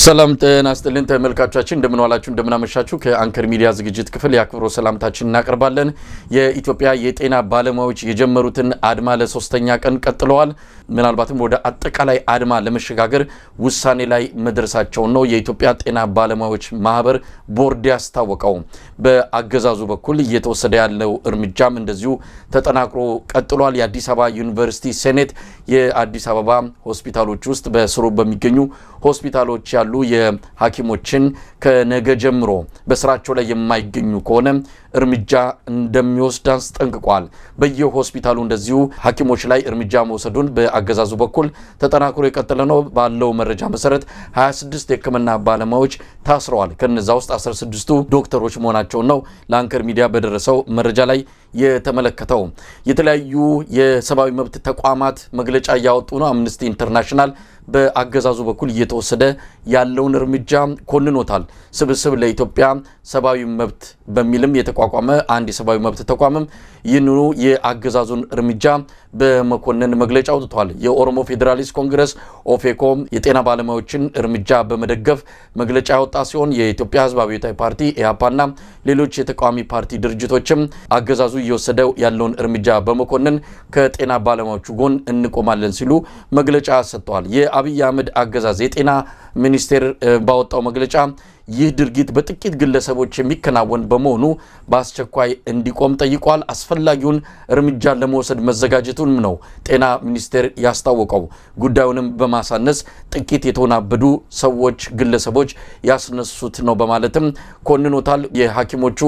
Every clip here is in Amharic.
ሰላም ጤና ይስጥልን ተመልካቾቻችን እንደምን ዋላችሁ እንደምን አመሻችሁ ከአንከር ሚዲያ ዝግጅት ክፍል ያክብሮ ሰላምታችን እናቀርባለን የኢትዮጵያ የጤና ባለሙያዎች የጀመሩትን አድማ ለሶስተኛ ቀን ቀጥለዋል ምናልባትም ወደ አጠቃላይ አድማ ለመሸጋገር ውሳኔ ላይ መድረሳቸው ነው የኢትዮጵያ ጤና ባለሙያዎች ማህበር ቦርድ ያስታወቀው በአገዛዙ በኩል እየተወሰደ ያለው እርምጃም እንደዚሁ ተጠናክሮ ቀጥሏል የአዲስ አበባ ዩኒቨርሲቲ ሴኔት የአዲስ አበባ ሆስፒታሎች ውስጥ በስሩ በሚገኙ ሆስፒታሎች ያሉ የሐኪሞችን ከነገ ጀምሮ በስራቸው ላይ የማይገኙ ከሆነ እርምጃ እንደሚወስድ አስጠንቅቋል በየሆስፒታሉ እንደዚሁ ሐኪሞች ላይ እርምጃ መውሰዱን በአገዛዙ በኩል ተጠናክሮ የቀጠለ ነው ባለው መረጃ መሰረት 26 የሕክምና ባለሙያዎች ታስረዋል ከነዛ ውስጥ 16ቱ ዶክተሮች መሆናቸው ነው ለአንከር ሚዲያ በደረሰው መረጃ ላይ የተመለከተው የተለያዩ የሰብአዊ መብት ተቋማት መግለጫ ያወጡ ነው አምነስቲ ኢንተርናሽናል በአገዛዙ በኩል እየተወሰደ ያለውን እርምጃ ኮንኖታል ስብስብ ለኢትዮጵያ ሰብአዊ መብት በሚልም የተቋቋመ አንድ የሰብአዊ መብት ተቋምም ይህንኑ የአገዛዙን እርምጃ በመኮነን መግለጫ አውጥቷል የኦሮሞ ፌደራሊስት ኮንግረስ ኦፌኮም የጤና ባለሙያዎችን እርምጃ በመደገፍ መግለጫ ያወጣ ሲሆን የኢትዮጵያ ህዝባዊ አብዮታዊ ፓርቲ ኢህአፓና ሌሎች የተቃዋሚ ፓርቲ ድርጅቶችም አገዛዙ እየወሰደው ያለውን እርምጃ በመኮነን ከጤና ባለሙያዎቹ ጎን እንቆማለን ሲሉ መግለጫ ሰጥተዋል የአብይ አህመድ አገዛዝ የጤና ሚኒስቴር ባወጣው መግለጫ ይህ ድርጊት በጥቂት ግለሰቦች የሚከናወን በመሆኑ በአስቸኳይ እንዲቆም ጠይቋል አስፈላጊውን እርምጃ ለመውሰድ መዘጋጀቱን ነው ጤና ሚኒስቴር ያስታወቀው ጉዳዩንም በማሳነስ ጥቂት የተወናበዱ ሰዎች ግለሰቦች ያስነሱት ነው በማለትም ኮንኖታል የሐኪሞቹ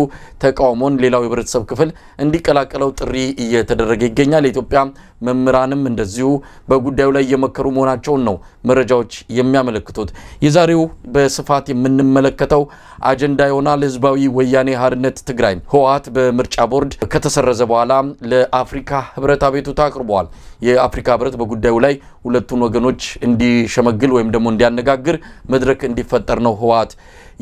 ተቃውሞን ሌላው የህብረተሰብ ክፍል እንዲቀላቀለው ጥሪ እየተደረገ ይገኛል የኢትዮጵያ መምህራንም እንደዚሁ በጉዳዩ ላይ የመከሩ መሆናቸውን ነው መረጃዎች የሚያመለክቱት የዛሬው በስፋት የምንመለከተው አጀንዳ ይሆናል ህዝባዊ ወያኔ ሓርነት ትግራይ ህወሓት በምርጫ ቦርድ ከተሰረዘ በኋላ ለአፍሪካ ህብረት አቤቱታ አቅርቧል የአፍሪካ ህብረት በጉዳዩ ላይ ሁለቱን ወገኖች እንዲሸመግል ወይም ደግሞ እንዲያነጋግር መድረክ እንዲፈጠር ነው ህወሓት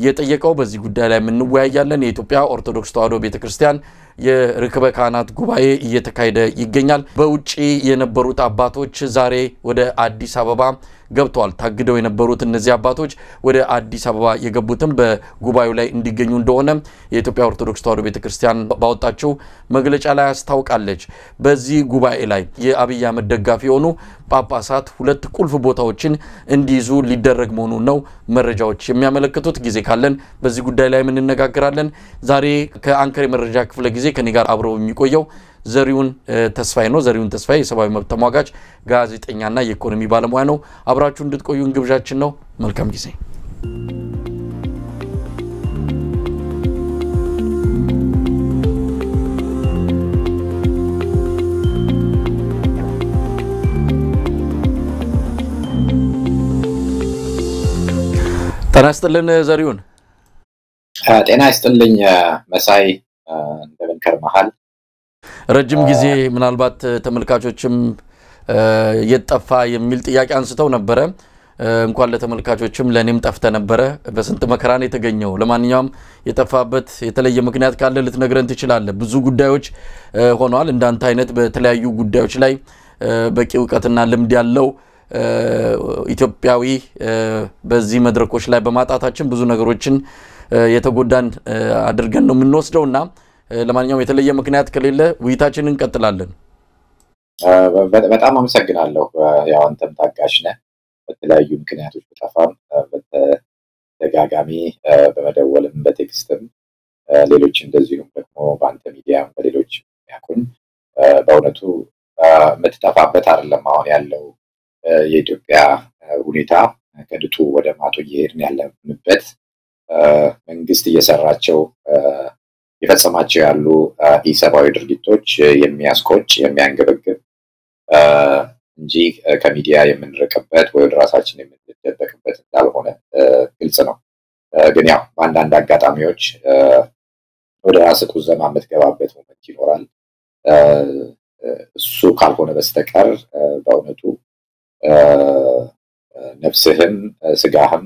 የጠየቀው በዚህ ጉዳይ ላይ የምንወያያለን የኢትዮጵያ ኦርቶዶክስ ተዋሕዶ ቤተክርስቲያን የርክበ ካህናት ጉባኤ እየተካሄደ ይገኛል በውጪ የነበሩት አባቶች ዛሬ ወደ አዲስ አበባ ገብተዋል ታግደው የነበሩት እነዚህ አባቶች ወደ አዲስ አበባ የገቡትም በጉባኤው ላይ እንዲገኙ እንደሆነ የኢትዮጵያ ኦርቶዶክስ ተዋሕዶ ቤተክርስቲያን ባወጣቸው መግለጫ ላይ አስታውቃለች በዚህ ጉባኤ ላይ የአብይ አህመድ ደጋፊ የሆኑ ጳጳሳት ሁለት ቁልፍ ቦታዎችን እንዲይዙ ሊደረግ መሆኑን ነው መረጃዎች የሚያመለክቱት ጊዜ ካለን በዚህ ጉዳይ ላይ እንነጋገራለን ዛሬ ከአንከር የመረጃ ክፍለ ጊዜ ከኔ ጋር አብረው የሚቆየው ዘሪውን ተስፋዬ ነው ዘሪውን ተስፋዬ የሰብአዊ መብት ተሟጋች ጋዜጠኛና የኢኮኖሚ ባለሙያ ነው አብራችሁ እንድትቆዩ እንግብዣችን ነው መልካም ጊዜ ጤና ይስጥልን ዘሪውን ጤና ይስጥልኝ መሳይ እንደምን መሃል ረጅም ጊዜ ምናልባት ተመልካቾችም የጠፋ የሚል ጥያቄ አንስተው ነበር እንኳን ለተመልካቾችም ለኔም ጠፍተ ነበር በስንት መከራን የተገኘው ለማንኛውም የጠፋበት የተለየ ምክንያት ካለ ልትነግረን ትችላለህ ብዙ ጉዳዮች ሆነዋል እንዳንተ አይነት በተለያዩ ጉዳዮች ላይ በቂ ዕውቀትና ልምድ ያለው ኢትዮጵያዊ በዚህ መድረኮች ላይ በማጣታችን ብዙ ነገሮችን የተጎዳን አድርገን ነው የምንወስደውና ለማንኛውም የተለየ ምክንያት ከሌለ ውይይታችንን እንቀጥላለን በጣም አመሰግናለሁ ያው አንተም ታጋሽ ነህ በተለያዩ ምክንያቶች በጣፋም በተደጋጋሚ በመደወልም በቴክስትም ሌሎች እንደዚሁም ደግሞ በአንተ ሚዲያም በሌሎች ያኩን በእውነቱ መተጣፋበት አይደለም አሁን ያለው የኢትዮጵያ ሁኔታ ከድጡ ወደ ማቶ እየሄድን ያለንበት መንግስት እየሰራቸው የፈጸማቸው ያሉ ኢሰብአዊ ድርጊቶች የሚያስቆጭ የሚያንገበግብ እንጂ ከሚዲያ የምንረቀበት ወይ ራሳችን የምንደበቅበት እንዳልሆነ ግልጽ ነው ግን ያው በአንዳንድ አጋጣሚዎች ወደ ራስ ቁዘማ የምትገባበት ሞመንት ይኖራል እሱ ካልሆነ በስተቀር በእውነቱ ነፍስህም ስጋህም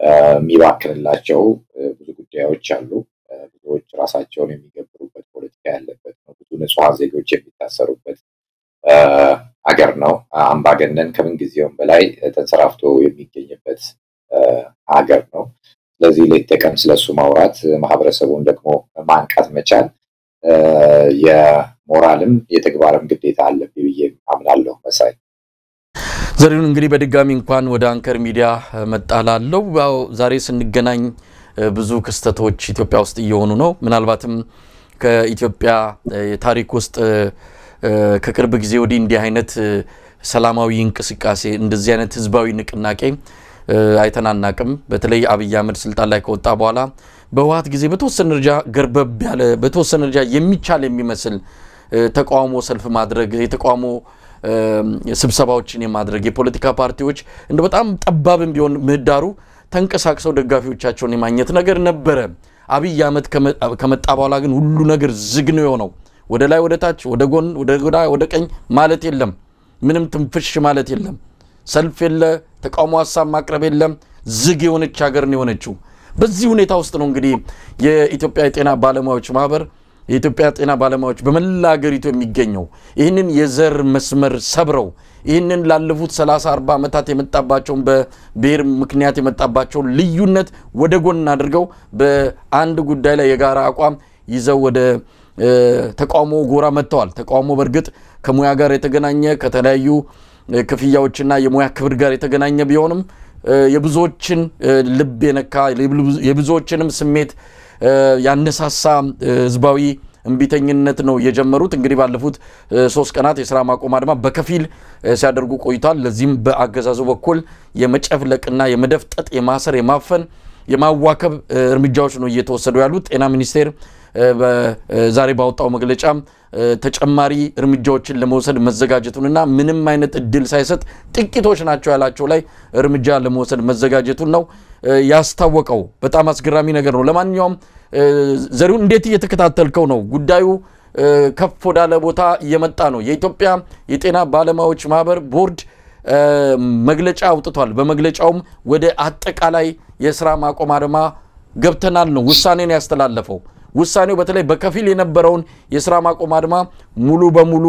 የሚባክንላቸው ብዙ ጉዳዮች አሉ ብዙዎች ራሳቸውን የሚገብሩበት ፖለቲካ ያለበት ነው ብዙ ንጹሃን ዜጎች የሚታሰሩበት አገር ነው አምባገነን ከምን ጊዜውም በላይ ተንሰራፍቶ የሚገኝበት ሀገር ነው። ስለዚህ ሌት ተቀን ስለሱ ማውራት ማህበረሰቡን ደግሞ ማንቃት መቻል የሞራልም የተግባርም ግዴታ አለብኝ ብዬ አምናለሁ። መሳይ ዘሪሁን እንግዲህ በድጋሚ እንኳን ወደ አንከር ሚዲያ መጣላለው። ዛሬ ስንገናኝ ብዙ ክስተቶች ኢትዮጵያ ውስጥ እየሆኑ ነው። ምናልባትም ከኢትዮጵያ ታሪክ ውስጥ ከቅርብ ጊዜ ወዲህ እንዲህ አይነት ሰላማዊ እንቅስቃሴ እንደዚህ አይነት ህዝባዊ ንቅናቄ አይተናናቅም። በተለይ አብይ አህመድ ስልጣን ላይ ከወጣ በኋላ በህወሓት ጊዜ በተወሰነ ደረጃ ገርበብ ያለ በተወሰነ ደረጃ የሚቻል የሚመስል ተቃውሞ ሰልፍ ማድረግ የተቃውሞ ስብሰባዎችን የማድረግ የፖለቲካ ፓርቲዎች እንደ በጣም ጠባብም ቢሆን ምህዳሩ ተንቀሳቅሰው ደጋፊዎቻቸውን የማግኘት ነገር ነበረ። አብይ አህመድ ከመጣ በኋላ ግን ሁሉ ነገር ዝግ ነው የሆነው። ወደ ላይ ወደ ታች ወደ ጎን ወደ ግራ ወደ ቀኝ ማለት የለም። ምንም ትንፍሽ ማለት የለም። ሰልፍ የለ፣ ተቃውሞ ሐሳብ ማቅረብ የለም። ዝግ የሆነች ሀገር ነው የሆነችው። በዚህ ሁኔታ ውስጥ ነው እንግዲህ የኢትዮጵያ የጤና ባለሙያዎች ማህበር የኢትዮጵያ ጤና ባለሙያዎች በመላ ሀገሪቱ የሚገኘው ይህንን የዘር መስመር ሰብረው ይህንን ላለፉት 30-40 ዓመታት የመጣባቸውን በብሔር ምክንያት የመጣባቸውን ልዩነት ወደ ጎን አድርገው በአንድ ጉዳይ ላይ የጋራ አቋም ይዘው ወደ ተቃውሞ ጎራ መጥተዋል። ተቃውሞ በርግጥ ከሙያ ጋር የተገናኘ ከተለያዩ ክፍያዎችና የሙያ ክብር ጋር የተገናኘ ቢሆንም የብዙዎችን ልብ የነካ የብዙዎችንም ስሜት ያነሳሳ ህዝባዊ እንቢተኝነት ነው የጀመሩት። እንግዲህ ባለፉት 3 ቀናት የሥራ ማቆም አድማ በከፊል ሲያደርጉ ቆይቷል። ለዚህም በአገዛዙ በኩል የመጨፍለቅና የመደፍጠጥ የማሰር የማፈን የማዋከብ እርምጃዎች ነው እየተወሰዱ ያሉት። ጤና ሚኒስቴር ዛሬ ባወጣው መግለጫ ተጨማሪ እርምጃዎችን ለመውሰድ መዘጋጀቱንና ምንም አይነት እድል ሳይሰጥ ጥቂቶች ናቸው ያላቸው ላይ እርምጃ ለመውሰድ መዘጋጀቱን ነው ያስታወቀው። በጣም አስገራሚ ነገር ነው። ለማንኛውም ዘሪሁን እንዴት እየተከታተልከው ነው? ጉዳዩ ከፍ ወዳለ ቦታ እየመጣ ነው። የኢትዮጵያ የጤና ባለሙያዎች ማህበር ቦርድ መግለጫ አውጥቷል። በመግለጫውም ወደ አጠቃላይ የሥራ ማቆም አድማ ገብተናል ነው ውሳኔን ያስተላለፈው። ውሳኔው በተለይ በከፊል የነበረውን የሥራ ማቆም አድማ ሙሉ በሙሉ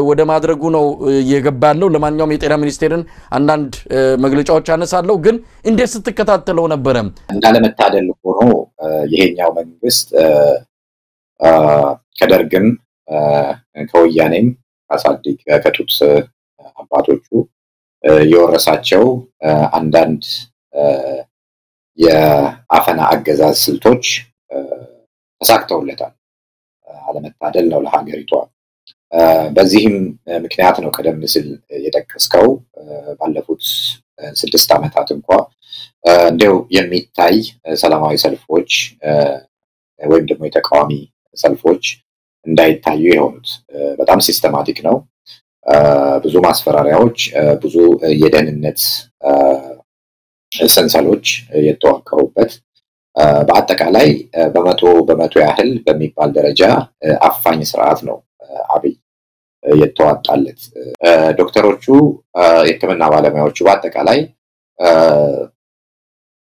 ወደ ማድረጉ ነው የገባለው። ለማንኛውም የጤና ሚኒስቴርን አንዳንድ መግለጫዎች አነሳለሁ። ግን እንዴት ስትከታተለው ነበረ? እንዳለመታደል ሆኖ ይሄኛው መንግስት ከደርግም ከወያኔም አሳድግ ከጡት አባቶቹ የወረሳቸው አንዳንድ የአፈና አገዛዝ ስልቶች ተሳክተውለታል። አለመታደል ነው ለሀገሪቷ። በዚህም ምክንያት ነው ቀደም ሲል የጠቀስከው ባለፉት 6 ዓመታት እንኳን እንደው የሚታይ ሰላማዊ ሰልፎች ወይም ደግሞ የተቃዋሚ ሰልፎች እንዳይታዩ የሆኑት በጣም ሲስተማቲክ ነው። ብዙ ማስፈራሪያዎች፣ ብዙ የደህንነት ሰንሰሎች የተዋቀሩበት በአጠቃላይ በመቶ ያህል በሚባል ደረጃ አፋኝ ስርዓት ነው አብይ የተዋጣለት። ዶክተሮቹ የሕክምና ባለሙያዎቹ በአጠቃላይ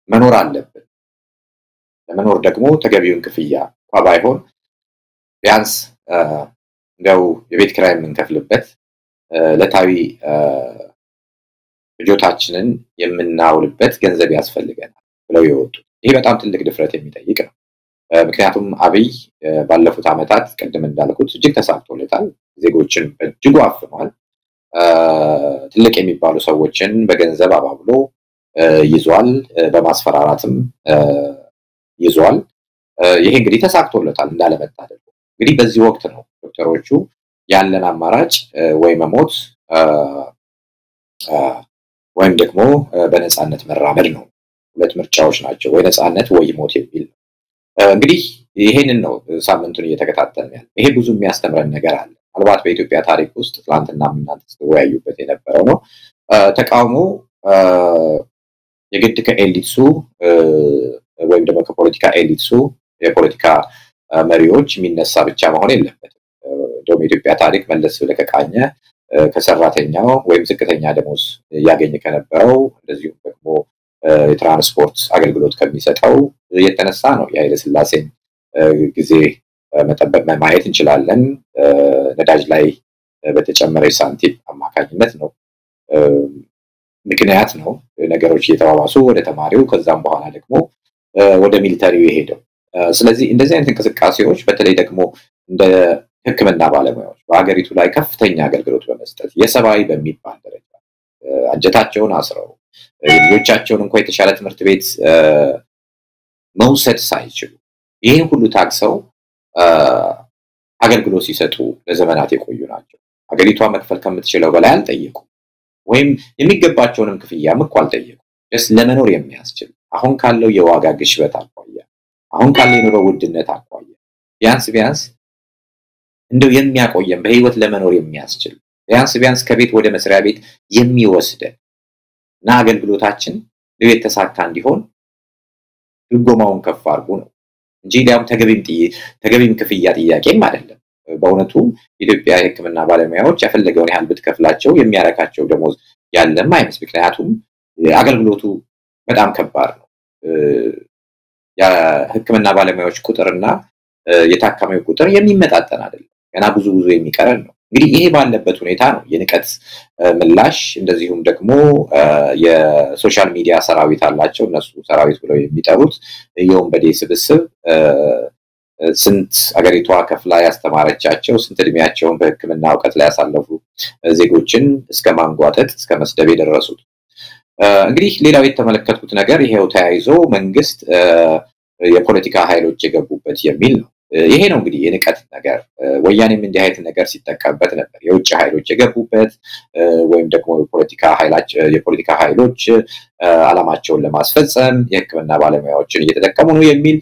መኖር አለብን። ለመኖር ደግሞ ተገቢውን ክፍያ እንኳን ባይሆን ቢያንስ እንደው የቤት ኪራይ የምንከፍልበት ለታዊ ፍጆታችንን የምናውልበት ገንዘብ ያስፈልገናል ብለው የወጡት ይሄ በጣም ትልቅ ድፍረት የሚጠይቅ ነው። ምክንያቱም አብይ ባለፉት ዓመታት ቀደም እንዳልኩት እጅግ ተሳክቶለታል። ዜጎችን በእጅጉ አፍኗል። ትልቅ የሚባሉ ሰዎችን በገንዘብ አባብሎ ይዟል፣ በማስፈራራትም ይዟል። ይሄ እንግዲህ ተሳክቶለታል እንዳለመታደል። እንግዲህ በዚህ ወቅት ነው ዶክተሮቹ ያለን አማራጭ ወይ መሞት ወይም ደግሞ በነፃነት መራመድ ነው። ሁለት ምርጫዎች ናቸው፣ ወይ ነፃነት ወይ ሞት የሚል ነው። እንግዲህ ይሄንን ነው ሳምንቱን እየተከታተልን ያለው። ይሄ ብዙ የሚያስተምረን ነገር አለ። ምናልባት በኢትዮጵያ ታሪክ ውስጥ ትናንትና እናንተ ስትወያዩበት የነበረው ነው። ተቃውሞ የግድ ከኤሊትሱ ወይም ደግሞ ከፖለቲካ ኤሊትሱ የፖለቲካ መሪዎች የሚነሳ ብቻ መሆን የለበትም። እንደውም የኢትዮጵያ ታሪክ መለስ ብለህ ከቃኘ ከሰራተኛው ወይም ዝቅተኛ ደሞዝ ያገኝ ከነበረው እንደዚሁም ደግሞ የትራንስፖርት አገልግሎት ከሚሰጠው የተነሳ ነው። የኃይለ ሥላሴን ጊዜ መጠበቅ ማየት እንችላለን። ነዳጅ ላይ በተጨመረ ሳንቲም አማካኝነት ነው ምክንያት ነው ነገሮች እየተባባሱ ወደ ተማሪው ከዛም በኋላ ደግሞ ወደ ሚሊተሪው የሄደው። ስለዚህ እንደዚህ አይነት እንቅስቃሴዎች በተለይ ደግሞ እንደ ሕክምና ባለሙያዎች በአገሪቱ ላይ ከፍተኛ አገልግሎት በመስጠት የሰብአዊ በሚባል ደረጃ አንጀታቸውን አስረው ልጆቻቸውን እንኳን የተሻለ ትምህርት ቤት መውሰድ ሳይችሉ ይህን ሁሉ ታግሰው አገልግሎት ሲሰጡ ለዘመናት የቆዩ ናቸው። አገሪቷ መክፈል ከምትችለው በላይ አልጠየቁም፣ ወይም የሚገባቸውንም ክፍያም እኮ አልጠየቁም። ለመኖር የሚያስችል አሁን ካለው የዋጋ ግሽበት አኳያ፣ አሁን ካለው የኑሮ ውድነት አኳያ ቢያንስ እንደው የሚያቆየን በህይወት ለመኖር የሚያስችል ቢያንስ ከቤት ወደ መስሪያ ቤት የሚወስደን እና አገልግሎታችን ለቤት ተሳካ እንዲሆን ድጎማውን ከፍ አድርጉ ነው እንጂ ዳም ተገቢም ክፍያ ጥያቄም አይደለም። በእውነቱ ኢትዮጵያ የሕክምና ባለሙያዎች ያፈለገውን ያህል ብትከፍላቸው የሚያረካቸው ደሞዝ ያለም አይመስል። ምክንያቱም አገልግሎቱ በጣም ከባድ ነው። የሕክምና ባለሙያዎች ቁጥርና የታካሚው ቁጥር የሚመጣጠን አይደለም። ገና ብዙ የሚቀረን ነው። እንግዲህ ይሄ ባለበት ሁኔታ ነው የንቀት ምላሽ እንደዚሁም ደግሞ የሶሻል ሚዲያ ሰራዊት አላቸው እነሱ ሰራዊት ብለው የሚጠሩት የወንበዴ ስብስብ ስንት አገሪቷ ከፍላ ያስተማረቻቸው ስንት እድሜያቸውን በሕክምና ዕውቀት ላይ ያሳለፉ ዜጎችን እስከ ማንጓጠጥ እስከ መስደብ የደረሱት። እንግዲህ ሌላው የተመለከቱት ነገር ይሄው ተያይዞ መንግስት የፖለቲካ ኃይሎች የገቡበት የሚል ነው። ይሄ ነው እንግዲህ የንቀት ነገር። ወያኔም እንዲህ አይነት ነገር ሲጠቀምበት ነበር። የውጭ ኃይሎች የገቡበት ወይም ደግሞ የፖለቲካ ኃይሎች ዓላማቸውን ለማስፈጸም የሕክምና ባለሙያዎችን እየተጠቀሙ ነው የሚል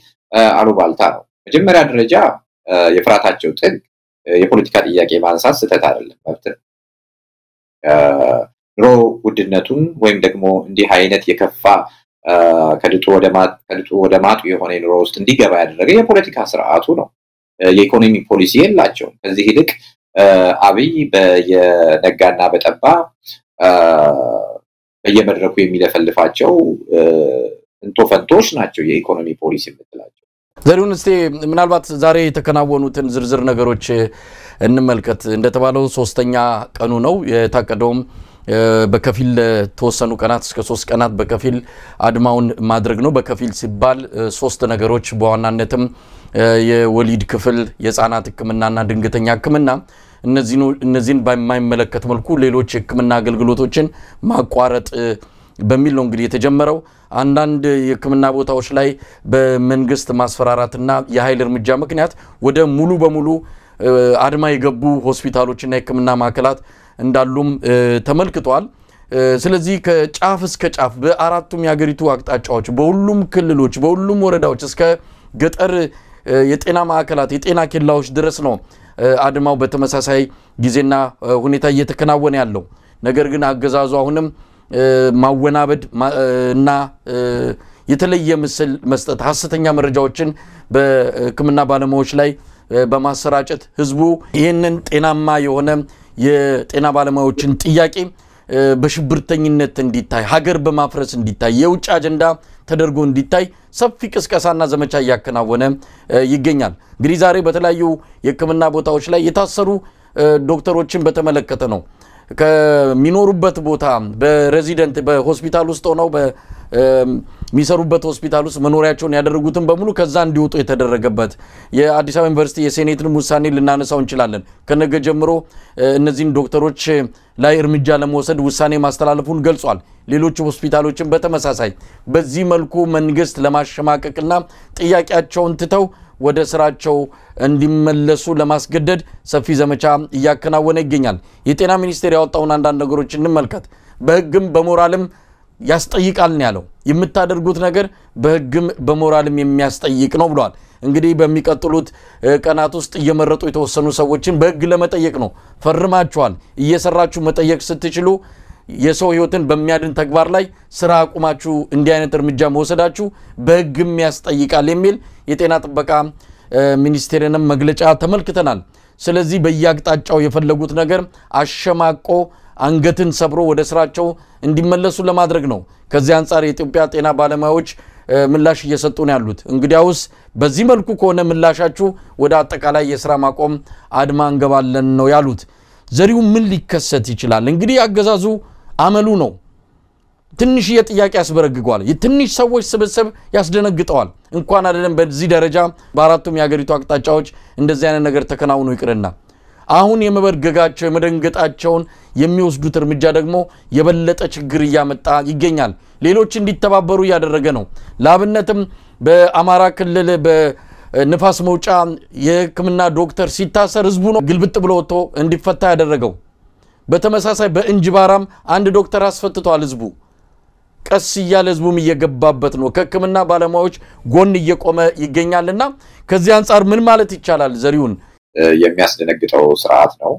አሉባልታ ነው። መጀመሪያ ደረጃ የፍራታቸው ጥግ የፖለቲካ ጥያቄ ማንሳት ስህተት አይደለም፣ መብት ነው። ኑሮ ውድነቱን ወይም ደግሞ እንዲህ አይነት የከፋ ከድጡ ወደ ማጡ የሆነ ኑሮ ውስጥ እንዲገባ ያደረገ የፖለቲካ ስርዓቱ ነው። የኢኮኖሚ ፖሊሲ የላቸውም። ከዚህ ይልቅ አብይ በየነጋና በጠባ በየመድረኩ የሚለፈልፋቸው እንቶፈንቶች ናቸው የኢኮኖሚ ፖሊሲ የምትላቸው። ዘሪሁን እስቲ ምናልባት ዛሬ የተከናወኑትን ዝርዝር ነገሮች እንመልከት። እንደተባለው 3ኛ ቀኑ ነው። የታቀደውም በከፊል ተወሰኑ ቀናት እስከ 3 ቀናት በከፊል አድማውን ማድረግ ነው። በከፊል ሲባል 3 ነገሮች በዋናነትም የወሊድ ክፍል፣ የህፃናት ህክምናና ድንገተኛ ህክምና እነዚህን በማይመለከት መልኩ ሌሎች ህክምና አገልግሎቶችን ማቋረጥ በሚል ነው እንግዲህ የተጀመረው። አንዳንድ የህክምና ቦታዎች ላይ በመንግስት ማስፈራራትና የኃይል እርምጃ ምክንያት ወደ ሙሉ በሙሉ አድማ የገቡ ሆስፒታሎችና የህክምና ማዕከላት እንዳሉም ተመልክቷል። ስለዚህ ከጫፍ እስከ ጫፍ በአራቱም የሀገሪቱ አቅጣጫዎች በሁሉም ክልሎች በሁሉም ወረዳዎች እስከ ገጠር የጤና ማዕከላት የጤና ኬላዎች ድረስ ነው አድማው በተመሳሳይ ጊዜና ሁኔታ እየተከናወነ ያለው። ነገር ግን አገዛዙ አሁንም ማወናበድ እና የተለየ ምስል መስጠት ሐሰተኛ መረጃዎችን በህክምና ባለሙያዎች ላይ በማሰራጨት ህዝቡ ይህንን ጤናማ የሆነ የጤና ባለሙያዎችን ጥያቄ በሽብርተኝነት እንዲታይ ሀገር በማፍረስ እንዲታይ የውጭ አጀንዳ ተደርጎ እንዲታይ ሰፊ ቅስቀሳና ዘመቻ ያከናወነ ይገኛል። እንግዲህ ዛሬ በተለያዩ የህክምና ቦታዎች ላይ የታሰሩ ዶክተሮችን በተመለከተ ነው። ከሚኖሩበት ቦታ በሬዚደንት በሆስፒታል ውስጥ ሆነው በሚሰሩበት ሆስፒታል ውስጥ መኖሪያቸውን ያደረጉትን በሙሉ ከዛ እንዲወጡ የተደረገበት የአዲስ አበባ ዩኒቨርሲቲ የሴኔትን ውሳኔ ልናነሳው እንችላለን። ከነገ ጀምሮ እነዚህን ዶክተሮች ላይ እርምጃ ለመውሰድ ውሳኔ ማስተላለፉን ገልጿል። ሌሎች ሆስፒታሎችን በተመሳሳይ በዚህ መልኩ መንግስት ለማሸማቀቅና ጥያቄያቸውን ትተው ወደ ስራቸው እንዲመለሱ ለማስገደድ ሰፊ ዘመቻ እያከናወነ ይገኛል። የጤና ሚኒስቴር ያወጣውን አንዳንድ ነገሮች እንመልከት። በህግም በሞራልም ያስጠይቃል ነው ያለው። የምታደርጉት ነገር በህግም በሞራልም የሚያስጠይቅ ነው ብሏል። እንግዲህ በሚቀጥሉት ቀናት ውስጥ እየመረጡ የተወሰኑ ሰዎችን በህግ ለመጠየቅ ነው። ፈርማችኋል፣ እየሰራችሁ መጠየቅ ስትችሉ የሰው ህይወትን በሚያድን ተግባር ላይ ስራ አቁማችሁ እንዲህ አይነት እርምጃ መውሰዳችሁ በህግም ያስጠይቃል የሚል የጤና ጥበቃ ሚኒስቴርንም መግለጫ ተመልክተናል። ስለዚህ በየአቅጣጫው የፈለጉት ነገር አሸማቆ አንገትን ሰብሮ ወደ ስራቸው እንዲመለሱ ለማድረግ ነው። ከዚህ አንፃር የኢትዮጵያ ጤና ባለሙያዎች ምላሽ እየሰጡ ነው ያሉት። እንግዲያውስ በዚህ መልኩ ከሆነ ምላሻችሁ ወደ አጠቃላይ የስራ ማቆም አድማ እንገባለን ነው ያሉት። ዘሪው ምን ሊከሰት ይችላል? እንግዲህ አገዛዙ አመሉ ነው ትንሽ የጥያቄ ያስበረግጓል የትንሽ ሰዎች ስብስብ ያስደነግጠዋል እንኳን አይደለም በዚህ ደረጃ በአራቱም የሀገሪቱ አቅጣጫዎች እንደዚህ አይነት ነገር ተከናውኖ ይቅርና አሁን የመበርገጋቸው የመደንገጣቸውን የሚወስዱት እርምጃ ደግሞ የበለጠ ችግር ያመጣ ይገኛል ሌሎች እንዲተባበሩ ያደረገ ነው ለአብነትም በአማራ ክልል በንፋስ መውጫ የሕክምና ዶክተር ሲታሰር ህዝቡ ነው ግልብጥ ብሎ ወጥቶ እንዲፈታ ያደረገው በተመሳሳይ በእንጅባራም አንድ ዶክተር አስፈትቷል ህዝቡ ቀስ ይያለ ህዝቡም እየገባበት ነው ከሕክምና ባለሙያዎች ጎን እየቆመ ይገኛልና ከዚህ አንፃር ምን ማለት ይቻላል ዘሪውን የሚያስደነግጠው ስርዓት ነው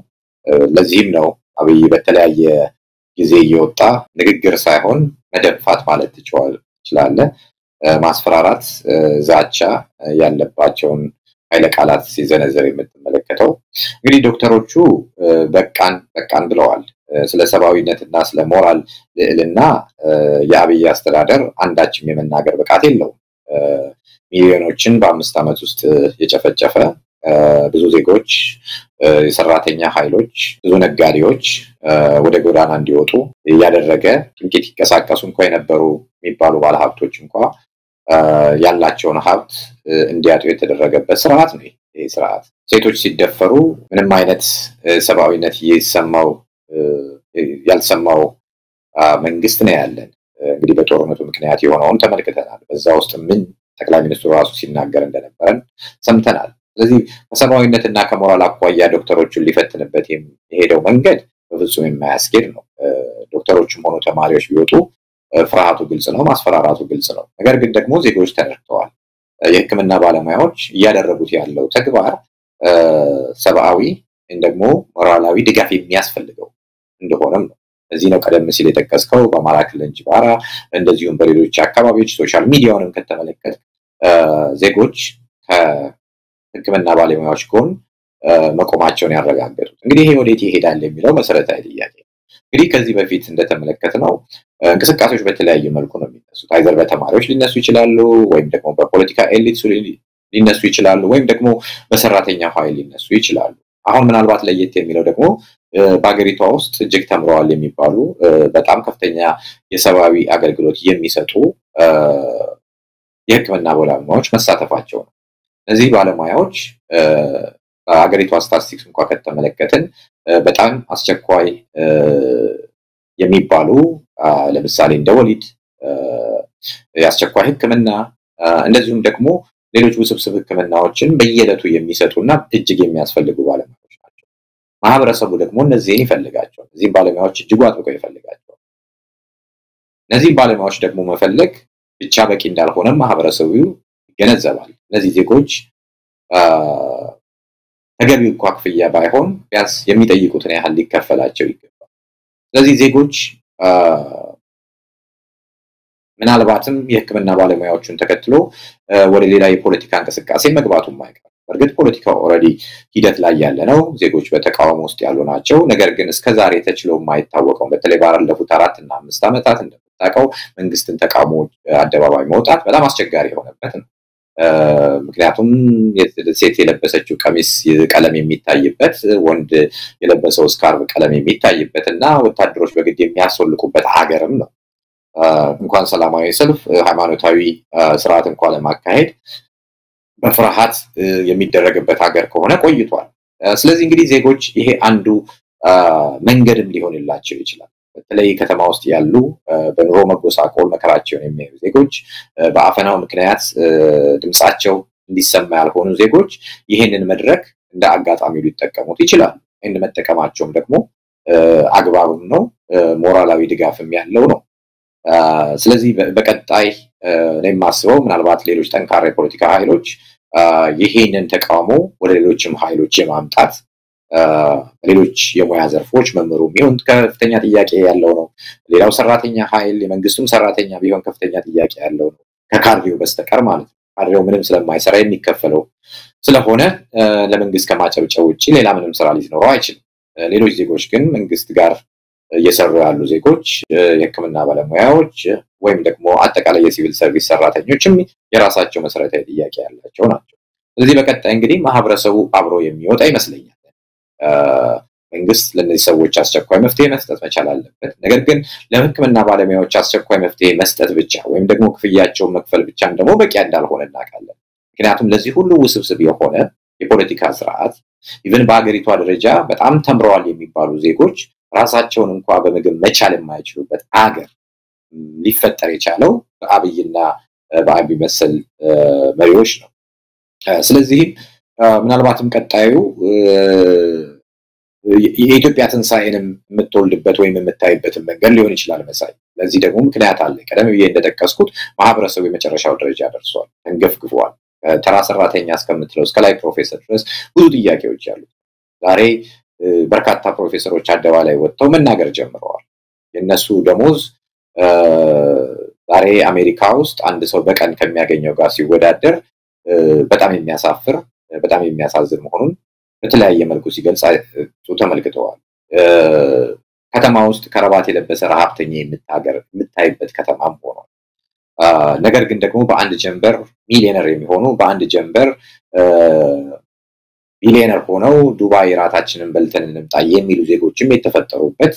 ለዚህም ነው አብይ በተለያየ ጊዜ እየወጣ ንግግር ሳይሆን መደፋት ማለት ይችላል ማስፈራራት ዛቻ ያለባቸውን ኃይለ ቃላት ሲዘነዘር የምትመለከተው እንግዲህ ዶክተሮቹ በቃን ብለዋል ስለ ሰባዊነትና ስለ ሞራል ልዕልና የአብይ አስተዳደር አንዳችም የመናገር ብቃት የለውም ሚሊዮኖችን በ5 ዓመት ውስጥ የጨፈጨፈ ብዙ ዜጎች የሰራተኛ ኃይሎች ብዙ ነጋዴዎች ወደ ጎዳና እንዲወጡ ያደረገ ጥቂት ይቀሳቀሱ እንኳን የነበሩ የሚባሉ ባለሀብቶች እንኳን ያላቸውን ሀብት እንዲያጡ የተደረገበት ስርዓት ነው ይሄ ስርዓት ሴቶች ሲደፈሩ ምንም አይነት ሰባዊነት ያልሰማው መንግስት ነው ያለን እንግዲህ በጦርነቱ ምክንያት የሆነውን ተመልክተናል በዛ ውስጥ ምን ጠቅላይ ሚኒስትሩ ራሱ ሲናገር እንደነበረን ሰምተናል ስለዚህ ከሰባዊነትና ከሞራል አቋያ ዶክተሮቹን ሊፈትንበት የሄደው መንገድ በፍጹም የማያስኬድ ነው ዶክተሮቹም ሆኖ ተማሪዎች ቢወጡ ፍርሃቱ ግልጽ ነው ማስፈራራቱ ግልጽ ነው ነገር ግን ደግሞ ዜጎች ተነክተዋል የሕክምና ባለሙያዎች ያደረጉት ያለው ተግባር ሰባዊ እንደሞ ሞራላዊ ድጋፍ የሚያስፈልገው እንደሆነም ነው እዚህ ነው ቀደም ሲል የተከስከው በአማራ ክልል እንጅባራ እንደዚሁም በሌሎች አካባቢዎች ሶሻል ሚዲያውንም ከተመለከተ ዜጎች ከሕክምና ባለሙያዎች ጎን መቆማቸውን ያረጋገጡት እንግዲህ ይሄ ወዴት ይሄዳል የሚለው መሰረታዊ ጥያቄ እንግዲህ ከዚህ በፊት እንደተመለከተነው እንቅስቃሴዎች በተለያየ መልኩ ነው የሚነሱት አይዘር በተማሪዎች ሊነሱ ይችላሉ ወይም ደግሞ በፖለቲካ ኤሊትስ ሊነሱ ይችላሉ ወይም ደግሞ በሰራተኛው ኃይል ሊነሱ ይችላሉ አሁን ምናልባት ለየት የሚለው ደግሞ በአገሪቷ ውስጥ እጅግ ተምረዋል የሚባሉ በጣም ከፍተኛ የሰባዊ አገልግሎት የሚሰጡ የሕክምና ባለሙያዎች መሳተፋቸው ነው እነዚህ ባለሙያዎች በአገሪቷ ስታቲስቲክስ እንኳን ከተመለከትን በጣም አስቸኳይ የሚባሉ ለምሳሌ እንደ ወሊድ ያስቸኳይ ሕክምና እንደዚሁም ደግሞ ሌሎች ውስብስብ ሕክምናዎችን በየዕለቱ የሚሰጡና እጅግ የሚያስፈልጉ ባለሙያዎች ናቸው ማህበረሰቡ ደግሞ እነዚህን ይፈልጋቸው እዚህ ባለሙያዎች እጅግ አጥብቀው ይፈልጋቸው እነዚህ ባለሙያዎች ደግሞ መፈለግ ብቻ በቂ እንዳልሆነ ማህበረሰቡ ይገነዘባል እነዚህ ዜጎች ተገቢው ክፍያ ባይሆን ቢያንስ የሚጠይቁትን ያህል ሊከፈላቸው ይገባል ስለዚህ ዜጎች ምናልባትም የሕክምና ባለሙያዎችን ተከትሎ ወደ ሌላ የፖለቲካ እንቅስቃሴ መግባቱም አይቀርም በርግጥ ፖለቲካው ኦሬዲ ሂደት ላይ ያለ ነው ዜጎች በተቃውሞ ውስጥ ያሉ ናቸው ነገር ግን እስከዛሬ ተችሎ የማይታወቀው በተለይ ባለፉት 4 እና 5 ዓመታት እንደምታውቀው መንግስትን ተቃውሞ አደባባይ መውጣት በጣም አስቸጋሪ የሆነበት ነው ምክንያቱም ሴት የለበሰችው ቀሚስ ቀለም የሚታይበት ወንድ የለበሰው ስካርፍ ቀለም የሚታይበትና ወታደሮች በግድ የሚያስወልቁበት ሀገርም ነው እንኳን ሰላማዊ ሰልፍ ሃይማኖታዊ ስርዓት እንኳን ለማካሄድ በፍርሃት የሚደረግበት ሀገር ከሆነ ቆይቷል ስለዚህ እንግዲህ ዜጎች ይሄ አንዱ መንገድም ሊሆንላቸው ይችላል በተለይ ከተማ ውስጥ ያሉ በኑሮ መጎሳቆል መከራቸውን የሚያዩ ዜጎች በአፈናው ምክንያት ድምጻቸው እንዲሰማ ያልሆኑ ዜጎች ይሄንን መድረክ እንደ አጋጣሚ ሊጠቀሙት ይችላሉ ይሄን መጠቀማቸውም ደግሞ አግባብም ነው ሞራላዊ ድጋፍም ያለው ነው ስለዚህ በቀጣይ እኔ ማስበው ምናልባት ሌሎች ጠንካራ የፖለቲካ ኃይሎች ይሄንን ተቃውሞ ወደ ሌሎችም ኃይሎች የማምጣት ሌሎች የሙያ ዘርፎች መመሩ ቢሆን ከፍተኛ ጥያቄ ያለው ነው ሌላው ሰራተኛ ኃይል የመንግስቱም ሰራተኛ ቢሆን ከፍተኛ ጥያቄ ያለው ነው ከካድሬው በስተቀር ማለት ነው ካድሬው ምንም ስለማይሰራ የሚከፈለው ስለሆነ ለመንግስት ከማጨብጨብ ውጪ ሌላ ምንም ስራ ሊኖረው አይችልም ሌሎች ዜጎች ግን መንግስት ጋር እየሰሩ ያሉ ዜጎች የሕክምና ባለሙያዎች ወይም ደግሞ አጠቃላይ የሲቪል ሰርቪስ ሰራተኞችም የራሳቸው መሰረታዊ ጥያቄ ያላቸው ናቸው ስለዚህ በቀጣይ እንግዲህ ማህበረሰቡ አብሮ የሚወጣ ይመስለኛል መንግስት ለነዚህ ሰዎች አስቸኳይ መፍትሄ መስጠት መቻል አለበት። ነገር ግን ለሕክምና ባለሙያዎች አስቸኳይ መፍትሄ መስጠት ብቻ ወይም ደግሞ ክፍያቸውን መክፈል ብቻም ደግሞ በቂ እንዳልሆነ እናውቃለን። ምክንያቱም ለዚህ ሁሉ ውስብስብ የሆነ የፖለቲካ ስርዓት ኢቭን በአገሪቷ ደረጃ በጣም ተምረዋል የሚባሉ ዜጎች ራሳቸውን እንኳን በምግብ መቻል የማይችሉበት አገር ሊፈጠር የቻለው በአብይና በአብይ መሰል መሪዎች ነው። ስለዚህ ምናልባትም ቀጣዩ የኢትዮጵያ ትንሳኤንም የምትወልድበት ወይም የምታይበትን መንገድ ሊሆን ይችላል መሳይ። ለዚህ ደግሞ ምክንያት አለ። ቀደም ብዬ እንደጠቀስኩት ማህበረሰቡ የመጨረሻው ደረጃ ደርሷል፣ ተንገፍግፏል። ተራ ሰራተኛ እስከምትለው እስከ ላይ ፕሮፌሰር ድረስ ብዙ ጥያቄዎች አሉ። ዛሬ በርካታ ፕሮፌሰሮች አደባባይ ወጥተው መናገር ጀምረዋል። የነሱ ደሞዝ ዛሬ አሜሪካ ውስጥ አንድ ሰው በቀን ከሚያገኘው ጋር ሲወዳደር በጣም የሚያሳፍር በጣም የሚያሳዝን መሆኑን በተለያየ መልኩ ሲገልጽ ተመልክተዋል። ከተማ ውስጥ ከረባት የለበሰ ረሃብተኛ የምታይበት ከተማም ሆኗል። ነገር ግን ደግሞ በአንድ ጀንበር ሚሊዮነር የሚሆኑ በአንድ ጀንበር ቢሊዮነር ሆነው ዱባይ ራታችንን በልተን እንምጣ የሚሉ ዜጎችም የተፈጠሩበት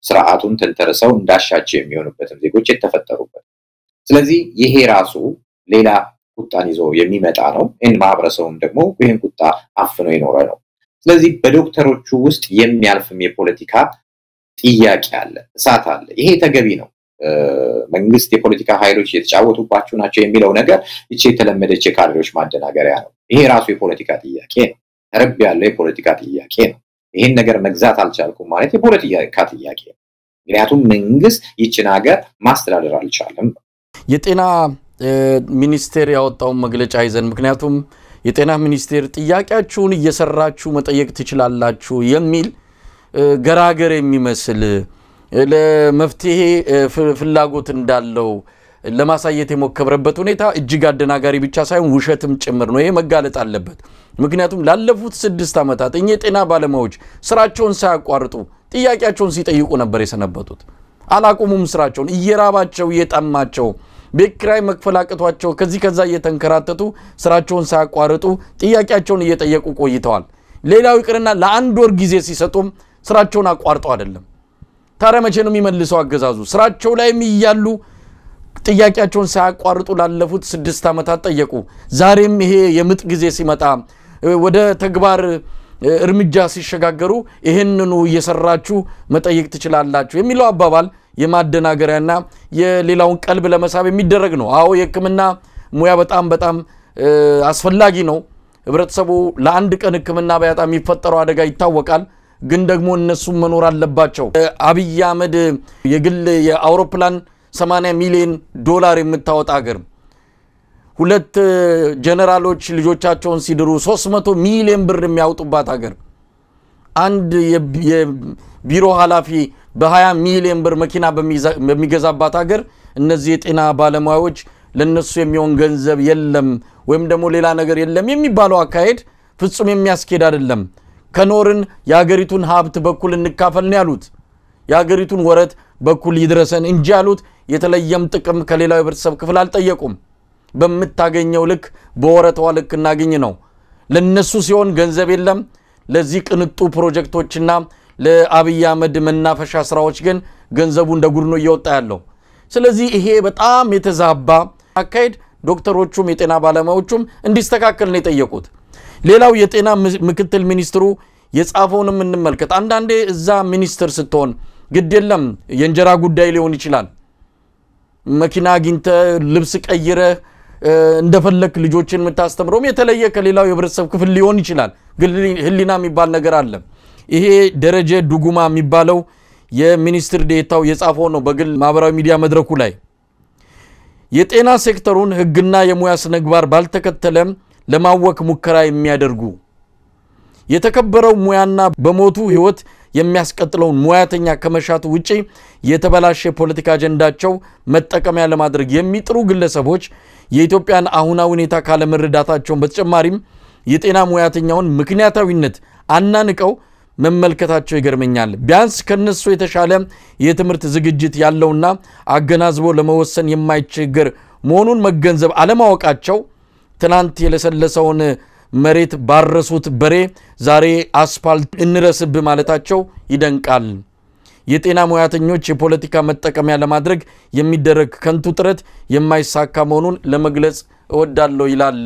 ስርዓቱን ተንተርሰው እንዳሻቸው የሚሆኑበትም ዜጎች የተፈጠሩበት። ስለዚህ ይሄ ራሱ ሌላ ቁጣን ይዞ የሚመጣ ነው። ማህበረሰቡም ደግሞ ይሄን ቁጣ አፍኖ የኖረ ነው። ስለዚህ በዶክተሮቹ ውስጥ የሚያልፍም የፖለቲካ ጥያቄ አለ፣ እሳት አለ። ይሄ ተገቢ ነው። መንግስት የፖለቲካ ኃይሎች እየተጫወቱባቸው ናቸው የሚለው ነገር እቺ የተለመደች የካድሬዎች ማደናገሪያ ነው። ይሄ ራሱ የፖለቲካ ጥያቄ ነው። ተረብ ያለው የፖለቲካ ጥያቄ ነው። ይሄን ነገር መግዛት አልቻልኩም ማለት የፖለቲካ ጥያቄ ነው። ምክንያቱም መንግስት ይችን ሀገር ማስተዳደር አልቻለም። የጤና ሚኒስቴር ያወጣው መግለጫ ይዘን ምክንያቱም የጤና ሚኒስቴር ጥያቄያችሁን እየሰራችሁ መጠየቅ ትችላላችሁ የሚል ገራገር የሚመስል ለመፍትሄ ፍላጎት እንዳለው ለማሳየት የሞከረበት ሁኔታ እጅግ አደናጋሪ ብቻ ሳይሆን ውሸትም ጭምር ነው። ይሄ መጋለጥ አለበት። ምክንያቱም ላለፉት 6 ዓመታት የጤና ባለሙያዎች ስራቸውን ሳያቋርጡ ጥያቄያቸውን ሲጠይቁ ነበር የሰነበቱት። አላቆሙም ስራቸውን። እየራባቸው እየጠማቸው በክራይ መክፈል አቅቷቸው ከዛ እየተንከራተቱ ስራቸውን ሳያቋርጡ ጥያቄያቸውን እየጠየቁ ቆይተዋል። ሌላው ይቅርና ለአንድ ወር ጊዜ ሲሰጡም ስራቸውን አቋርጠው አይደለም። ታዲያ መቼ ነው የሚመልሰው አገዛዙ? ስራቸው ላይም ይያሉ ጥያቄያቸውን ሳያቋርጡ ላለፉት 6 ዓመታት ጠየቁ። ዛሬም ይሄ የምጥ ጊዜ ሲመጣ ወደ ተግባር እርምጃ ሲሸጋገሩ ይሄንኑ እየሰራችሁ መጠየቅ ትችላላችሁ የሚለው አባባል የማደናገሪያና የሌላውን ቀልብ ለመሳብ የሚደረግ ነው። አዎ የሕክምና ሙያ በጣም አስፈላጊ ነው። ህብረተሰቡ ለአንድ ቀን ሕክምና ባያጣ የሚፈጠረው አደጋ ይታወቃል። ግን ደግሞ እነሱም መኖር አለባቸው። አብይ አህመድ የግል የአውሮፕላን 80 ሚሊዮን ዶላር የምታወጣ ሀገር፣ 2 ጀነራሎች ልጆቻቸውን ሲድሩ 300 ሚሊዮን ብር የሚያወጡባት ሀገር፣ አንድ የቢሮ ኃላፊ በ20 ሚሊዮን ብር መኪና በሚገዛባት ሀገር እነዚህ የጤና ባለሙያዎች ለነሱ የሚሆን ገንዘብ የለም ወይም ደግሞ ሌላ ነገር የለም የሚባለው አካሄድ ፍጹም የሚያስኬድ አይደለም። ከኖርን የሀገሪቱን ሀብት በኩል እንካፈልን ያሉት፣ የሀገሪቱን ወረት በኩል ይድረሰን እንጂ ያሉት የተለየም ጥቅም ከሌላው ህብረተሰብ ክፍል አልጠየቁም። በመታገኘው ልክ በወረቷ ልክ እናገኝ ነው። ለነሱ ሲሆን ገንዘብ የለም። ለዚህ ቅንጡ ፕሮጀክቶችና ለአብይ አህመድ መናፈሻ ስራዎች ግን ገንዘቡ እንደ ጉድ ነው እየወጣ ያለው። ስለዚህ ይሄ በጣም የተዛባ አካሄድ ዶክተሮቹም የጤና ባለሙያዎቹም እንዲስተካከል ነው የጠየቁት። ሌላው የጤና ምክትል ሚኒስትሩ የጻፈውንም እንመልከት። አንዳንዴ እዛ ሚኒስትር ስትሆን ግድ የለም የእንጀራ ጉዳይ ሊሆን ይችላል። መኪና አግኝተ ልብስ ቀይረ እንደፈለክ ልጆችን የምታስተምረው የተለየ ከሌላው የህብረተሰብ ክፍል ሊሆን ይችላል። ህሊና የሚባል ነገር አለ። ይሄ ደረጀ ዱጉማ የሚባለው የሚኒስትር ዴታው የጻፈው ነው በግል ማህበራዊ ሚዲያ መድረኩ ላይ። የጤና ሴክተሩን ህግና የሙያ ስነግባር ባልተከተለም ለማወክ ሙከራ የሚያደርጉ የተከበረው ሙያና በሞቱ ህይወት የሚያስቀጥለው ሙያተኛ ከመሻቱ ውጪ የተበላሸ ፖለቲካ አጀንዳቸው መጠቀሚያ ለማድረግ የሚጥሩ ግለሰቦች የኢትዮጵያን አሁናዊ ሁኔታ ካለ መረዳታቸው በተጨማሪም የጤና ሙያተኛውን ምክንያታዊነት አናንቀው መመልከታቸው ይገርመኛል። ቢያንስ ከነሱ የተሻለ የትምህርት ዝግጅት ያለውና አገናዝቦ ለመወሰን የማይቸገር መሆኑን መገንዘብ አለማወቃቸው ትናንት የለሰለሰውን መሬት ባረሱት በሬ ዛሬ አስፋልት እንረስብ ማለታቸው ይደንቃል። የጤና ሙያተኞች የፖለቲካ መጠቀሚያ ለማድረግ የሚደረግ ከንቱ ጥረት የማይሳካ መሆኑን ለመግለጽ እወዳለሁ ይላል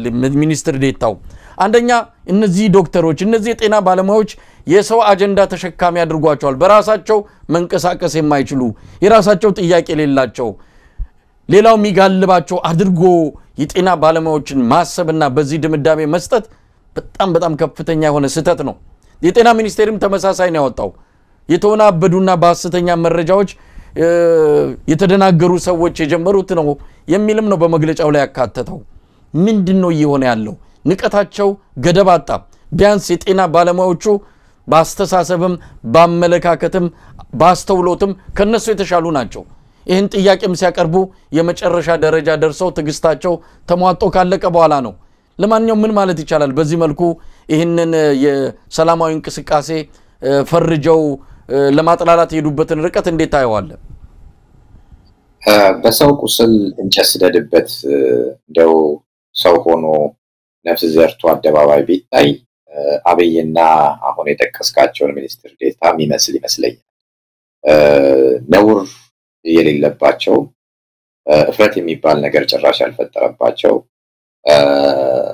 ሚኒስትር ዴታው። አንደኛ እነዚህ ዶክተሮች እነዚህ የጤና ባለሙያዎች የሰው አጀንዳ ተሸካሚ አድርጓቸዋል። በራሳቸው መንቀሳቀስ የማይችሉ የራሳቸው ጥያቄ የሌላቸው ሌላው የሚጋልባቸው አድርጎ የጤና ባለሙያዎችን ማሰብና በዚህ ድምዳሜ መስጠት በጣም ከፍተኛ የሆነ ስህተት ነው። የጤና ሚኒስቴርም ተመሳሳይ ነው ያወጣው። የተወናበዱና በሐሰተኛ መረጃዎች የተደናገሩ ሰዎች የጀመሩት ነው የሚልም ነው በመግለጫው ላይ ያካተተው። ምንድነው እየሆነ ያለው? ንቀታቸው ገደብ አጣ። ቢያንስ የጤና ባለሙያዎቹ በአስተሳሰብም በአመለካከትም በአስተውሎትም ከነሱ የተሻሉ ናቸው። ይህን ጥያቄም ሲያቀርቡ የመጨረሻ ደረጃ ደርሰው ትግስታቸው ተሟጦ ካለቀ በኋላ ነው። ለማንኛውም ምን ማለት ይቻላል? በዚህ መልኩ ይህንን የሰላማዊ እንቅስቃሴ ፈርጀው ለማጥላላት የሄዱበትን ርቀት እንዴት ታየዋለህ? በሰው ቁስል እንጨት ስደድበት እንደው ሰው ሆኖ ነፍስ ዘርቶ አደባባይ ቢታይ አብይና አሁን የጠቀስካቸውን ሚኒስትር ዴታ የሚመስል ይመስለኛል። ነውር የሌለባቸው እፍረት የሚባል ነገር ጭራሽ ያልፈጠረባቸው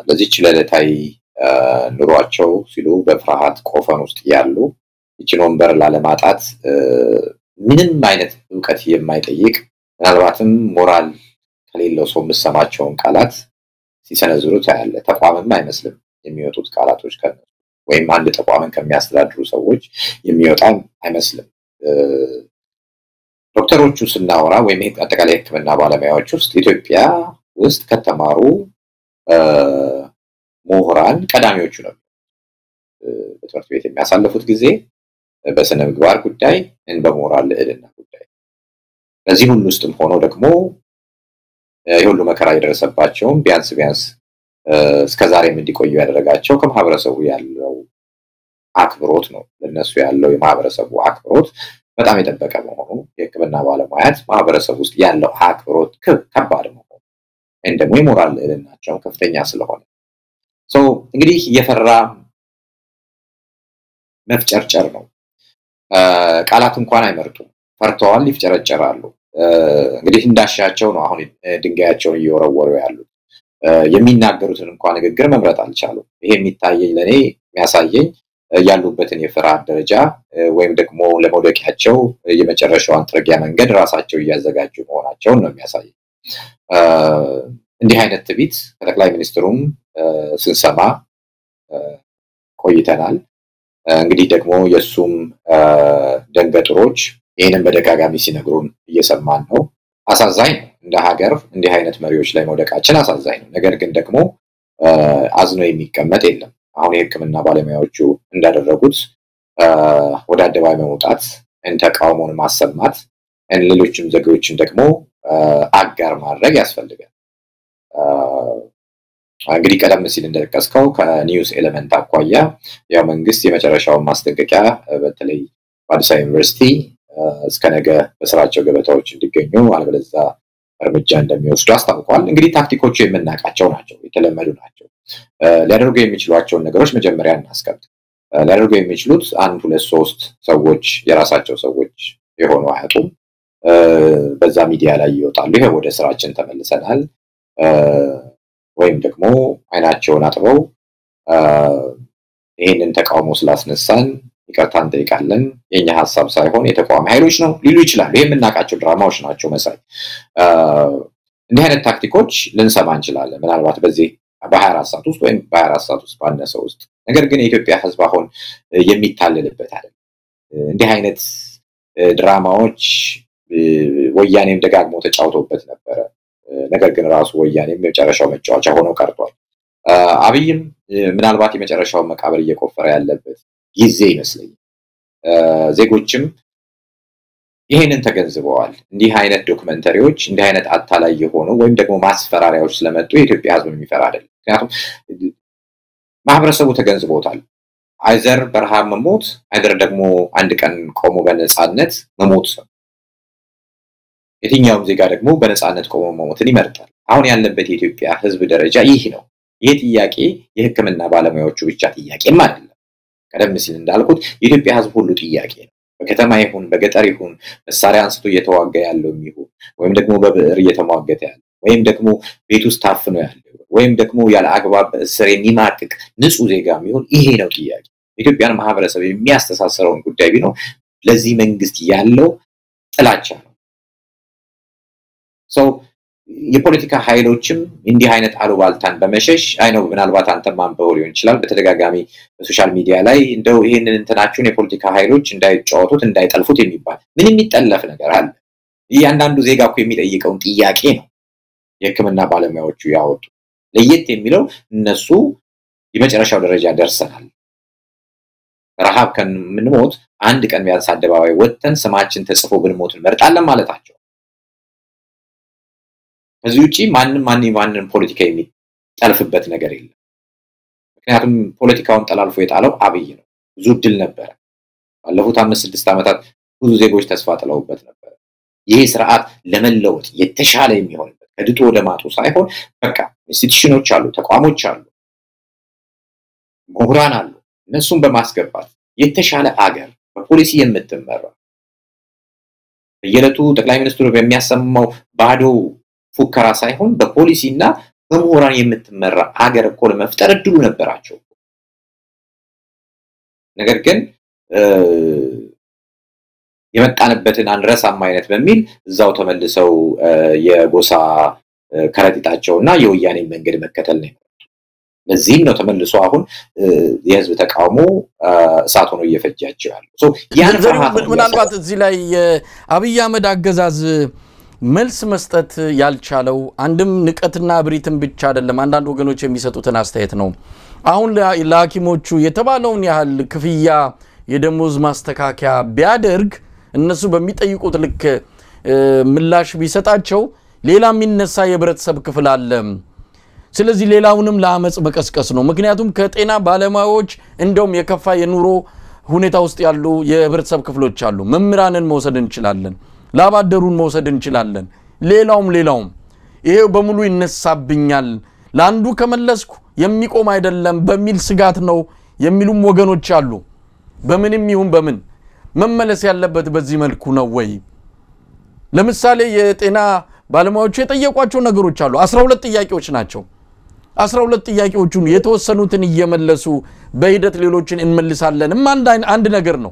ለዚህች ለዕለታዊ ኑሯቸው ሲሉ በፍርሃት ቆፈን ውስጥ ያሉ ይችን ወንበር ላለማጣት ምንም አይነት ዕውቀት የማይጠይቅ ምናልባትም ሞራል ከሌለው ሰው የምሰማቸውን ቃላት ሲሰነዝሩ ታያለ። ተቋምም አይመስልም የሚወጡት ቃላቶች ከነሱ ወይም አንድ ተቋምን ከሚያስተዳድሩ ሰዎች የሚወጣ አይመስልም። ዶክተሮቹ ስናወራ ወይም አጠቃላይ ሕክምና ባለሙያዎች ውስጥ ኢትዮጵያ ውስጥ ከተማሩ ምሁራን ቀዳሚዎቹ ነው። በትምህርት ቤት የሚያሳልፉት ጊዜ በስነ ምግባር ጉዳይ በሞራል ልዕልና ጉዳይ በዚህ ሁሉ ውስጥም ሆኖ ደግሞ የሁሉ መከራ የደረሰባቸው ቢያንስ እስከዛሬም እንዲቆዩ ያደረጋቸው ከማህበረሰቡ ያለው አክብሮት ነው። ለነሱ ያለው የማህበረሰቡ አክብሮት በጣም የጠበቀ መሆኑ የሕክምና ባለሙያት ማህበረሰቡ ውስጥ ያለው አክብሮት ከባድ መሆኑ እንደሞ የሞራል ልዕልናቸው ከፍተኛ ስለሆነ እንግዲህ የፈራ መፍጨርጨር ነው። ቃላት እንኳን አይመርጡም። ፈርተዋል፣ ይፍጨረጨራሉ። እንግዲህ እንዳሻቸው ነው አሁን ድንጋያቸውን እየወረወሩ ያሉት። የሚናገሩትን እንኳን ንግግር መምረጥ አልቻሉም። ይሄ የሚታየኝ ለኔ የሚያሳየኝ ያሉበትን የፍርሃት ደረጃ ወይም ደግሞ ለመውደቂያቸው የመጨረሻውን ጥርጊያ መንገድ ራሳቸው እያዘጋጁ መሆናቸውን ነው የሚያሳየኝ። እንዲህ አይነት ትዕቢት ከጠቅላይ ሚኒስትሩም ስንሰማ ቆይተናል። እንግዲህ ደግሞ የሱም ደንገጥሮች ይሄንን በደጋጋሚ ሲነግሩን እየሰማን ነው። አሳዛኝ ነው። እንደ ሀገር እንዲህ አይነት መሪዎች ላይ መውደቃችን አሳዛኝ ነው። ነገር ግን ደግሞ አዝኖ የሚቀመጥ የለም። አሁን የሕክምና ባለሙያዎቹ እንዳደረጉት ወደ አደባባይ መውጣት፣ ተቃውሞን ማሰማት፣ ሌሎችም ዜጎችን ደግሞ አጋር ማድረግ ያስፈልጋል። እንግዲህ ቀደም ሲል እንደተጠቀስከው ከኒውስ ኤሌመንት አኳያ ያው መንግስት የመጨረሻውን ማስጠንቀቂያ በተለይ በአዲስ አበባ ዩኒቨርሲቲ እስከ ነገ በስራቸው ገበታዎች እንዲገኙ አለበለዚያ እርምጃ እንደሚወስዱ አስታውቋል። እንግዲህ ታክቲኮቹ የምናውቃቸው ናቸው፣ የተለመዱ ናቸው። ሊያደርጉ የሚችሏቸውን ነገሮች መጀመሪያ እናስቀምጥ። ሊያደርጉ የሚችሉት 1 2 3 ሰዎች የራሳቸው ሰዎች የሆኑ አያጡም። በዛ ሚዲያ ላይ ይወጣሉ። ይሄ ወደ ስራችን ተመልሰናል ወይም ደግሞ አይናቸውን አጥበው ይሄንን ተቃውሞ ስላስነሳን ይቅርታ እንጠይቃለን፣ የኛ ሐሳብ ሳይሆን የተቋም ኃይሎች ነው ሊሉ ይችላሉ። ይሄ የምናውቃቸው ድራማዎች ናቸው መሳይ። እንዲህ አይነት ታክቲኮች ልንሰማ እንችላለን ምናልባት በዚህ በ24 ሰዓት ውስጥ ወይም በ24 ሰዓት ውስጥ ባነሰው ውስጥ። ነገር ግን የኢትዮጵያ ሕዝብ አሁን የሚታለልበት አይደለም። እንዲህ አይነት ድራማዎች ወያኔም ደጋግሞ ተጫውቶበት ነበረ። ነገር ግን ራሱ ወያኔም የመጨረሻው መጫወቻ ሆኖ ቀርቷል። አብይም ምናልባት የመጨረሻውን መቃብር እየቆፈረ ያለበት ጊዜ ይመስለኛል። ዜጎችም ይሄንን ተገንዝበዋል። እንዲህ አይነት ዶክመንተሪዎች እንዲህ አይነት አታላይ የሆኑ ወይም ደግሞ ማስፈራሪያዎች ስለመጡ የኢትዮጵያ ሕዝብ የሚፈራ አይደለም። ምክንያቱም ማህበረሰቡ ተገንዝቦታል። አይዘር በረሃብ መሞት አይዘር ደግሞ አንድ ቀን ቆሞ በነፃነት መሞት ነው። የትኛውም ዜጋ ደግሞ በነፃነት ቆሞ መሞትን ይመርጣል። አሁን ያለበት የኢትዮጵያ ሕዝብ ደረጃ ይህ ነው። ይሄ ጥያቄ የሕክምና ባለሙያዎቹ ብቻ ጥያቄም አይደለም። ቀደም ሲል እንዳልኩት የኢትዮጵያ ሕዝብ ሁሉ ጥያቄ ነው። በከተማ ይሁን በገጠር ይሁን መሳሪያ አንስቶ እየተዋጋ ያለው ይሁን ወይም ደግሞ በብዕር እየተሟገተ ያለው ወይም ደግሞ ቤት ውስጥ ታፍኖ ያለው ወይም ደግሞ ያለ አግባብ በእስር የሚማቅቅ ንጹህ ዜጋም ይሁን ይሄ ነው ጥያቄ። ኢትዮጵያን ማህበረሰብ የሚያስተሳስረውን ጉዳይ ቢኖር ለዚህ መንግስት ያለው ጥላቻ ነው። የፖለቲካ ኃይሎችም እንዲህ አይነት አሉባልታን በመሸሽ አይነው ምናልባት አንተም ማንበው ሊሆን ይችላል በተደጋጋሚ በሶሻል ሚዲያ ላይ እንደው ይሄንን እንትናችሁን የፖለቲካ ኃይሎች እንዳይጫወቱት እንዳይጠልፉት የሚባል ምን የሚጠለፍ ነገር አለ? እያንዳንዱ ዜጋ እኮ የሚጠይቀውን ጥያቄ ነው የሕክምና ባለሙያዎቹ ያወጡ። ለየት የሚለው እነሱ የመጨረሻው ደረጃ ደርሰናል፣ ረሃብ ከምንሞት አንድ ቀን ቢያንስ አደባባይ ወጥተን ስማችን ተጽፎ ብንሞት እንመርጣለን ማለታቸው። ከዚህ ውጪ ማንንም ፖለቲካ የሚጠልፍበት ነገር የለም። ምክንያቱም ፖለቲካውን ጠላልፎ የጣለው አብይ ነው። ብዙ ድል ነበር። ባለፉት 5-6 ዓመታት ብዙ ዜጎች ተስፋ ጥለውበት ነበር። ይሄ ስርዓት ለመለወጥ የተሻለ የሚሆንበት ከድጡ ወደ ማጡ ሳይሆን በቃ ኢንስቲትዩሽኖች አሉ፣ ተቋሞች አሉ፣ ምሁራን አሉ። እነሱን በማስገባት የተሻለ አገር በፖሊሲ የምትመራ በየለቱ ጠቅላይ ሚኒስትሩ በሚያሰማው ባዶ ፉከራ ሳይሆን በፖሊሲና በምሁራን የምትመራ አገር እኮ ለመፍጠር እድሉ ነበራቸው። ነገር ግን የመጣንበትን አንረሳም አይነት በሚል እዛው ተመልሰው የጎሳ ከረጢታቸውና የወያኔ መንገድ መከተል ነው። ለዚህም ነው ተመልሶ አሁን የህዝብ ተቃውሞ እሳት ሆኖ እየፈጃቸው ያለው። ያን ምናልባት እዚህ ላይ የአብይ አህመድ አገዛዝ መልስ መስጠት ያልቻለው አንድም ንቀትና ብሪትን ብቻ አይደለም፣ አንዳንድ ወገኖች የሚሰጡትን አስተያየት ነው። አሁን ለሐኪሞቹ የተባለውን ያህል ክፍያ የደሞዝ ማስተካከያ ቢያደርግ እነሱ በሚጠይቁት ልክ ምላሽ ቢሰጣቸው ሌላ የሚነሳ የህብረተሰብ ክፍል አለ። ስለዚህ ሌላውንም ለአመጽ መቀስቀስ ነው። ምክንያቱም ከጤና ባለሙያዎች እንደውም የከፋ የኑሮ ሁኔታ ውስጥ ያሉ የህብረተሰብ ክፍሎች አሉ። መምህራንን መውሰድ እንችላለን፣ ላባደሩን መውሰድ እንችላለን፣ ሌላውም ይሄው በሙሉ ይነሳብኛል፣ ለአንዱ ከመለስኩ የሚቆም አይደለም በሚል ስጋት ነው የሚሉም ወገኖች አሉ። በምንም ይሁን በምን መመለስ ያለበት በዚህ መልኩ ነው ወይ? ለምሳሌ የጤና ባለሙያዎቹ የጠየቋቸው ነገሮች አሉ። 12 ጥያቄዎች ናቸው። 12 ጥያቄዎቹን የተወሰኑትን እየመለሱ በሂደት ሌሎችን እንመልሳለን አንድ ነገር ነው።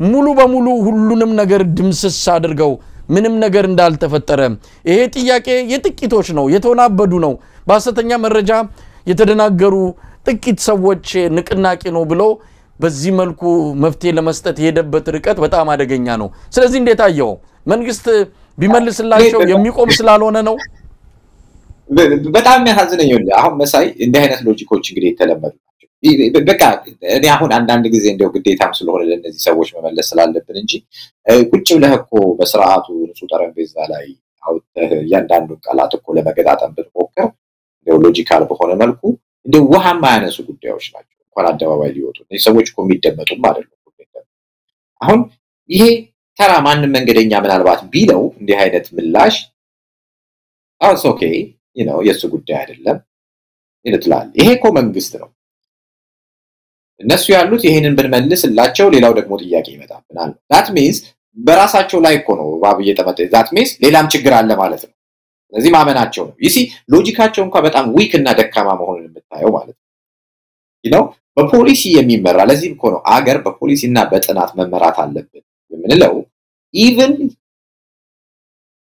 ሙሉ በሙሉ ሁሉንም ነገር ድምስስ አድርገው ምንም ነገር እንዳልተፈጠረ ይሄ ጥያቄ የጥቂቶች ነው፣ የተወናበዱ ነው፣ በሐሰተኛ መረጃ የተደናገሩ ጥቂት ሰዎች ንቅናቄ ነው ብሎ በዚህ መልኩ መፍትሄ ለመስጠት የሄደበት ርቀት በጣም አደገኛ ነው። ስለዚህ እንዴት አየው? መንግስት ቢመልስላቸው የሚቆም ስላልሆነ ነው። በጣም የሚያሳዝነኝ አሁን መሳይ እንዲህ አይነት ሎጂኮች እንግዲህ የተለመዱ ናቸው። በቃ እኔ አሁን አንዳንድ ጊዜ እንደው ግዴታም ስለሆነ ለነዚህ ሰዎች መመለስ ስላለብን እንጂ ቁጭ ብለህ እኮ በስርዓቱ ንጹህ ጠረጴዛ ላይ አውጥተህ እያንዳንዱን ቃላት እኮ ለመገጣጠም ብትሞክር እንደው ሎጂካል በሆነ መልኩ እንደው ውሃ የማያነሱ ጉዳዮች ናቸው እንኳን አደባባይ ሊወጡ። እነዚህ ሰዎች እኮ የሚደመጡም አይደሉም። አሁን ይሄ ተራ ማንም መንገደኛ ምናልባት ቢለው እንዲህ አይነት ምላሽ ኦኬ የሱ ጉዳይ አይደለም ይልትላል። ይሄ እኮ መንግስት ነው። እነሱ ያሉት ይሄንን ብንመልስላቸው ሌላው ደግሞ ጥያቄ ይመጣብናል። that means በራሳቸው ላይ እኮ ነው ባብዬ ተመጣ that means ሌላም ችግር አለ ማለት ነው። ስለዚህ ማመናቸው ነው። ሎጂካቸው እንኳን በጣም ዊክ እና ደካማ መሆኑን የምታየው ማለት ነው። በፖሊሲ የሚመራ ለዚህ እኮ ነው አገር በፖሊሲና በጥናት መመራት አለበት የምንለው። ኢቭን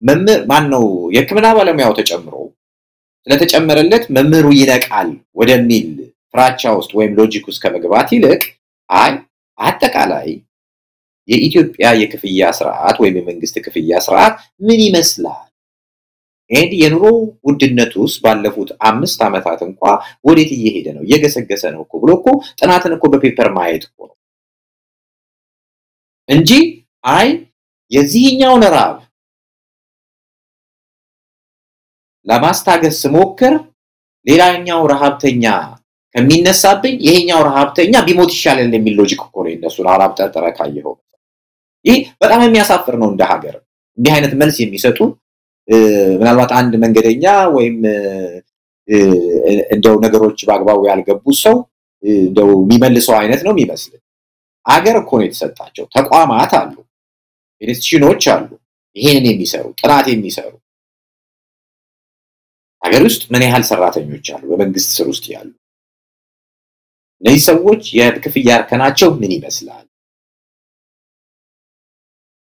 መምህር ማነው የሕክምና ባለሙያው ተጨምሮ ስለተጨመረለት መምህሩ ይነቃል ወደሚል ፍራቻ ውስጥ ወይም ሎጂክ ውስጥ ከመግባት ይልቅ አጠቃላይ የኢትዮጵያ የክፍያ ስርዓት ወይም የመንግስት ክፍያ ስርዓት ምን ይመስላል? የኑሮ ውድነት ውስጥ ባለፉት 5 ዓመታት እንኳን ወዴት እየሄደ ነው? እየገሰገሰ ነው እኮ ብሎ እኮ ጥናትን እኮ በፔፐር ማየት እኮ ነው እንጂ የዚህኛውን ራብ ለማስታገስ ሞክር ሌላኛው ረሃብተኛ ከሚነሳብኝ ይሄኛው ረሃብተኛ ቢሞት ይሻላል የሚል ሎጂክ እኮ ነው እነሱ አራብ ጠርጠረ ካየው። ይሄ በጣም የሚያሳፍር ነው እንደ ሀገር እንዲህ አይነት መልስ የሚሰጡ ምናልባት አንድ መንገደኛ ወይም እንደው ነገሮች ባግባቡ ያልገቡ ሰው እንደው የሚመልሰው አይነት ነው የሚመስል አገር እኮ ነው የተሰጣቸው ተቋማት አሉ ኢንስቲትዩሽኖች አሉ ይሄንን የሚሰሩ ጥናት የሚሰሩ አገር ውስጥ ምን ያህል ሰራተኞች አሉ በመንግስት ስር ውስጥ ያሉ እነዚህ ሰዎች የክፍያ እርከናቸው ምን ይመስላል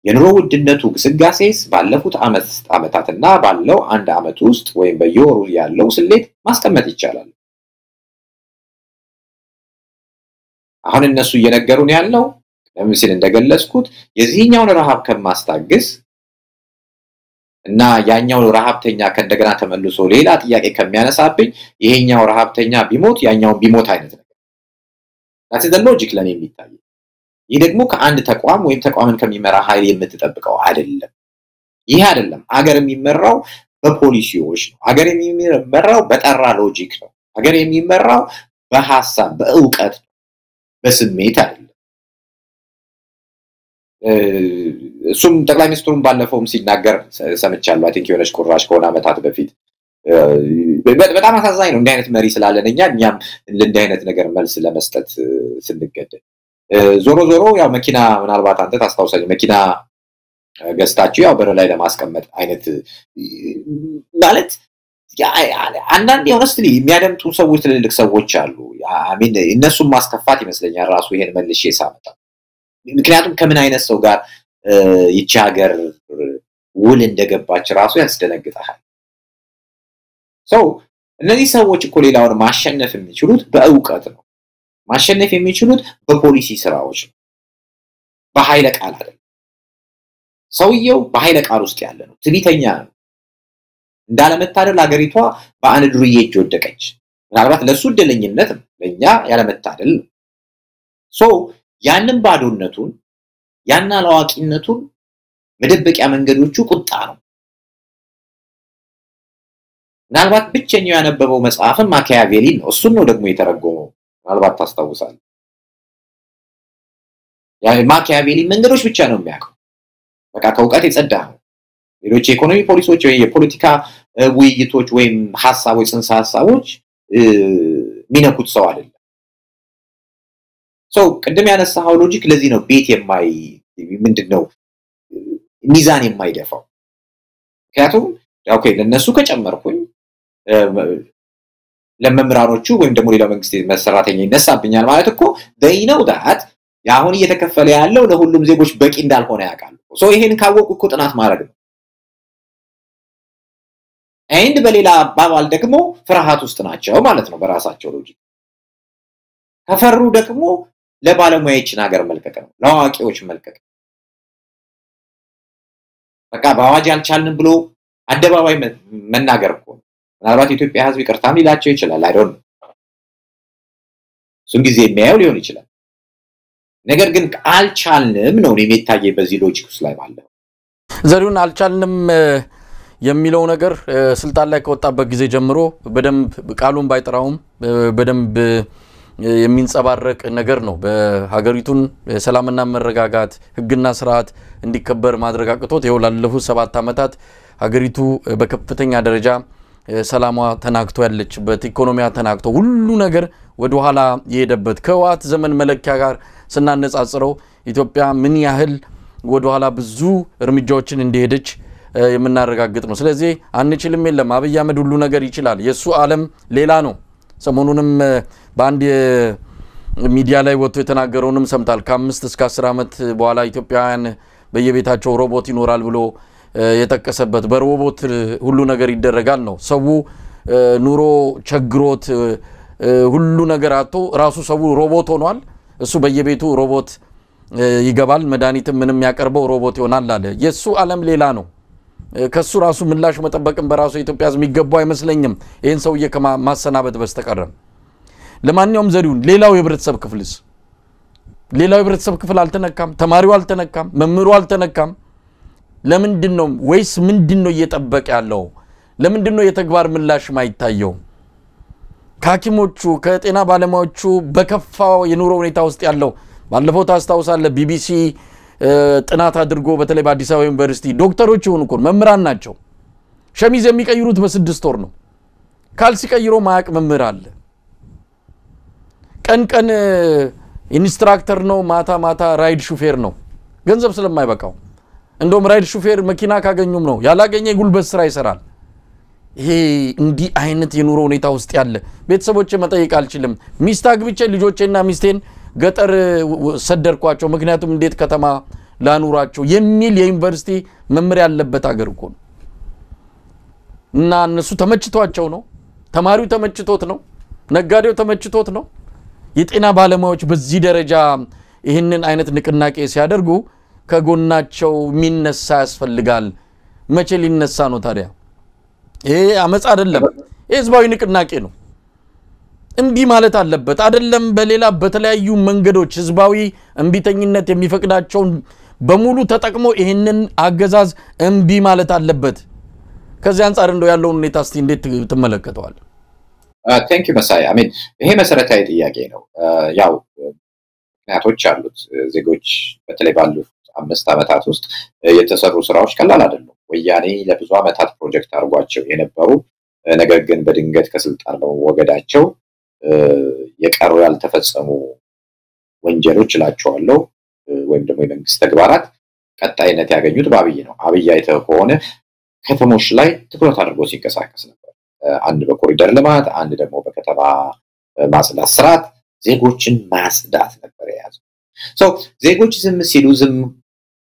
የኑሮ ውድነቱ ግስጋሴስ ባለፉት አመታትና ባለው አንድ አመት ውስጥ ወይም በየወሩ ያለው ስሌት ማስቀመጥ ይቻላል አሁን እነሱ እየነገሩን ያለው ለምሳሌ እንደገለጽኩት የዚህኛውን ረሃብ ከማስታግስ እና ያኛው ረሃብተኛ ከእንደገና ተመልሶ ሌላ ጥያቄ ከሚያነሳብኝ ይሄኛው ረሃብተኛ ቢሞት ያኛው ቢሞት አይነት ነገር that's the logic ለኔ የሚታይ ይሄ ደግሞ ከአንድ ተቋም ወይም ተቋምን ከሚመራ ኃይል የምትጠብቀው አይደለም ይሄ አይደለም ሀገር የሚመራው በፖሊሲዎች ነው ሀገር የሚመራው በጠራ ሎጂክ ነው ሀገር የሚመራው በሐሳብ በእውቀት በስሜት አይደለም እሱም ጠቅላይ ሚኒስትሩን ባለፈውም ሲናገር ሰምቻለሁ አይ ቲንክ የሆነች ቁራሽ ከሆነ አመታት በፊት በጣም አሳዛኝ ነው እንዲህ አይነት መሪ ስላለንኛ እኛም ለእንዲህ አይነት ነገር መልስ ለመስጠት ስንገደድ ዞሮ ያው መኪና ምናልባት አንተ ታስታውሳለህ መኪና ገዝታችሁ ያው በር ላይ ለማስቀመጥ አይነት ማለት አንዳንዴ ሆነስትሊ የሚያደምጡ ሰዎች ትልልቅ ሰዎች አሉ አሚን እነሱም ማስከፋት ይመስለኛል ራሱ ይሄን መልሼ ሳመጣ ምክንያቱም ከምን አይነት ሰው ጋር ይቺ ሀገር ውል እንደገባች ራሱ ያስደነግጣል ሰው እነዚህ ሰዎች እኮ ሌላውን ማሸነፍ የሚችሉት በእውቀት ነው ማሸነፍ የሚችሉት በፖሊሲ ስራዎች ነው በኃይለ ቃል አይደለም ሰውየው በኃይለ ቃል ውስጥ ያለ ነው ትቢተኛ ነው እንዳለመታደል ሀገሪቷ በአንድ ዱርዬ እጅ ወደቀች ምናልባት ለሱ ደለኝነት ለኛ ያለመታደል ሶ ያንን ባዶነቱን ያና ለዋቂነቱን መደበቂያ መንገዶቹ ቁጣ ነው ምናልባት ብቸኛው ያነበበው መጽሐፍም ማኪያቬሊ ነው እሱን ነው ደግሞ የተረጎመው ምናልባት ታስታውሳለህ ያ ማኪያቬሊ መንገዶች ብቻ ነው የሚያውቀው በቃ ከውቀት የጸዳ ነው ሌሎች ኢኮኖሚ ፖሊሲዎች ወይ የፖለቲካ ውይይቶች ወይም ሐሳቦች ጽንሰ ሐሳቦች ሚነኩት ሰው አይደለም ሶ ቅድም ያነሳው ሎጂክ ለዚህ ነው ቤት የማይ ምንድነው ሚዛን የማይደፋው ምክንያቱም ኦኬ ለነሱ ከጨመርኩኝ ለመምራሮቹ ወይም ደግሞ ሌላ መንግስት መሰራተኛ ይነሳብኛል ማለት እኮ they know that ያሁን እየተከፈለ ያለው ለሁሉም ዜጎች በቂ እንዳልሆነ ያውቃሉ ሶ ይሄን ካወቁ እኮ ጥናት ማድረግ ነው አንድ በሌላ አባባል ደግሞ ፍርሃት ውስጥ ናቸው ማለት ነው በራሳቸው ሎጂክ ከፈሩ ደግሞ ለባለሙያዎችን ሀገር መልቀቅ ነው ለዋቂዎች መልቀቅ በቃ ባዋጅ ያልቻልን ብሎ አደባባይ መናገር እኮ ምናልባት ኢትዮጵያ ህዝብ ይቅርታም ሊላቸው ይችላል አይ ዶንት ሱን ጊዜ የሚያየው ሊሆን ይችላል ነገር ግን አልቻልንም ነው የሚታየው በዚህ ሎጂክ ውስጥ ላይ ማለት ዘሪውን አልቻልንም የሚለው ነገር ስልጣን ላይ ከወጣበት ጊዜ ጀምሮ በደንብ ቃሉን ባይጠራውም በደንብ የሚንጸባረቅ ነገር ነው በሀገሪቱን ሰላምና መረጋጋት ህግና ስርዓት እንዲከበር ማድረግ አቅቶት ይወላለፉ 7 አመታት ሀገሪቱ በከፍተኛ ደረጃ ሰላሟ ተናግቶ ያለችበት ኢኮኖሚያ ተናግቶ ሁሉ ነገር ወደ ኋላ የሄደበት ከዋት ዘመን መለኪያ ጋር ስናነጻጽረው ኢትዮጵያ ምን ያህል ወደ ኋላ ብዙ እርምጃዎችን እንደሄደች የምናረጋግጥ ነው ስለዚህ አንችልም የለም አብይ አህመድ ሁሉ ነገር ይችላል የሱ ዓለም ሌላ ነው ሰሞኑንም በአንድ ሚዲያ ላይ ወጥቶ የተናገረውንም ሰምታል ከ5 እስከ 10 አመት በኋላ ኢትዮጵያውያን በየቤታቸው ሮቦት ይኖራል ብሎ የተከሰበት በሮቦት ሁሉ ነገር ይደረጋል ነው ሰው ኑሮ ቸግሮት ሁሉ ነገር አጥቶ ራሱ ሰው ሮቦት ሆኗል እሱ በየቤቱ ሮቦት ይገባል መድኃኒት ምንም ያቀርበው ሮቦት ይሆናል አለ የሱ ዓለም ሌላ ነው ከሱ ራሱ ምላሽ መጠበቅም በራሱ ኢትዮጵያ ህዝብ የሚገባው አይመስለኝም ይሄን ሰውዬ ከማሰናበት በስተቀር ለማንኛውም ዘሪውን ሌላው የህብረተሰብ ክፍል አልተነካም ተማሪው አልተነካም መምህሩ አልተነካም ለምንድነው ወይስ ምንድነው እየተጠበቀ ያለው ለምንድነው የተግባር ምላሽ ማይታየው ካኪሞቹ ከጤና ባለሙያዎቹ በከፋው የኑሮ ሁኔታ ውስጥ ያለው ባለፈው ታስታውሳለህ ቢቢሲ ጥናት አድርጎ በተለይ በአዲስ አበባ ዩኒቨርሲቲ ዶክተሮች ሆኑ እኮ መምህራን ናቸው ሸሚዝ የሚቀይሩት በ6 ወር ነው ካልሲ ቀይሮ ማያቅ መምህር አለ ቀን ኢንስትራክተር ነው ማታ ራይድ ሹፌር ነው ገንዘብ ስለማይበቃው እንደውም ራይድ ሹፌር መኪና ካገኙም ነው ያላገኘ ጉልበት ስራ ይሰራል ይሄ እንዲ አይነት የኑሮ ሁኔታ ውስጥ ያለ ቤተሰቦቼ መጠየቅ አልችልም ሚስት አግብቼ ልጆቼና ሚስቴን ገጠር ሰደርኳቸው ምክንያቱም እንዴት ከተማ ላኑራቸው የሚል የዩኒቨርሲቲ መምሪያ ያለበት አገር እኮ ነው እና እነሱ ተመችቷቸው ነው ተማሪው ተመችቶት ነው ነጋዴው ተመችቶት ነው የጤና ባለሙያዎች በዚህ ደረጃ ይሄንን አይነት ንቅናቄ ሲያደርጉ ከጎናቸው ሚነሳ ያስፈልጋል መቼ ሊነሳ ነው ታዲያ ይሄ አመጽ አይደለም ህዝባዊ ንቅናቄ ነው እንዲ ማለት አለበት አይደለም በሌላ በተለያዩ መንገዶች ህዝባዊ እንቢተኝነት የሚፈቅዳቸው በሙሉ ተጠቅሞ ይሄንን አገዛዝ እንቢ ማለት አለበት ከዚህ አንፃር እንደው ያለው ሁኔታ እስቲ እንዴት ተመለከተዋል thank you መሳይ አሜን ይሄ መሰረታዊ ጥያቄ ነው ያው ምክንያቶች አሉት ዜጎች በተለይ ባሉት 5 አመታት ውስጥ የተሰሩ ስራዎች ቀላል አይደለም ወያኔ ለብዙ አመታት ፕሮጀክት አርጓቸው የነበሩ ነገር ግን በድንገት ከስልጣን በመወገዳቸው የቀሩ ያልተፈጸሙ ወንጀሎች ላቸዋለሁ ወይም ደግሞ የመንግስት ተግባራት ቀጣይነት ያገኙት ባብይ ነው አብይ አይተው ከሆነ ከተሞች ላይ ትኩረት አድርጎ ሲንቀሳቀስ ነበር አንድ በኮሪደር ልማት አንድ ደግሞ በከተማ ማጽዳት ስርዓት ዜጎችን ማጽዳት ነበር ያዘው ሶ ዜጎች ዝም ሲሉ ዝም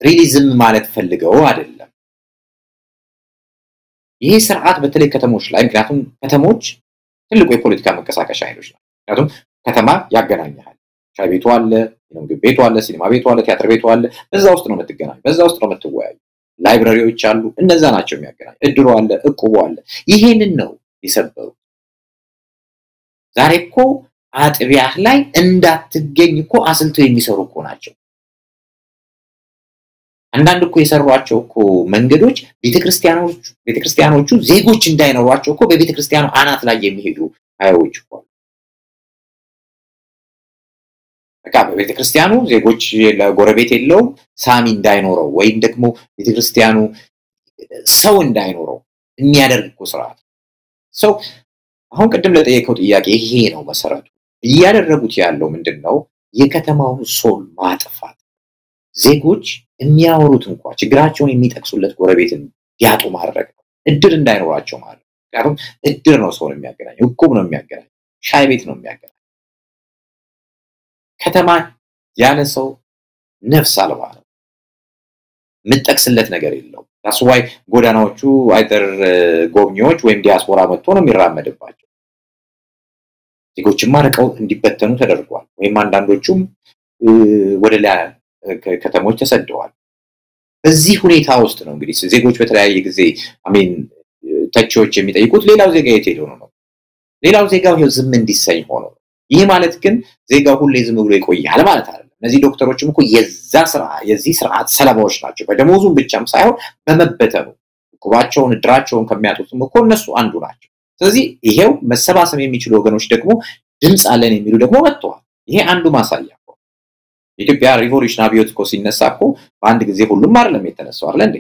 ሪሊዝም ማለት ፈልገው አይደለም ይሄ ስርዓት በተለይ ከተሞች ላይ ምክንያቱም ከተሞች ትልቁ የፖለቲካ መንቀሳቀሻ ኃይሎች ናቸው ምክንያቱም ከተማ ያገናኛል ሻይ ቤቱ አለ ምግብ ቤቱ አለ ሲኒማ ቤቱ አለ ቲያትር ቤቱ አለ በዛ ውስጥ ነው የምትገናኙ በዛ ውስጥ ነው የምትወያዩ ላይብራሪዎች አሉ እነዛ ናቸው የሚያገናኙ እድሩ አለ እቁቡ አለ ይሄንን ነው ይሰበሩ ዛሬ እኮ አጥቢያህ ላይ እንዳትገኝ እኮ አስልቶ የሚሰሩ እኮ ናቸው አንዳንድ እኮ የሰሯቸው እኮ መንገዶች ቤተክርስቲያኖቹ ዜጎች እንዳይኖሯቸው እኮ በቤተክርስቲያኑ አናት ላይ የሚሄዱ ሃይዎች እኮ በቃ በቤተክርስቲያኑ ዜጎች ለጎረቤት የለው ሳሚ እንዳይኖረው ወይም ደግሞ ቤተክርስቲያኑ ሰው እንዳይኖረው የሚያደርግ እኮ ስርዓት ሰው አሁን ቀደም ለጠየቀው ጥያቄ ይሄ ነው መሰረቱ እያደረጉት ያለው ምንድነው የከተማው ሶል ማጥፋት ዜጎች የሚያወሩት እንኳን ችግራቸውን የሚጠቅሱለት ጎረቤትን ያጡ ማድረግ ነው እድር እንዳይኖራቸው ማለት ምክንያቱም እድር ነው ሰውን የሚያገናኝ እቁብ ነው የሚያገናኝ ሻይ ቤት ነው የሚያገናኝ ከተማ ያለ ሰው ነፍስ አልባ ነው ምትጠቅስለት ነገር የለው that's why ጎዳናዎቹ አይደር ጎብኚዎች ወይም ዲያስፖራ መጥቶ ነው የሚራመድባቸው ዜጎችም ማረቀው እንዲበተኑ ተደርጓል ወይም አንዳንዶቹም ወደ ላይ ከተሞች ተሰደዋል በዚህ ሁኔታ ውስጥ ነው እንግዲህ ዜጎች በተለያየ ጊዜ አሜን ተቾች የሚጠይቁት ሌላው ዜጋ የት ሄዶ ነው ሌላው ዜጋው ይሄው ዝም እንዲሰኝ ሆኖ ይሄ ማለት ግን ዜጋው ሁሌ ዝም ብሎ ይቆያል ማለት አይደለም እነዚህ ዶክተሮችም እኮ የዚህ ስርዓት ሰለባዎች ናቸው በደሞዙም ብቻም ሳይሆን በመበተኑ ቁባቸውን ድራቸውን ከሚያጡትም እኮ እነሱ አንዱ ናቸው ስለዚህ ይሄው መሰባሰብ የሚችሉ ወገኖች ደግሞ ድምጽ አለን የሚሉ ደግሞ መጥተዋል ይሄ አንዱ ማሳያ ነው ኢትዮጵያ ሪቮሉሽን አብዮት እኮ ሲነሳኮ በአንድ ጊዜ ሁሉም አይደለም የተነሳው አይደል እንዴ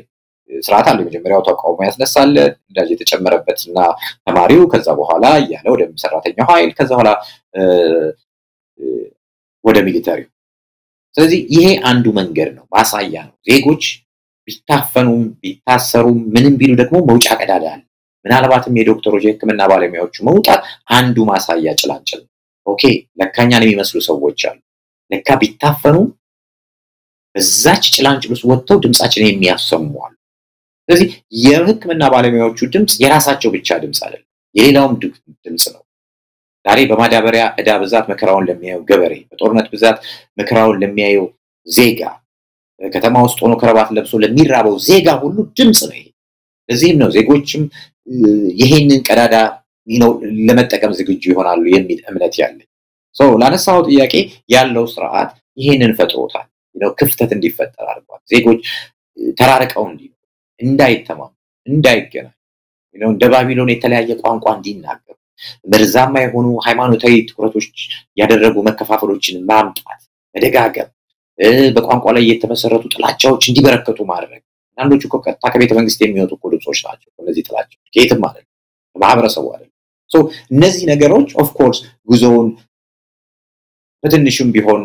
ስርዓት አለ መጀመሪያው ተቃውሞ ያስነሳል እንዳጅ የተጨመረበትና ተማሪው ከዛ በኋላ ያለ ወደ ሰራተኛው ኃይል ከዛ በኋላ ወደ ሚሊተሪው ስለዚህ ይሄ አንዱ መንገድ ነው ማሳያ ነው ዜጎች ቢታፈኑም ቢታሰሩም ምንም ቢሉ ደግሞ መውጫ ቀዳዳ አለ ምናልባትም የዶክተሮች የህክምና ባለሙያዎች መውጣት አንዱ ማሳያ ጭላንጭል ኦኬ ለካኛን የሚመስሉ ሰዎች አሉ ለካ ቢታፈኑ በዛች ጭላንጭል ውስጥ ወጥተው ድምጻችን የሚያሰሙ አሉ ስለዚህ የህክምና ባለሙያዎቹ ድምጽ የራሳቸው ብቻ ድምጽ አይደለም የሌላውም ድምጽ ነው ዛሬ በማዳበሪያ እዳ ብዛት መከራውን ለሚያየው ገበሬ በጦርነት ብዛት መከራውን ለሚያየው ዜጋ ከተማ ውስጥ ሆኖ ከረባት ለብሶ ለሚራበው ዜጋ ሁሉ ድምጽ ነው ለዚህም ነው ዜጎችም ይሄንን ቀዳዳ ለመጠቀም ዝግጁ ይሆናሉ የሚል እምነት ያለኝ ላነሳው ጥያቄ ያለው ስርዓት ይሄንን ፈጥሮታል ክፍተት እንዲፈጠር አድርጓል ዜጎች ተራርቀው እንዳይተማሙ እንዳይገናኙ እንደ ባቢሎን የተለያየ ቋንቋ እንዲናገሩ መርዛማ የሆኑ ሃይማኖታዊ ትኩረቶች ያደረጉ መከፋፈሎችን ማምጣት መደጋገም በቋንቋ ላይ የተመሰረቱ ጥላቻዎች እንዲበረከቱ ማድረግ አንዶቹ ከቤተ መንግስት የሚወጡ ድምጾች ናቸው እነዚህ ጥላቻዎች ከየትም ማለት ማህበረሰቡ አይደል ሶ እነዚህ ነገሮች ኦፍ ኮርስ ጉዞውን በትንሹም ቢሆን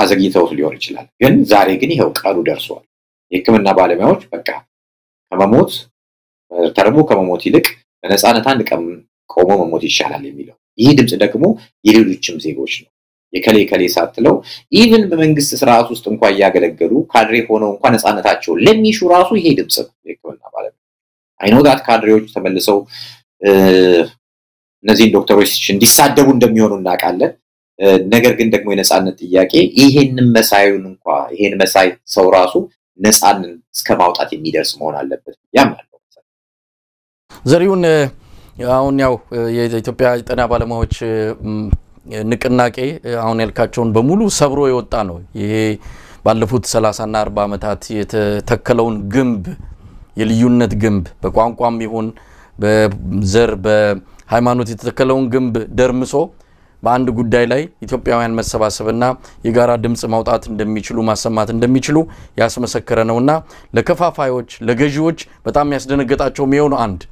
አዘግይተው ሊሆን ይችላል ግን ዛሬ ግን ይሄው ቀኑ ደርሷል የሕክምና ባለሙያዎች በቃ ከመሞት ተርቦ ከመሞት ይልቅ በነፃነት አንድ ቀን ቆሞ መሞት ይሻላል የሚለው ይሄ ድምጽ ደግሞ የሌሎችም ዜጎች ነው የከሌ ሳትለው ኢቭን በመንግስት ስርዓት ውስጥ እንኳን ያገለገሉ ካድሬ ሆነው እንኳን ነፃነታቸው ለሚሹ ራሱ ይሄ ድምጽ ነው የሕክምና ባለሙያ አይ ኖ ዳት ካድሬዎች ተመልሰው እነዚህ ዶክተሮች እንዲሳደቡ እንደሚሆኑ እናውቃለን ነገር ግን ደግሞ የነፃነት ጥያቄ ይሄንን መሳይ ሰው ራሱ ነፃንን እስከማውጣት የሚደርስ መሆን አለበት ያምናል ዘሪውን አሁን ያው የኢትዮጵያ ጤና ባለሙያዎች ንቅናቄ አሁን ያልካቸውን በሙሉ ሰብሮ የወጣ ነው ይሄ ባለፉት 30 እና 40 አመታት የተተከለውን ግንብ የልዩነት ግንብ በቋንቋም ይሁን በዘር በሃይማኖት የተተከለውን ግንብ ደርምሶ በአንድ ጉዳይ ላይ ኢትዮጵያውያን መሰባሰብና የጋራ ድምጽ ማውጣት እንደሚችሉ ማሰማት እንደሚችሉ ያስመሰከረ ነውና ለከፋፋዮች ለገዢዎች በጣም ያስደነገጣቸው ነው አንድ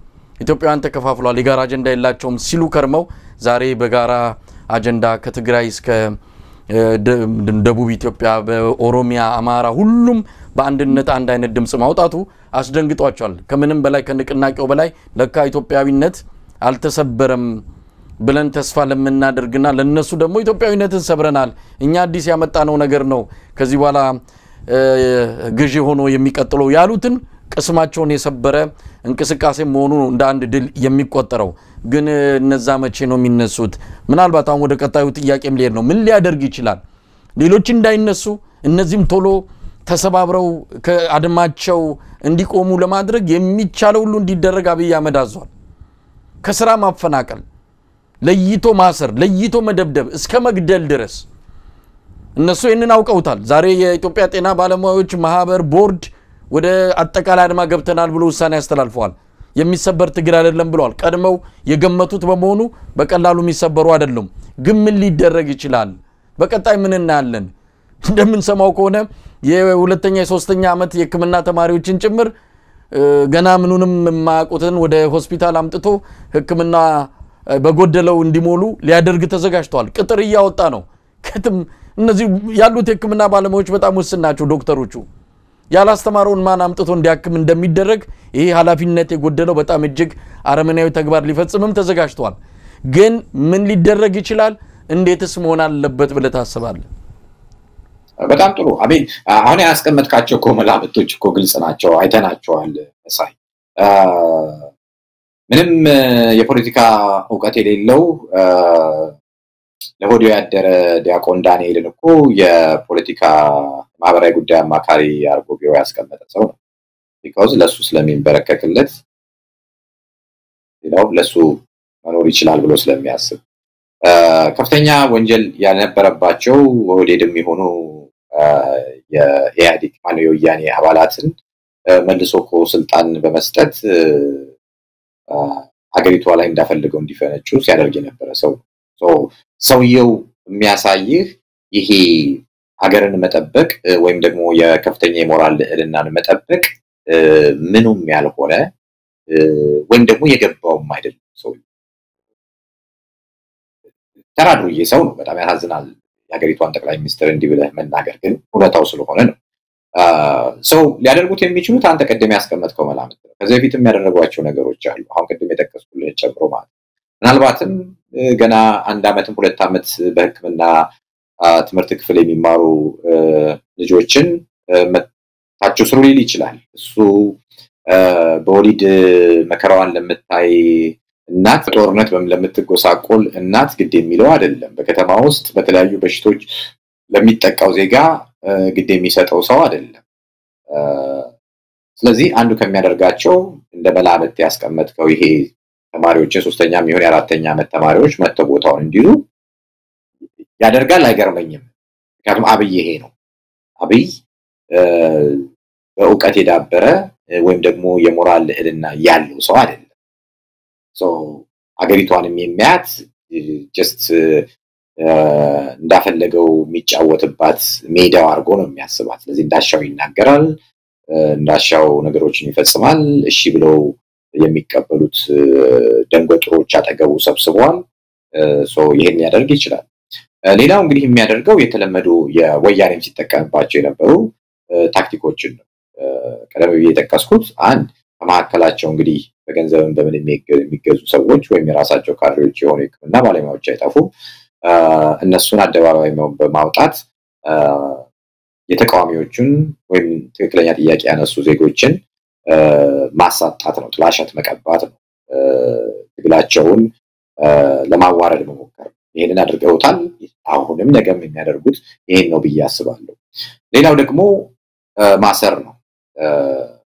ኢትዮጵያውያን ተከፋፍሏል የጋራ አጀንዳ የላቸውም ሲሉ ከርመው ዛሬ በጋራ አጀንዳ ከትግራይ እስከ ደቡብ ኢትዮጵያ በኦሮሚያ አማራ ሁሉም በአንድነት አንድ አይነት ድምጽ ማውጣቱ አስደንግጧቸዋል ከምንም በላይ ከንቅናቄው በላይ ለካ ኢትዮጵያዊነት አልተሰበረም ብለን ተስፋ ለምናደርግና ለነሱ ደግሞ ኢትዮጵያዊነትን ሰብረናል እኛ አዲስ ያመጣነው ነገር ነው ከዚህ በኋላ ግዢ ሆኖ የሚቀጥለው ያሉትን ቅስማቸውን የሰበረ እንቅስቃሴ መሆኑ እንደ አንድ ድል የሚቆጠረው ግን እነዛ መቼ ነው የሚነሱት ምናልባት አሁን ወደ ቀጣዩ ጥያቄም ሊሄድ ነው ምን ሊያደርግ ይችላል ሌሎች እንዳይነሱ እነዚህም ቶሎ ተሰባብረው ከአድማቸው እንዲቆሙ ለማድረግ የሚቻለው ሁሉ እንዲደረግ አብይ አህመድ አዟል ከስራ ማፈናቀል ለይቶ ማሰር ለይቶ መደብደብ እስከ መግደል ድረስ እነሱ ይሄንን አውቀውታል ዛሬ የኢትዮጵያ ጤና ባለሙያዎች ማህበር ቦርድ ወደ አጠቃላይ አድማ ገብተናል ብሎ ውሳኔ ያስተላልፈዋል የሚሰበር ትግል አይደለም ብለዋል ቀድመው የገመቱት በመሆኑ በቀላሉ የሚሰበሩ አይደለም ግን ምን ሊደረግ ይችላል በቀጣይ ምን እናያለን እንደምንሰማው ከሆነ የሁለተኛ የሶስተኛ አመት የሕክምና ተማሪዎችን ጭምር ገና ምኑንም ማያውቁትን ወደ ሆስፒታል አምጥቶ ሕክምና በጎደለው እንዲሞሉ ሊያደርግ ተዘጋጅቷል ቅጥር እያወጣ ነው ከተም እነዚህ ያሉት የሕክምና ባለሙያዎች በጣም ወስናቸው ዶክተሮቹ ያላስተማሩን ማን አምጥቶ እንዲያክም እንደሚደረግ ይሄ ኃላፊነት የጎደለው በጣም እጅግ አረመናዊ ተግባር ሊፈጽምም ተዘጋጅቷል ግን ምን ሊደረግ ይችላል እንዴትስ መሆን አለበት ብለህ ታስባለህ በጣም ጥሩ አቤት አሁን ያስቀመጥካቸው ኮመላምቶች እኮ ግልጽ ናቸው አይተናቸዋል ሳይ ምንም የፖለቲካ ዕውቀት የሌለው ለሆዶ ያደረ ዲያቆን ዳንኤልን እኮ የፖለቲካ ማህበራዊ ጉዳይ አማካሪ አርጎ ቢሮ ያስቀመጠ ሰው ነው because ለሱ ስለሚንበረከክለት ለሱ መኖር ይችላል ብሎ ስለሚያስብ ከፍተኛ ወንጀል ያልነበረባቸው ወዴድም ይሆኑ የኢህአዴግ ማነው የወያኔ አባላትን መልሶ እኮ ስልጣን በመስጠት ሀገሪቷ ላይ እንዳፈልገው እንዲፈነጩ ሲያደርግ የነበረ ሰው ሰውየው የሚያሳይህ ይሄ ሀገርን መጠበቅ ወይም ደግሞ የከፍተኛ የሞራል ልዕልናን መጠበቅ ምኑም ያልሆነ ወይም ደግሞ የገባውም አይደለም ሰው ተራድሮዬ ሰው ነው በጣም ያሳዝናል የሀገሪቷን ጠቅላይ ሚኒስትር እንዲብለህ መናገር ግን እውነታው ስለሆነ ነው ሰው ሊያደርጉት የሚችሉት አንተ ቀደም ያስቀመጥከው መላምት ነው ከዚህ በፊት የሚያደርጓቸው ነገሮች አሉ አሁን ቀደም የጠቀስኩልህ ጨምሮ ማለት ምናልባትም ገና አንድ አመትም ሁለት አመት በሕክምና ትምህርት ክፍል የሚማሩ ልጆችን መታቸው ስሩ ሊል ይችላል እሱ በወሊድ መከራዋን ለምታይ እናት ጦርነት ለምትጎሳቆል እናት ግድ የሚለው አይደለም በከተማ ውስጥ በተለያዩ በሽቶች ለሚጠቃው ዜጋ ግድ የሚሰጠው ሰው አይደለም ስለዚህ አንዱ ከሚያደርጋቸው እንደ መላምት ያስቀመጥከው ይሄ ተማሪዎች ሶስተኛም ይሁን የአራተኛ አመት ተማሪዎች መጥተው ቦታውን እንዲሉ ያደርጋል አይገርመኝም ምክንያቱም አብይ ይሄ ነው አብይ በእውቀት የዳበረ ወይም ደግሞ የሞራል ልዕልና ያለው ሰው አይደለም አገሪቷንም የሚያት just እንዳፈለገው የሚጫወትባት ሜዳው አርጎ ነው የሚያስባት ስለዚህ እንዳሻው ይናገራል እንዳሻው ነገሮችን ይፈጽማል እሺ ብለው የሚቀበሉት ደንገጥሮች አጠገቡ ሰብስበዋል ይሄን ያደርግ ይችላል ሌላው እንግዲህ የሚያደርገው የተለመዱ የወያኔም ሲጠቀምባቸው የነበሩ ታክቲኮችን ነው ቀደም ብዬ የጠቀስኩት አንድ ከማከላቸው እንግዲህ በገንዘብን በምን የሚገዙ ሰዎች ወይም የራሳቸው ካድሬዎች የሆኑ እና ባለሙያዎች አይጠፉ እነሱን አደባባይ በማውጣት የተቃዋሚዎቹን ወይም ትክክለኛ ጥያቄ ያነሱ ዜጎችን ማሳጣት ነው ጥላሸት መቀባት ነው ትግላቸውን ለማዋረድ መሞከር ይሄንን አድርገውታል አሁንም ነገም የሚያደርጉት ይሄን ነው ብዬ አስባለሁ ሌላው ደግሞ ማሰር ነው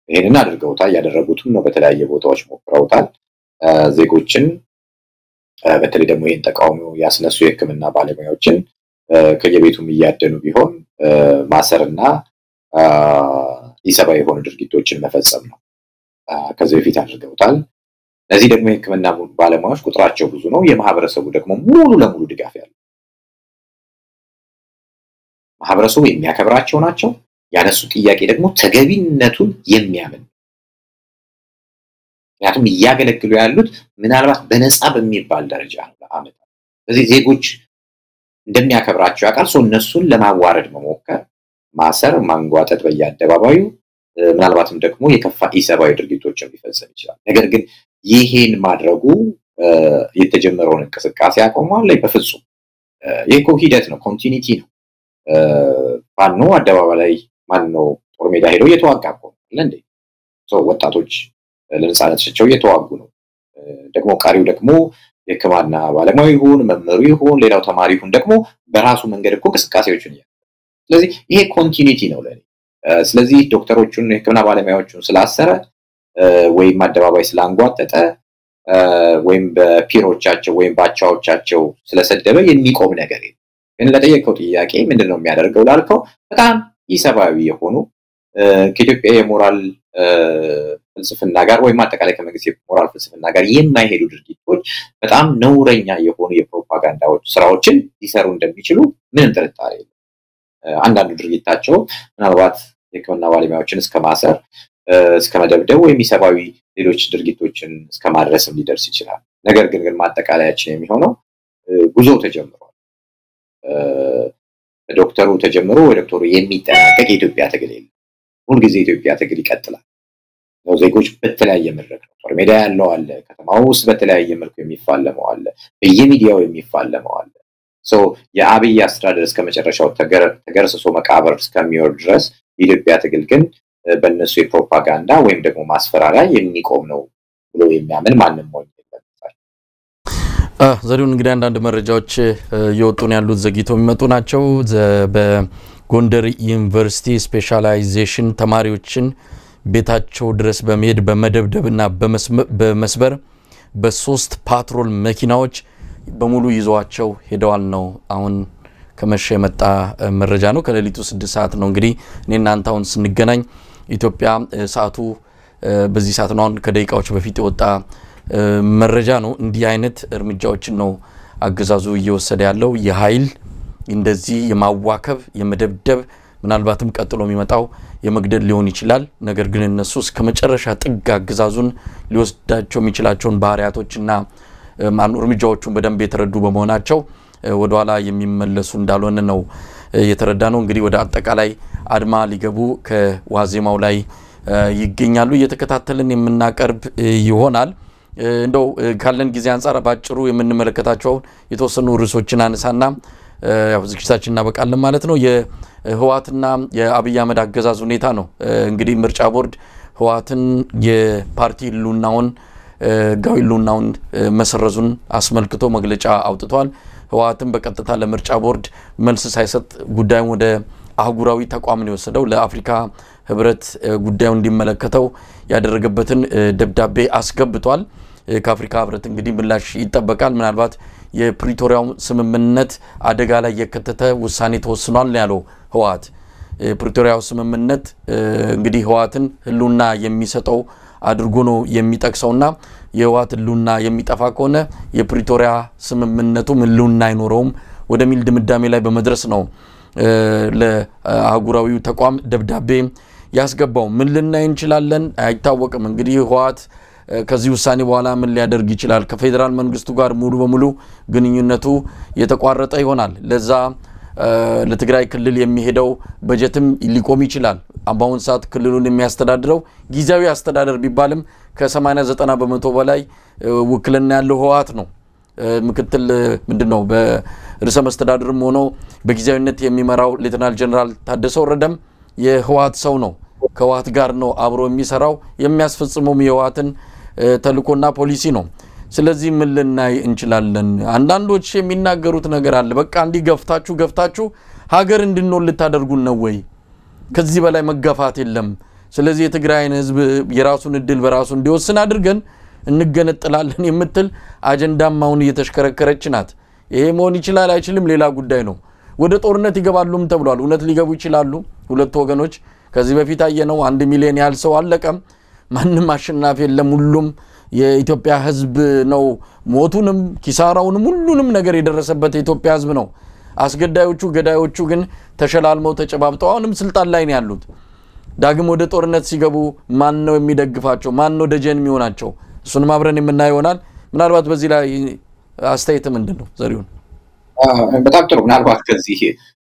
ይሄንን አድርገውታል ያደረጉትም ነው በተለያየ ቦታዎች ሞክረውታል ዜጎችን በተለይ ደግሞ ይሄን ተቃውሞ ያስነሱ የሕክምና ባለሙያዎችን ከየቤቱም እያደኑ ቢሆን ማሰርና ኢሰባዊ የሆኑ ድርጊቶችን መፈጸም ነው ከዚህ በፊት አድርገውታል ለዚህ ደግሞ የሕክምና ባለሙያዎች ቁጥራቸው ብዙ ነው የማህበረሰቡ ደግሞ ሙሉ ለሙሉ ድጋፍ ያለው ማህበረሰቡ የሚያከብራቸው ናቸው ያነሱ ጥያቄ ደግሞ ተገቢነቱን የሚያምን ያቱም ያገለግሉ ያሉት ምናልባት በነፃ በሚባል ደረጃ አመጣ ስለዚህ ዜጎች እንደሚያከብራቸው ያቃል እነሱን ለማዋረድ መሞከር ማሰር ማንጓጠጥ በየአደባባዩ ምናልባትም ደግሞ የከፋ ኢሰባዊ ድርጊቶችን ሊፈጽም ይችላል ነገር ግን ይሄን ማድረጉ የተጀመረውን እንቅስቃሴ ያቆማል ላይ በፍጹም ይሄ ሂደት ነው ኮንቲኒቲ ነው ማነው አደባባይ ላይ ማነው ጦር ሜዳ ሄዶ እየተዋጋው ለእንዴ ወጣቶች ለነጻነታቸው እየተዋጉ ነው ደግሞ ቃሪው ደግሞ የሕክምና ባለሙያ ይሁን መምህሩ ይሁን ሌላው ተማሪ ይሁን ደግሞ በራሱ መንገድ እኮ እንቅስቃሴዎችን ስለዚህ ይሄ ኮንቲኒቲ ነው ለኔ ስለዚህ ዶክተሮቹን የሕክምና ባለሙያዎቹን ስላሰረ ወይም አደባባይ ስላንጓጠጠ ወይም በፒሮቻቸው ወይም ባቻዎቻቸው ስለሰደበ የሚቆም ነገር የለም ግን ለጠየቀው ጥያቄ ምንድነው የሚያደርገው ላልከው በጣም ኢሰባዊ የሆኑ ከኢትዮጵያ የሞራል ፍልስፍና ጋር ወይም አጠቃላይ ከመንግስት የሞራል ፍልስፍና ጋር የማይሄዱ ድርጊቶች በጣም ነውረኛ የሆኑ የፕሮፓጋንዳዎች ስራዎችን ሊሰሩ እንደሚችሉ ምንም ጥርጣሬ የለም አንዳንዱ ድርጊታቸው ምናልባት የሕክምና ባለሙያዎችን እስከማሰር እስከመደብደብ ወይም ኢሰባዊ ሌሎች ድርጊቶችን እስከማድረስም ሊደርስ ይችላል ነገር ግን ማጠቃለያችን የሚሆነው ጉዞ ተጀምሯል ዶክተሩ ተጀምሮ ወደክተሩ የሚጠናቀቅ የኢትዮጵያ ትግል የለም ሁሉ ጊዜ ኢትዮጵያ ትግል ይቀጥላል ነው ዜጎች በተለያየ መድረክ ነው ጦር ሜዳ ያለው አለ ከተማው ውስጥ በተለያየ መልኩ የሚፋለመው አለ በየሚዲያው የሚፋለመው አለ የአብይ አስተዳደር እስከመጨረሻው ተገርሰሶ መቃብር እስከሚወርድ ድረስ የኢትዮጵያ ትግል ግን በእነሱ የፕሮፓጋንዳ ወይም ደግሞ ማስፈራሪያ የሚቆም ነው ብሎ የሚያምን ማንንም ነው ዘሪውን እንግዲህ አንዳንድ መረጃዎች እየወጡን ያሉት ዘግይተው የሚመጡ ናቸው በጎንደር ዩኒቨርሲቲ ስፔሻላይዜሽን ተማሪዎችን ቤታቸው ድረስ በመሄድ በመደብደብና በመስበር በሶስት ፓትሮል መኪናዎች በሙሉ ይዘዋቸው ሄደዋል ነው አሁን ከመሸ የመጣ መረጃ ነው ከሌሊቱ 6 ሰዓት ነው እንግዲህ እኔና አንታውን ስንገናኝ ኢትዮጵያ ሰዓቱ በዚህ ሰዓት ነው ከደቂቃዎች በፊት የወጣ መረጃ ነው እንዲህ አይነት እርምጃዎችን ነው አገዛዙ እየወሰደ ያለው የኃይል እንደዚህ የማዋከብ የመደብደብ ምናልባትም ቀጥሎ የሚመጣው የመግደል ሊሆን ይችላል ነገር ግን እነሱ እስከመጨረሻ ጥግ አገዛዙን ሊወስዳቸው የሚችላቸውን ባህሪያቶችና እርምጃዎቹን በደንብ የተረዱ በመሆናቸው ወደ ኋላ የሚመለሱ እንዳልሆነ ነው የተረዳ ነው እንግዲህ ወደ አጠቃላይ አድማ ሊገቡ ከዋዜማው ላይ ይገኛሉ እየተከታተልን የምናቀርብ ይሆናል እንደው ካለን ጊዜ አንፃር ባጭሩ የምንመለከታቸው የተወሰኑ ርዕሶችን አነሳና ያው ዝግጅታችንን እናበቃለን ማለት ነው የህዋትና የአብይ አህመድ አገዛዝ ሁኔታ ነው እንግዲህ ምርጫ ቦርድ ህዋትን የፓርቲ ሉናውን ጋዊሉናውን መሰረዙን አስመልክቶ መግለጫ አውጥቷል ህዋትን በቀጥታ ለምርጫ ቦርድ መልስ ሳይሰጥ ጉዳዩን ወደ አህጉራዊ ተቋም ነው የወሰደው ለአፍሪካ ህብረት ጉዳዩን እንዲመለከተው ያደረገበትን ደብዳቤ አስገብቷል ከአፍሪካ ህብረት እንግዲህ ምላሽ ይጠበቃል ምናልባት የፕሪቶሪያው ስምምነት አደጋ ላይ የከተተ ውሳኔ ተወስኗል ያለው ህዋት የፕሪቶሪያው ስምምነት እንግዲህ ህዋትን ህሉና የሚሰጠው አድርጎ ነው የሚጠቅሰውና የህዋት ህሉና የሚጠፋ ከሆነ የፕሪቶሪያ ስምምነቱ ህሉና አይኖረውም ወደሚል ድምዳሜ ላይ በመድረስ ነው ለአህጉራዊው ተቋም ደብዳቤ ያስገባው ምን ልናይ እንችላለን አይታወቅም እንግዲህ ህዋት ከዚህ ውሳኔ በኋላ ምን ሊያደርግ ይችላል? ከፌደራል መንግስቱ ጋር ሙሉ በሙሉ ግንኙነቱ የተቋረጠ ይሆናል። ለዛ ለትግራይ ክልል የሚሄደው በጀትም ሊቆም ይችላል። በአሁን ሰዓት ክልሉን የሚያስተዳድረው ጊዜያዊ አስተዳደር ቢባልም ከ80-90% በላይ ውክልና ያለው ህወሓት ነው። ምክትል ምንድነው በርዕሰ መስተዳድርም ሆኖ በጊዜያዊነት የሚመራው ሌተናል ጀነራል ታደሰ ወረደም የህወሓት ሰው ነው። ከህወሓት ጋር ነው አብሮ የሚሰራው፣ የሚያስፈጽመው የህወሓትን ተልኮና ፖሊሲ ነው። ስለዚህ ምን ልናይ እንችላለን? አንዳንዶች የሚናገሩት ነገር አለ። በቃ እንዲህ ገፍታችሁ ሀገር እንድንኖር ልታደርጉን ነው ወይ? ከዚህ በላይ መገፋት የለም። ስለዚህ የትግራይን ህዝብ የራሱን እድል በራሱ እንዲወስን አድርገን እንገነጥላለን የምትል አጀንዳም አሁን እየተሽከረከረች ናት። ይሄ መሆን ይችላል አይችልም ሌላ ጉዳይ ነው። ወደ ጦርነት ይገባሉም ተብሏል። እውነት ሊገቡ ይችላሉ ሁለት ወገኖች። ከዚህ በፊት አየነው 1 ሚሊዮን ያህል ሰው አለቀም። ማንም አሸናፊ የለም። ሁሉም የኢትዮጵያ ህዝብ ነው። ሞቱንም ኪሳራውንም ሁሉንም ነገር የደረሰበት የኢትዮጵያ ህዝብ ነው። አስገዳዮቹ ገዳዮቹ ግን ተሸላልመው ተጨባብጠው አሁንም ስልጣን ላይ ነው ያሉት። ዳግም ወደ ጦርነት ሲገቡ ማን ነው የሚደግፋቸው? ማን ነው ደጀን የሚሆናቸው? እሱንም አብረን የምናየው ይሆናል። ምናልባት በዚህ ላይ አስተያየት ምንድነው ዘሪሁን? በጣም ጥሩ። ምናልባት ከዚህ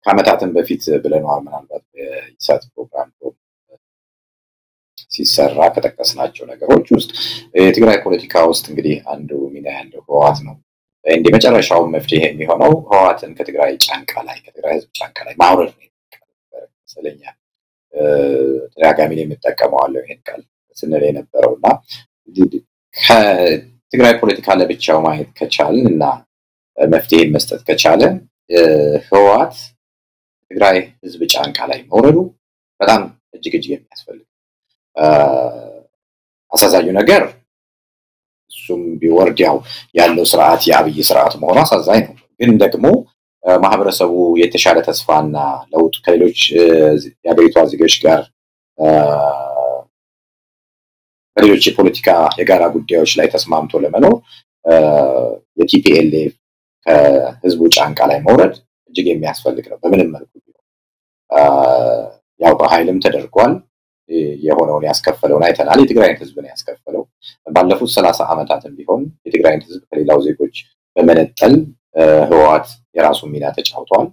ከዓመታትን በፊት ብለናል። ምናልባት በኢሳት ፕሮግራም ሲሰራ ከጠቀስናቸው ነገሮች ውስጥ የትግራይ ፖለቲካ ውስጥ እንግዲህ አንዱ ሚና ያለው ህወሓት ነው። እንደ መጨረሻው መፍትሄ የሚሆነው ህወሓትን ከትግራይ ጫንቃ ላይ ከትግራይ ህዝብ ጫንቃ ላይ ማውረድ ነው ስለኛ ተደጋጋሚ የምጠቀመዋለሁ ይሄን ቃል ስንል የነበረውና ከትግራይ ፖለቲካ ለብቻው ማየት ከቻልን እና መፍትሄ መስጠት ከቻልን ህወሓት ትግራይ ህዝብ ጫንቃ ላይ መውረዱ በጣም እጅግ የሚያስፈልግ አሳዛኙ ነገር እሱም ቢወርድ ያለው ስርዓት የአብይ ስርዓት መሆኑ አሳዛኝ ነው። ግን ደግሞ ማህበረሰቡ የተሻለ ተስፋና ለውጥ ከሌሎች የሀገሪቷ ዜጎች ጋር በሌሎች የፖለቲካ የጋራ ጉዳዮች ላይ ተስማምቶ ለመኖር የቲፒኤልኤፍ ከህዝቡ ጫንቃ ላይ መውረድ እጅግ የሚያስፈልግ ነው። በምንም መልኩ በኃይልም ተደርጓል። የሆነውን ያስከፈለውን አይተናል። የትግራይን ህዝብ ነው ያስከፈለው። ባለፉት 30 ዓመታትም ቢሆን የትግራይን ህዝብ ከሌላው ዜጎች በመነጠል ህወሓት የራሱን ሚና ተጫውቷል።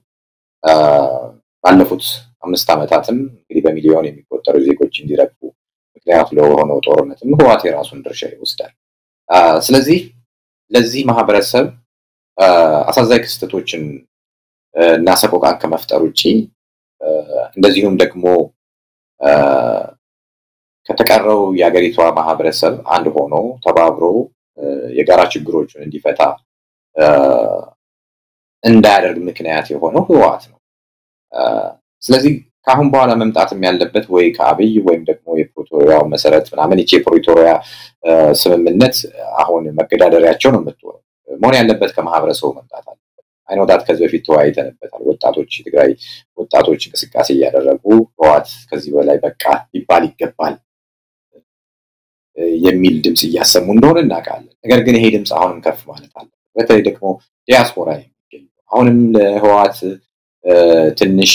ባለፉት 5 ዓመታትም እንግዲህ በሚሊዮን የሚቆጠሩ ዜጎች እንዲረግፉ ምክንያት ለሆነው ጦርነትም ህወሓት የራሱን ድርሻ ይወስዳል። ስለዚህ ለዚህ ማህበረሰብ አሳዛኝ ክስተቶችን እና ሰቆቃን ከመፍጠር ውጪ እንደዚሁም ደግሞ ከተቀረው የሀገሪቷ ማህበረሰብ አንድ ሆኖ ተባብሮ የጋራ ችግሮችን እንዲፈታ እንዳያደርግ ምክንያት የሆነው ህወሓት ነው። ስለዚህ ካሁን በኋላ መምጣትም ያለበት ወይ ከአብይ ወይም ደግሞ የፕሪቶሪያው መሰረት ምናምን የፕሪቶሪያ ስምምነት አሁን መገዳደሪያቸው ነው የምትሆነው። መሆን ያለበት ከማህበረሰቡ መምጣት አለ። አይኖታት ከዚህ በፊት ተወያይተንበታል። ወጣቶች ትግራይ ወጣቶች እንቅስቃሴ እያደረጉ ህወሓት ከዚህ በላይ በቃ ሊባል ይገባል የሚል ድምጽ እያሰሙ እንደሆነ እናውቃለን። ነገር ግን ይሄ ድምጽ አሁንም ከፍ ማለት አለ። በተለይ ደግሞ ዲያስፖራ የሚገኙ አሁንም ለህወሓት ትንሽ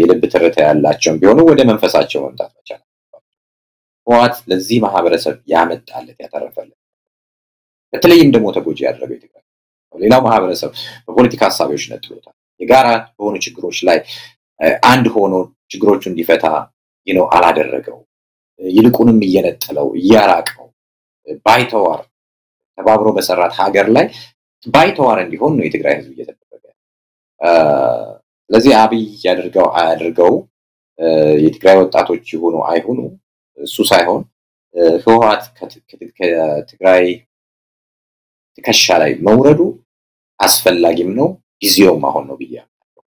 የልብ ትርታ ያላቸው ቢሆኑ ወደ መንፈሳቸው መምጣት መቻል አለባቸው። ህወሓት ለዚህ ማህበረሰብ ያመጣለት ያተረፈለት በተለይም ደግሞ ተጎጂ ያደረገው ይተካል። ሌላው ማህበረሰብ በፖለቲካ ሐሳቦች ነጥሎታል። የጋራ በሆኑ ችግሮች ላይ አንድ ሆኖ ችግሮቹን እንዲፈታ አላደረገው። ይልቁንም እየነጠለው እያራቀው ባይተዋር ተባብሮ በሰራት ሀገር ላይ ባይተዋር እንዲሆን ነው የትግራይ ህዝብ እየተደረገ። ስለዚህ አብይ ያደርገው የትግራይ ወጣቶች ይሁኑ አይሁኑ እሱ ሳይሆን ህወሓት ከትግራይ ትከሻ ላይ መውረዱ አስፈላጊም ነው ጊዜውም አሁን ነው ብዬ አምናለሁ።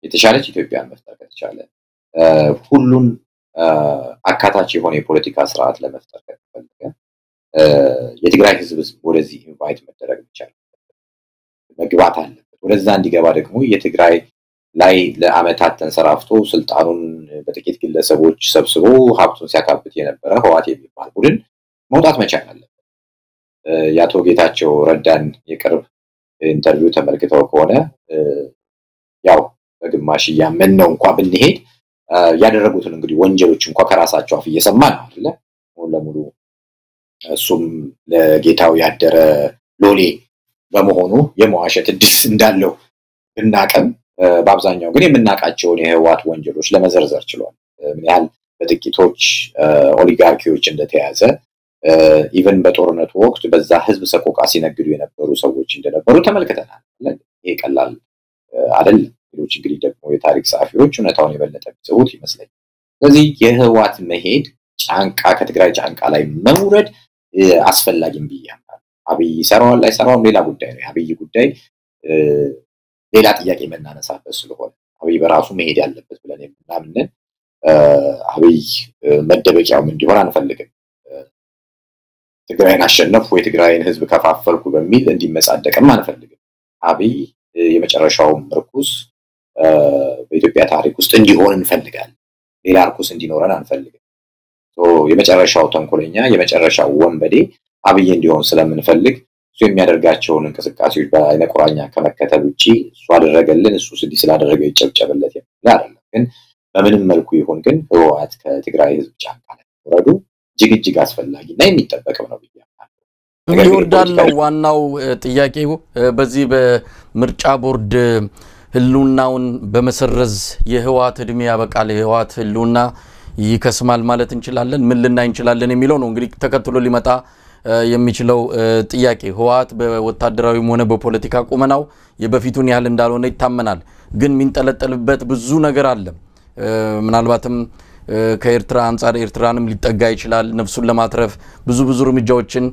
የተሻለች ኢትዮጵያን መፍጠር ከተቻለ ሁሉን አካታች የሆነ የፖለቲካ ስርዓት ለመፍጠር ከተፈለገ የትግራይ ህዝብ ወደዚህ ኢንቫይት መደረግ ይቻላል፣ መግባት አለበት። ወደዛ እንዲገባ ደግሞ የትግራይ ላይ ለአመታት ተንሰራፍቶ ስልጣኑን በጥቂት ግለሰቦች ሰብስቦ ሀብቱን ሲያካብት የነበረ ህወሓት የሚባል ቡድን መውጣት መቻል አለበት። ያቶ ጌታቸው ረዳን የቅርብ ኢንተርቪው ተመልክተው ከሆነ በግማሽ ያመን ነው እንኳን ብንሄድ ያደረጉትን እንግዲህ ወንጀሎች እንኳን ከራሳቸው አፍ እየሰማን ነው አይደለ? ሙሉ ለሙሉ እሱም ለጌታው ያደረ ሎሌ በመሆኑ የመዋሸት እድል እንዳለው ብናቀም በአብዛኛው ግን የምናቃቸውን የህዋት ወንጀሎች ለመዘርዘር ችሏል። ምን ያህል በጥቂቶች ኦሊጋርኪዎች እንደተያዘ ኢቨን በጦርነቱ ወቅት በዛ ህዝብ ሰቆቃ ሲነግዱ የነበሩ ሰዎች እንደነበሩ ተመልክተናል። ይሄ ቀላል አይደለም። ሌሎች እንግዲህ ደግሞ የታሪክ ጸሐፊዎች እውነታውን የበለጠ ቢጽፉት ይመስለኛል። ስለዚህ የህዋት መሄድ ጫንቃ ከትግራይ ጫንቃ ላይ መውረድ አስፈላጊም ብያለሁ። አብይ ሰራዋል ላይ ሰራው ሌላ ጉዳይ ነው። አብይ ጉዳይ ሌላ ጥያቄ መናነሳበት ስለሆነ አብይ በራሱ መሄድ ያለበት ብለን የምናምን አብይ መደበቂያውም እንዲሆን አንፈልግም። ትግራይን አሸነፍኩ ወይ ትግራይን ህዝብ ከፋፈልኩ በሚል እንዲመጻደቅም አንፈልግም። አብይ የመጨረሻው ምርኩስ በኢትዮጵያ ታሪክ ውስጥ እንዲሆን እንፈልጋለን። ሌላ ርኩስ እንዲኖረን አንፈልግም። የመጨረሻው ተንኮለኛ የመጨረሻው ወንበዴ አብይ እንዲሆን ስለምንፈልግ እሱ የሚያደርጋቸውን እንቅስቃሴዎች በአይነ ቁራኛ ከመከተል ውጪ እሱ አደረገልን እሱ ስዲ ስላደረገ ይጨብጨብለት የሚል አይደለም። ግን በምንም መልኩ ይሁን ግን ህወሓት ከትግራይ ህዝብ ጫንቃ ላይ ወረዱ እጅግ አስፈላጊና የሚጠበቀው ነው ብያለሁ። ይወርዳለው ዋናው ጥያቄው በዚህ በምርጫ ቦርድ ህልውናውን በመሰረዝ የህወሓት እድሜ ያበቃል የህወሓት ህልውና ይከስማል ማለት እንችላለን ምን ልናይ እንችላለን የሚለው ነው እንግዲህ ተከትሎ ሊመጣ የሚችለው ጥያቄ። ህወሓት በወታደራዊም ሆነ በፖለቲካ ቁመናው የበፊቱን ያህል እንዳልሆነ ይታመናል። ግን ሚንጠለጠልበት ብዙ ነገር አለ። ምናልባትም ከኤርትራ አንፃር ኤርትራንም ሊጠጋ ይችላል። ነፍሱን ለማትረፍ ብዙ እርምጃዎችን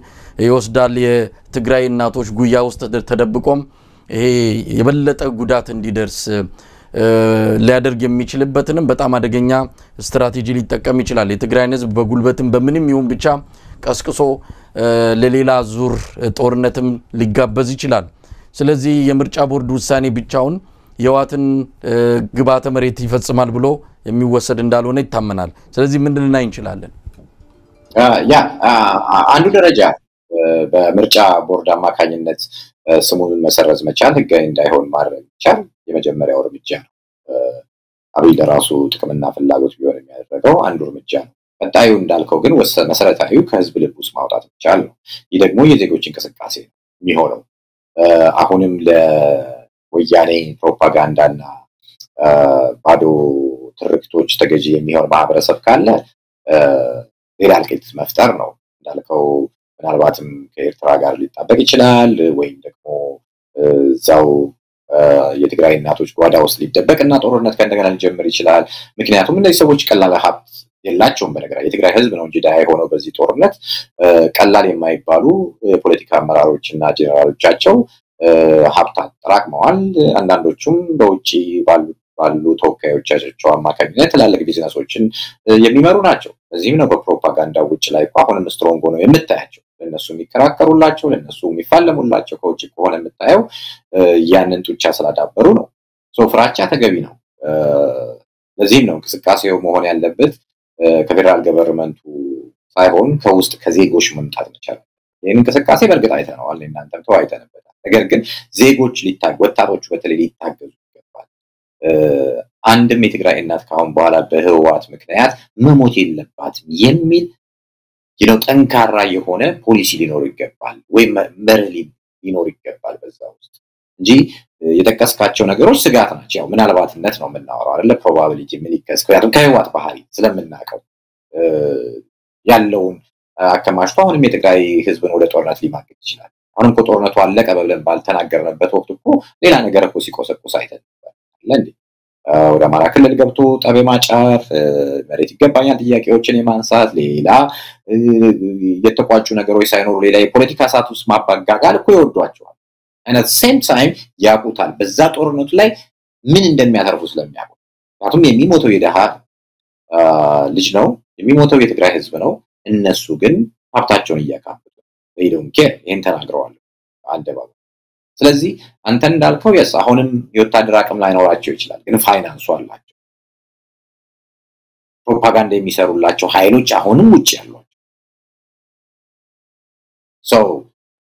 ይወስዳል። የትግራይ እናቶች ጉያ ውስጥ ተደብቆም ይሄ የበለጠ ጉዳት እንዲደርስ ሊያደርግ የሚችልበትንም በጣም አደገኛ ስትራቴጂ ሊጠቀም ይችላል። የትግራይን ህዝብ በጉልበትም በምንም ይሁን ብቻ ቀስቅሶ ለሌላ ዙር ጦርነትም ሊጋበዝ ይችላል። ስለዚህ የምርጫ ቦርድ ውሳኔ ብቻውን የህወሓትን ግባተ መሬት ይፈጽማል ብሎ የሚወሰድ እንዳልሆነ ይታመናል። ስለዚህ ምንድን ልናይ እንችላለን? አንዱ ደረጃ በምርጫ ቦርድ አማካኝነት ስሙን መሰረዝ መቻል ህጋዊ እንዳይሆን ማድረግ ይቻል የመጀመሪያው እርምጃ ነው። አብይ ለራሱ ጥቅምና ፍላጎት ቢሆን የሚያደርገው አንዱ እርምጃ ነው። ቀጣዩ እንዳልከው ግን መሰረታዊው ከህዝብ ልብ ውስጥ ማውጣት ይቻል ነው። ይህ ደግሞ የዜጎች እንቅስቃሴ ነው የሚሆነው። አሁንም ለወያኔ ፕሮፓጋንዳና ባዶ ትርክቶች ተገዢ የሚሆን ማህበረሰብ ካለ ሌላ እልቂት መፍጠር ነው። እንዳልከው ምናልባትም ከኤርትራ ጋር ሊጣበቅ ይችላል ወይም ደግሞ እዛው የትግራይ እናቶች ጓዳ ውስጥ ሊደበቅና ጦርነት ከእንደገና ሊጀምር ይችላል። ምክንያቱም እነዚህ ሰዎች ቀላል ሀብት የላቸውም። በነገራችን የትግራይ ህዝብ ነው እንጂ ዳይ ሆኖ በዚህ ጦርነት ቀላል የማይባሉ የፖለቲካ አመራሮችና ጄኔራሎቻቸው ሀብት አጠራቅመዋል። አንዳንዶቹም በውጪ ባሉ ተወካዮቻቸው አማካኝነት ትላልቅ ቢዝነሶችን የሚመሩ ናቸው። እዚህም ነው በፕሮፓጋንዳ ውጭ ላይ አሁንም ስትሮንግ ሆነው የምታያቸው። ለነሱ የሚከራከሩላቸው ለነሱ የሚፋለሙላቸው ከውጭ ከሆነ የምታየው ያንን ጡንቻ ስላዳበሩ ነው። ፍራቻ ተገቢ ነው። ለዚህም ነው እንቅስቃሴው መሆን ያለበት ከፌደራል ገቨርንመንቱ ሳይሆን ከውስጥ ከዜጎች መምጣት መቻል። ይህን እንቅስቃሴ በእርግጥ አይተነዋል፣ እናንተም ተወያይተንበታል። ነገር ግን ዜጎች ወጣቶቹ በተለይ ሊታገዙ ይገባል። አንድም የትግራይ እናት ካሁን በኋላ በህወሓት ምክንያት መሞት የለባትም የሚል ጠንካራ የሆነ ፖሊሲ ሊኖር ይገባል ወይ መርህ ሊኖር ይገባል በዛ ውስጥ እንጂ የጠቀስካቸው ነገሮች ስጋት ናቸው። ያው ምናልባትነት ነው የምናወራው አይደለ? ፕሮባቢሊቲ ምልክት ምክንያቱም ከህወሓት ባህሪ ስለምናቀው ያለውን አከማችቶ አሁንም የትግራይ ህዝብን ወደ ጦርነት ሊማግድ ይችላል። አሁንም ጦርነቱ አለቀ ብለን ባልተናገርንበት ወቅት እኮ ሌላ ነገር እኮ ሲቆሰቁስ አይተን ነበር። ወደ አማራ ክልል ገብቶ ጠብ ማጫፍ፣ መሬት ይገባኛል ጥያቄዎችን የማንሳት ሌላ የተቋጩ ነገሮች ሳይኖሩ ሌላ የፖለቲካ ሰዓት ውስጥ ማባጋጋል እኮ ይወዷቸዋል። and at the same time ያቁታል በዛ ጦርነቱ ላይ ምን እንደሚያተርፉ ስለሚያውቁ። ምክንያቱም የሚሞተው የደሃ ልጅ ነው፣ የሚሞተው የትግራይ ህዝብ ነው። እነሱ ግን ሀብታቸውን እያካበቱ they don't care። ይሄን ተናግረዋል አደባባይ። ስለዚህ አንተ እንዳልከው አሁንም የወታደር አቅም ላይኖራቸው ይችላል፣ ግን ፋይናንሱ አላቸው። ፕሮፓጋንዳ የሚሰሩላቸው ኃይሎች አሁንም ውጪ ያሏቸው።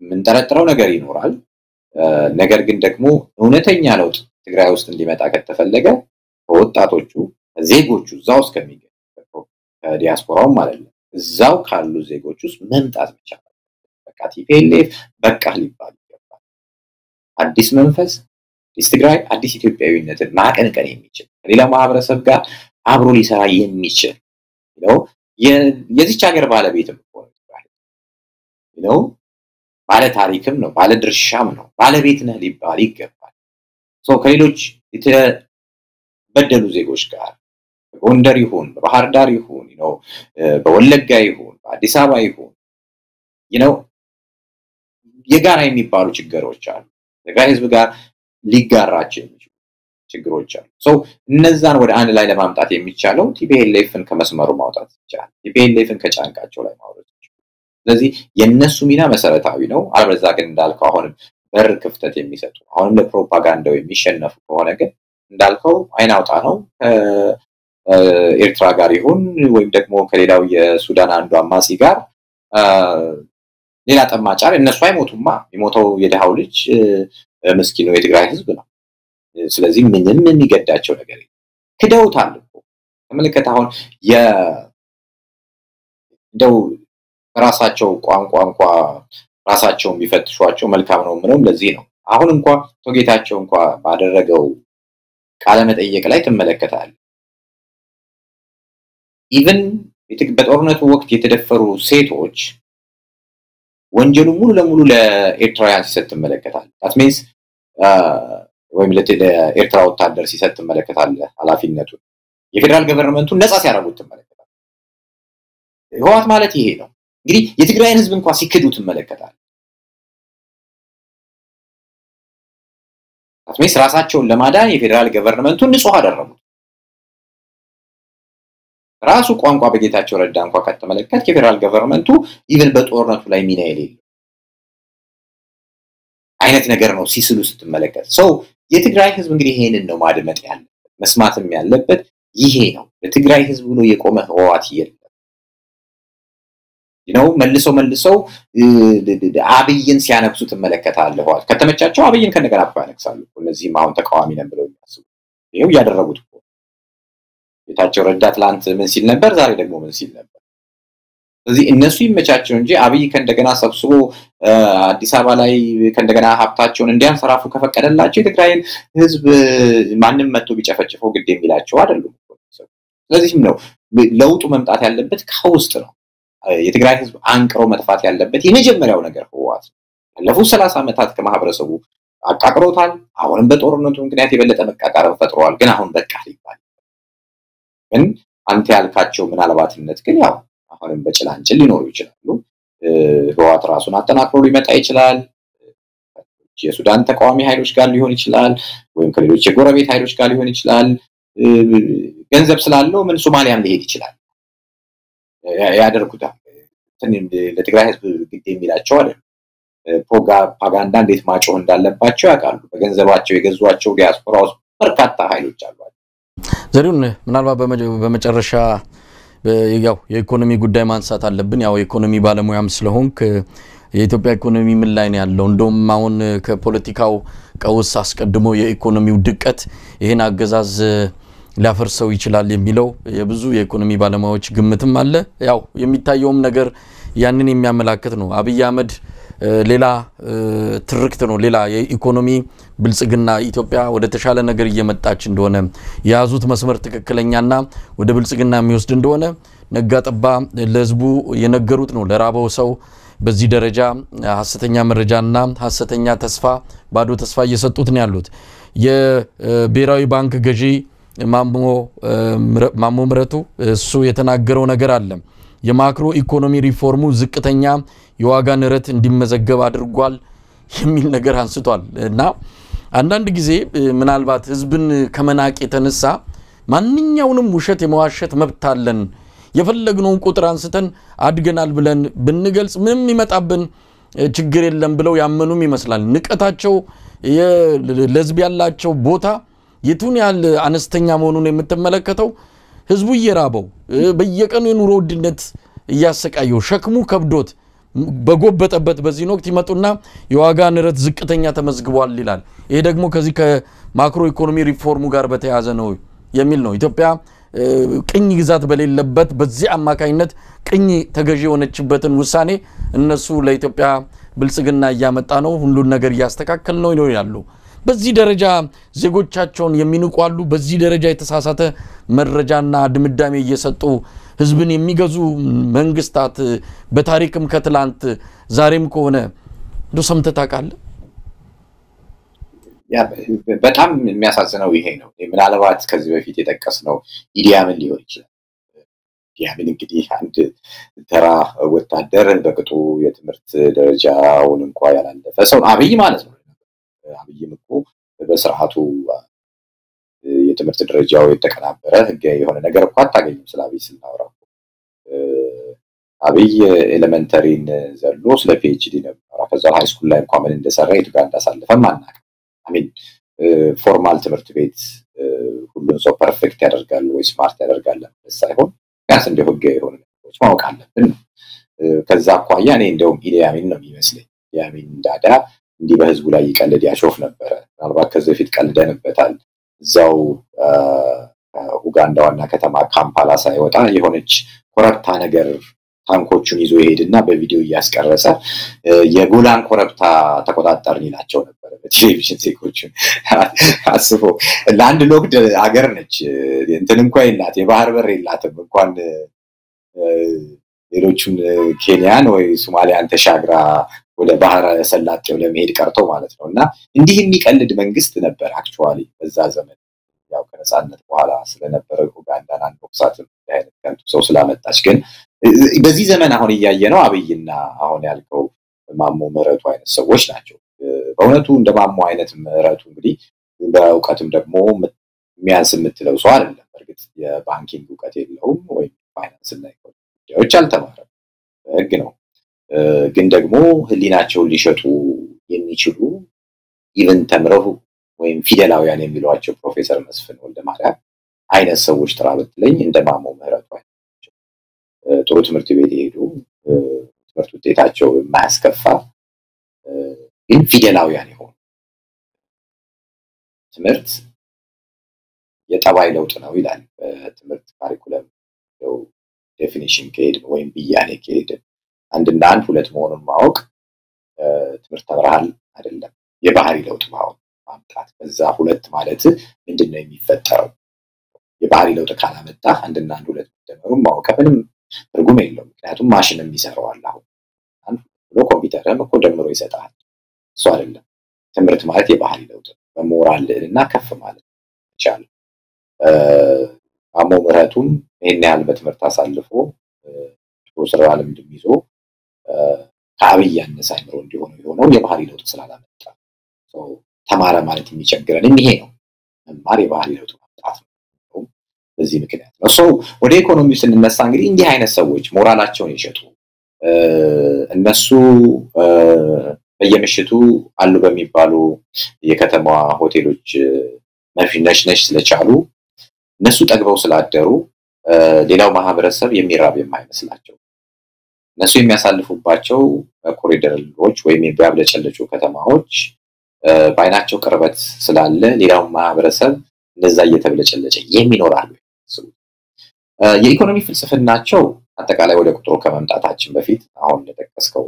ምን ተረጥረው ነገር ይኖራል። ነገር ግን ደግሞ እውነተኛ ለውጥ ትግራይ ውስጥ እንዲመጣ ከተፈለገ ወጣቶቹ ዜጎቹ እዛው እስከሚገኙ ከዲያስፖራው ማለት ነው እዛው ካሉ ዜጎች ውስጥ መምጣት ብቻ ነው። በቃ ቲፒኤልኤፍ በቃ ሊባል ይገባል። አዲስ መንፈስ፣ አዲስ ትግራይ፣ አዲስ ኢትዮጵያዊነትን ማቀንቀን የሚችል ከሌላ ማህበረሰብ ጋር አብሮ ሊሰራ የሚችል ነው። የዚች ሀገር ባለቤትም ነው፣ ባለ ታሪክም ነው፣ ባለ ድርሻም ነው። ባለቤት ነህ ሊባል ይገባል። ከሌሎች የተበደሉ ዜጎች ጋር በጎንደር ይሁን በባህር ዳር ይሁን በወለጋ ይሁን በአዲስ አበባ ይሁን የጋራ የሚባሉ ችግሮች አሉ። ትግራይ ህዝብ ጋር ሊጋራቸው የሚችሉ ችግሮች አሉ። እነዛን ወደ አንድ ላይ ለማምጣት የሚቻለው ቲፒኤልኤፍን ከመስመሩ ማውጣት ይቻላል። ቲፒኤልኤፍን ከጫንቃቸው ላይ ማውጣት ይቻላል። ስለዚህ የነሱ ሚና መሰረታዊ ነው። አለበለዚያ ግን እንዳልከው አሁንም በር ክፍተት የሚሰጡ አሁንም ለፕሮፓጋንዳው የሚሸነፉ ከሆነ ግን እንዳልከው አይናውጣ ነው። ኤርትራ ጋር ይሁን ወይም ደግሞ ከሌላው የሱዳን አንዱ አማጺ ጋር ሌላ ጠማጫር እነሱ አይሞቱማ። የሚሞተው የደሃው ልጅ ምስኪኑ የትግራይ ህዝብ ነው። ስለዚህ ምንም የሚገዳቸው ነገር የለም። ክደውታል እኮ ተመልከት። አሁን እንደው ራሳቸው ቋንቋ ራሳቸው የሚፈትሿቸው መልካም ነው ምንም ለዚህ ነው። አሁን እንኳን ጌታቸው እንኳን ባደረገው ቃለ መጠይቅ ላይ ትመለከታለህ። ኢቭን በጦርነቱ ወቅት የተደፈሩ ሴቶች ወንጀሉ ሙሉ ለሙሉ ለኤርትራውያን ሲሰጥ ትመለከታለህ። that means ወይም ለኤርትራ ወታደር ሲሰጥ ትመለከታለህ ኃላፊነቱን። የፌደራል ገቨርንመንቱን ነፃ ሲያደርጉት ትመለከታለህ። ህወሓት ማለት ይሄ ነው። እንግዲህ የትግራይን ህዝብ እንኳን ሲክዱ ትመለከታለህ። that means ራሳቸውን ለማዳን የፌደራል ገቨርንመንቱን ንጹህ አደረጉት። ራሱ ቋንቋ በጌታቸው ረዳ እንኳን ከተመለከተ የፌደራል ገቨርንመንቱ ኢቭን በጦርነቱ ላይ ሚና የሌለው አይነት ነገር ነው ሲስሉ ስትመለከት። የትግራይ ህዝብ እንግዲህ ይሄንን ነው ማድመጥ ያለበት፣ መስማትም ያለበት ይሄ ነው። ለትግራይ ህዝብ ብሎ የቆመ ህወሓት የለም። መልሰው አብይን ሲያነክሱ ትመለከታለህ። ህወሓት ከተመቻቸው አብይን ከነገር አጥፋ ያነክሳሉ። እነዚህም አሁን ተቃዋሚ ነን ብለው የሚያስቡ ይሄው ያደረጉት እኮ ጌታቸው ረዳ ትላንት ምን ሲል ነበር፣ ዛሬ ደግሞ ምን ሲል ነበር። ስለዚህ እነሱ ይመቻቸው እንጂ አብይ ከእንደገና ሰብስቦ አዲስ አበባ ላይ ከእንደገና ሀብታቸውን እንዲያንሰራፉ ከፈቀደላቸው የትግራይን ህዝብ ማንም መጥቶ ቢጨፈጭፈው ግድ የሚላቸው አይደሉም። ስለዚህም ነው ለውጡ መምጣት ያለበት ከውስጥ ነው። የትግራይ ህዝብ አንቅሮ መጥፋት ያለበት የመጀመሪያው ነገር ህወሓት ነው። ያለፉት 30 ዓመታት ከማህበረሰቡ አቃቅሮታል። አሁንም በጦርነቱ ምክንያት የበለጠ መቃቃረብ ፈጥሯል። ግን አሁን በቃ ሊባል ግን አንተ ያልካቸው ምናልባትነት ግን ያው አሁንም በጭላንጭል ሊኖሩ ይችላሉ። ህወሓት ራሱን አጠናክሮ ሊመጣ ይችላል። የሱዳን ተቃዋሚ ኃይሎች ጋር ሊሆን ይችላል፣ ወይም ከሌሎች የጎረቤት ኃይሎች ጋር ሊሆን ይችላል። ገንዘብ ስላለው ምን ሶማሊያም ሊሄድ ይችላል። ያደርጉታል። ለትግራይ ህዝብ ግድ የሚላቸው አይደል። ፕሮፓጋንዳ እንዴት ማጮህ እንዳለባቸው ያውቃሉ። በገንዘባቸው የገዟቸው ዲያስፖራው በርካታ ኃይሎች አሉ። ዘሪሁን ምናልባት በመጨረሻ ያው የኢኮኖሚ ጉዳይ ማንሳት አለብን። ያው የኢኮኖሚ ባለሙያም ስለሆንክ የኢትዮጵያ ኢኮኖሚ ምን ላይ ነው ያለው? እንደውም አሁን ከፖለቲካው ቀውስ አስቀድሞ የኢኮኖሚው ድቀት ይሄን አገዛዝ ሊያፈርሰው ይችላል የሚለው የብዙ የኢኮኖሚ ባለሙያዎች ግምትም አለ። ያው የሚታየውም ነገር ያንን የሚያመላክት ነው። አብይ አህመድ ሌላ ትርክት ነው፣ ሌላ የኢኮኖሚ ብልጽግና ኢትዮጵያ ወደ ተሻለ ነገር እየመጣች እንደሆነ ያዙት መስመር ትክክለኛና ወደ ብልጽግና የሚወስድ እንደሆነ ነጋጠባ ለህዝቡ የነገሩት ነው። ለራበው ሰው በዚህ ደረጃ ሐሰተኛ መረጃና ሐሰተኛ ተስፋ ባዶ ተስፋ እየሰጡት ነው ያሉት። የብሔራዊ ባንክ ገዢ ማሞ ምረቱ እሱ የተናገረው ነገር አለ። የማክሮ ኢኮኖሚ ሪፎርሙ ዝቅተኛ የዋጋ ንረት እንዲመዘገብ አድርጓል የሚል ነገር አንስቷል። እና አንዳንድ ጊዜ ምናልባት ህዝብን ከመናቅ የተነሳ ማንኛውንም ውሸት የመዋሸት መብት አለን፣ የፈለግነውን ቁጥር አንስተን አድገናል ብለን ብንገልጽ ምንም ይመጣብን ችግር የለም ብለው ያመኑም ይመስላል። ንቀታቸው ለህዝብ ያላቸው ቦታ የቱን ያህል አነስተኛ መሆኑን የምትመለከተው ህዝቡ እየራበው በየቀኑ የኑሮ ውድነት እያሰቃየው ሸክሙ ከብዶት በጎበጠበት በዚህ ወቅት ይመጡና የዋጋ ንረት ዝቅተኛ ተመዝግቧል ይላል። ይሄ ደግሞ ከዚህ ከማክሮ ኢኮኖሚ ሪፎርሙ ጋር በተያያዘ ነው የሚል ነው። ኢትዮጵያ ቅኝ ግዛት በሌለበት በዚህ አማካይነት ቅኝ ተገዢ የሆነችበትን ውሳኔ እነሱ ለኢትዮጵያ ብልጽግና ያመጣ ነው ሁሉን ነገር ያስተካከል ነው ይላሉ በዚህ ደረጃ ዜጎቻቸውን የሚንቋሉ በዚህ ደረጃ የተሳሳተ መረጃና ድምዳሜ እየሰጡ ህዝብን የሚገዙ መንግስታት በታሪክም ከትላንት ዛሬም ከሆነ ሰምተህ ታውቃለህ ያ በጣም የሚያሳዝነው ይሄ ነው ምናልባት ከዚህ በፊት የተቀስነው ኢዲ አሚን ሊሆን ይችላል ኢዲ አሚን እንግዲህ አንድ ተራ ወታደር በቅጡ የትምህርት ደረጃውን እንኳን ያላለፈ ሰው አብይ ማለት ነው አብይም እኮ በስርዓቱ የትምህርት ደረጃው የተቀናበረ ህጋዊ የሆነ ነገር እንኳን አታገኝም ስለ አብይ ስናወራ አብይ ኤሌመንተሪን ዘሎ ስለ ፒኤችዲ ነበር ከዛ ሃይ ስኩል ላይ እንኳን ምን እንደሰራ የትጋር እንዳሳለፈም አናውቅም አሚን ፎርማል ትምህርት ቤት ሁሉን ሰው ፐርፌክት ያደርጋል ወይ ስማርት ያደርጋል ሳይሆን ያስ እንደ ህጋዊ የሆነ ነገሮች ማወቅ አለብን ከዛ አኳያ እኔ እንደውም ኢዲ አሚን ነው የሚመስለኝ ኢዲ አሚን ዳዳ እንዲህ በህዝቡ ላይ ይቀልድ ያሾፍ ነበር ምናልባት ከዚህ በፊት ቀልደንበታል እዛው ኡጋንዳ ዋና ከተማ ካምፓላ ሳይወጣ የሆነች ኮረብታ ነገር ታንኮቹን ይዞ ይሄድና በቪዲዮ ያስቀረጸ የጎላን ኮረብታ ተቆጣጣሪኝ ናቸው ነበር በቴሌቪዥን ዜጎች አስቦ ላንድ ሎክድ አገር ነች እንትን እንኳን ይላት የባህር በር ይላትም እንኳን ሌሎቹን ኬንያን ወይ ሶማሊያን ተሻግራ ወደ ባህር ሰላጤው ለመሄድ ቀርቶ ማለት ነውና እንዲህ የሚቀልድ መንግስት ነበር አክቹአሊ በዛ ዘመን ያው ከነጻነት በኋላ ስለነበረ ኡጋንዳን አንቦክሳት አይነት ከንቱ ሰው ስላመጣች ግን በዚህ ዘመን አሁን ያያየነው አብይና አሁን ያልከው ማሞ ምህረቱ አይነት ሰዎች ናቸው በእውነቱ እንደማሞ አይነት ምህረቱ እንግዲህ በእውቀትም ደግሞ የሚያንስ የምትለው ሰው አይደለም በርግጥ የባንኪንግ እውቀት የለውም ወይ ፋይናንስ እና ኢኮኖሚክስ አልተማረም ህግ ነው ግን ደግሞ ህሊናቸውን ሊሸጡ የሚችሉ ኢቨን ተምረው ወይም ፊደላውያን የሚሏቸው ፕሮፌሰር መስፍን ወልደማርያም አይነት ሰዎች ተራበትለኝ እንደማሞ ምህረቱ ጥሩ ትምህርት ቤት ይሄዱ ትምህርት ውጤታቸው የማያስከፋ ግን ፊደላውያን ይሆኑ ትምህርት የጠባይ ለውጥ ነው ይላል በትምህርት ካሪኩለም ነው ዴፊኒሽን ከሄድ ወይም ብያኔ ከሄድ አንድና አንድ ሁለት መሆኑን ማወቅ ትምህርት ተብራሃል አይደለም የባህሪ ለውጥ ማምጣት በዛ ሁለት ማለት ምንድነው የሚፈጠረው የባህሪ ለውጥ ካላመጣ አንድና አንድ ሁለት ተመሩ ማወቅ ምንም ትርጉም የለውም ምክንያቱም ማሽንም ይሰራዋል አሁን አንድ ብሎ ኮምፒውተርም እኮ ደምሮ ይሰጣል እሱ አይደለም ትምህርት ማለት የባህሪ ለውጥ በሞራል እና ከፍ ማለት ይቻላል ማሞ ምህረቱን ይሄን ያህል በትምህርት አሳልፎ ፕሮፌሰር ዓለም እንደሚይዞ ከአብይ ያነሰ አይምሮ እንዲሆኑ የሆነው የባህሪ ለውጥ ስላላመጣ ተማረ ማለት የሚቸግረን ይሄ ነው መማር የባህሪ ለውጥ ማምጣት ነው በዚህ ምክንያት ነው ወደ ኢኮኖሚው ስንነሳ እንግዲህ እንዲህ አይነት ሰዎች ሞራላቸውን ይሸጡ እነሱ በየምሽቱ አሉ በሚባሉ የከተማዋ ሆቴሎች ነሽነሽ ስለቻሉ እነሱ ጠግበው ስላደሩ ሌላው ማህበረሰብ የሚራብ የማይመስላቸው እነሱ የሚያሳልፉባቸው ኮሪደሮች ወይም የሚያብለጨለጩ ከተማዎች ባይናቸው ቅርበት ስላለ ሌላው ማህበረሰብ እንደዛ እየተብለጨለጨ የሚኖራሉ የኢኮኖሚ ፍልስፍናቸው አጠቃላይ ወደ ቁጥሩ ከመምጣታችን በፊት አሁን ለተከስከው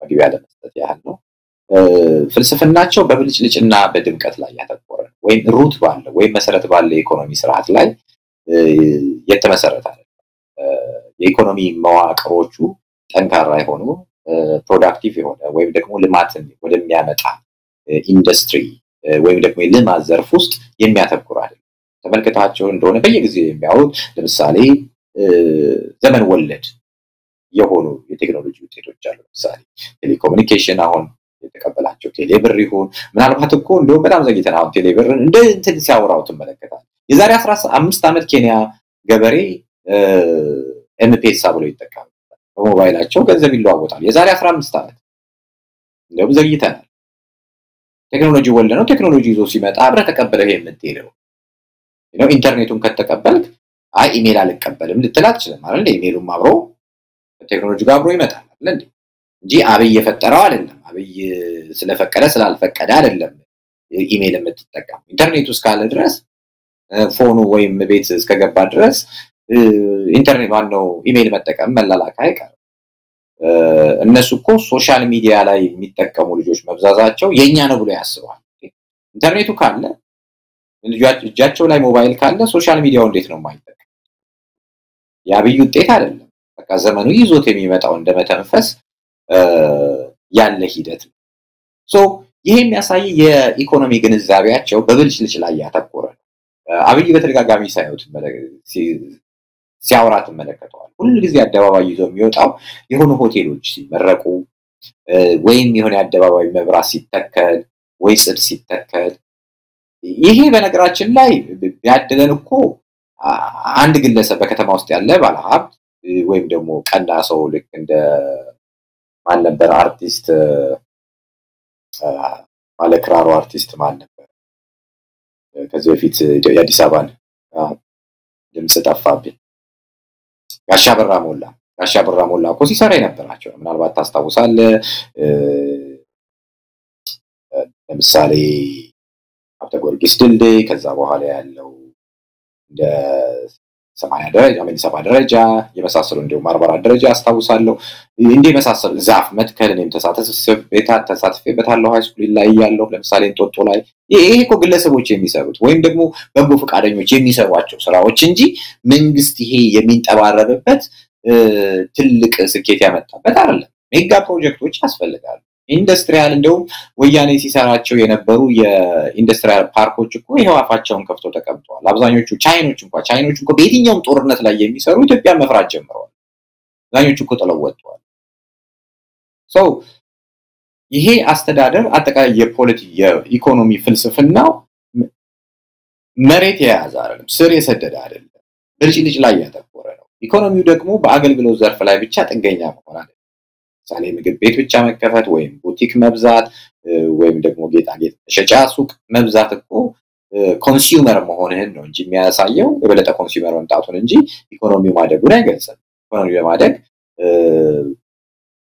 መግቢያ ለመስጠት ያህል ነው ፍልስፍናቸው በብልጭልጭና በድምቀት ላይ ያተኮረ ወይም ሩት ባለ ወይም መሰረት ባለ የኢኮኖሚ ስርዓት ላይ የተመሰረተ አይደለም የኢኮኖሚ መዋቅሮቹ ጠንካራ የሆኑ ፕሮዳክቲቭ የሆነ ወይም ደግሞ ልማትን ወደሚያመጣ ኢንዱስትሪ ወይም ደግሞ የልማት ዘርፍ ውስጥ የሚያተኩር አይደለም ተመልክታቸው እንደሆነ በየጊዜው የሚያወጡ ለምሳሌ ዘመን ወለድ የሆኑ የቴክኖሎጂ ውጤቶች አሉ ለምሳሌ ቴሌኮሙኒኬሽን አሁን የተቀበላቸው ቴሌብር ይሁን ምናልባት እኮ እንደው በጣም ዘግይተን አሁን ቴሌብርን እንደ እንትን ሲያወራው ተመለከታል የዛሬ 15 አመት ኬንያ ገበሬ ኤምፔሳ ብሎ ይጠቀማል በሞባይላቸው ገንዘብ ይለዋወጣል የዛሬ 15 አመት እንደው ዘግይተናል ቴክኖሎጂ ወለድ ነው ቴክኖሎጂ ይዞ ሲመጣ አብረ ተቀበለው ይሄ የምትሄደው ኢንተርኔቱን ከተቀበልክ አይ ኢሜል አልቀበልም ልትላት ይችላል አይደል ኢሜሉም አብሮ ቴክኖሎጂ ጋር አብሮ ይመጣል አይደል እንጂ አብይ የፈጠረው አይደለም አብይ ስለፈቀደ ስላልፈቀደ አይደለም ኢሜል የምትጠቀም ኢንተርኔቱ እስካለ ድረስ ፎኑ ወይም ቤት እስከገባ ድረስ ኢንተርኔት ማነው ኢሜል መጠቀም መላላክ አይቀርም። እነሱ እኮ ሶሻል ሚዲያ ላይ የሚጠቀሙ ልጆች መብዛዛቸው የኛ ነው ብሎ ያስባል። ኢንተርኔቱ ካለ እጃቸው ላይ ሞባይል ካለ ሶሻል ሚዲያው እንዴት ነው የማይጠቀም? የአብይ ውጤት አይደለም። በቃ ዘመኑ ይዞት የሚመጣው እንደመተንፈስ ያለ ሂደት ነው። ይሄ የሚያሳይ የኢኮኖሚ ግንዛቤያቸው በብልጭልጭ ላይ ያተኮረ ነው። አብይ በተደጋጋሚ ሲያወራት ተመለከተዋል። ሁሉ ጊዜ አደባባይ ይዞ የሚወጣው የሆኑ ሆቴሎች ሲመረቁ ወይም የሆነ አደባባይ መብራት ሲተከል ወይ ጽድ ሲተከል ይሄ በነገራችን ላይ ያደለን እኮ አንድ ግለሰብ በከተማ ውስጥ ያለ ባለሀብት ወይም ደግሞ ቀና ሰው ልክ እንደ ማን ነበር አርቲስት ማለክራሮ አርቲስት ማን ነበር ከዚህ በፊት የአዲስ አበባን ድምጽ ጠፋብኝ ጋሻ በራ ሞላ እኮ ሲሰራ የነበራቸው ምናልባት ታስታውሳለህ። ለምሳሌ አብተ ጊዮርጊስ ድልድይ ከዛ በኋላ ያለው እንደ 70 ደረጃ የመሳሰሉ እንደው 44 ደረጃ አስታውሳለሁ። እንዴ መሳሰሉ ዛፍ መትከል እኔም ተሳትፌበታለሁ ሃይስኩል ላይ ያለው ለምሳሌ እንጦጦ ላይ ይሄ እኮ ግለሰቦች የሚሰሩት ወይም ደግሞ በጎ ፈቃደኞች የሚሰሯቸው ስራዎች እንጂ መንግስት ይሄ የሚንጠባረርበት ትልቅ ስኬት ያመጣበት አይደለም። ሜጋ ፕሮጀክቶች ያስፈልጋሉ። ኢንዱስትሪያል እንደው ወያኔ ሲሰራቸው የነበሩ የኢንዱስትሪያል ፓርኮች እኮ ይሄው አፋቸውን ከፍተው ተቀምጠዋል። አብዛኞቹ ቻይኖች እንኳን በየትኛውም ጦርነት ላይ የሚሰሩ ኢትዮጵያ መፍራት ጀምረዋል። አብዛኞቹ እኮ ጥለው ወጥተዋል። ይሄ አስተዳደር አጠቃላይ የኢኮኖሚ ፍልስፍናው መሬት የያዘ አይደለም፣ ስር የሰደደ አይደለም፣ ብልጭልጭ ላይ ያተኮረ ነው። ኢኮኖሚው ደግሞ በአገልግሎት ዘርፍ ላይ ብቻ ጥገኛ መሆን አይደለም። ለምሳሌ ምግብ ቤት ብቻ መከፈት ወይም ቡቲክ መብዛት ወይም ደግሞ ጌጣጌጥ መሸጫ ሱቅ መብዛት እኮ ኮንሱመር መሆንህን ነው እንጂ የሚያሳየው የበለጠ ኮንሱመር መምጣቱን እንጂ ኢኮኖሚው ማደጉን አይገልጽም። ኢኮኖሚው ለማደግ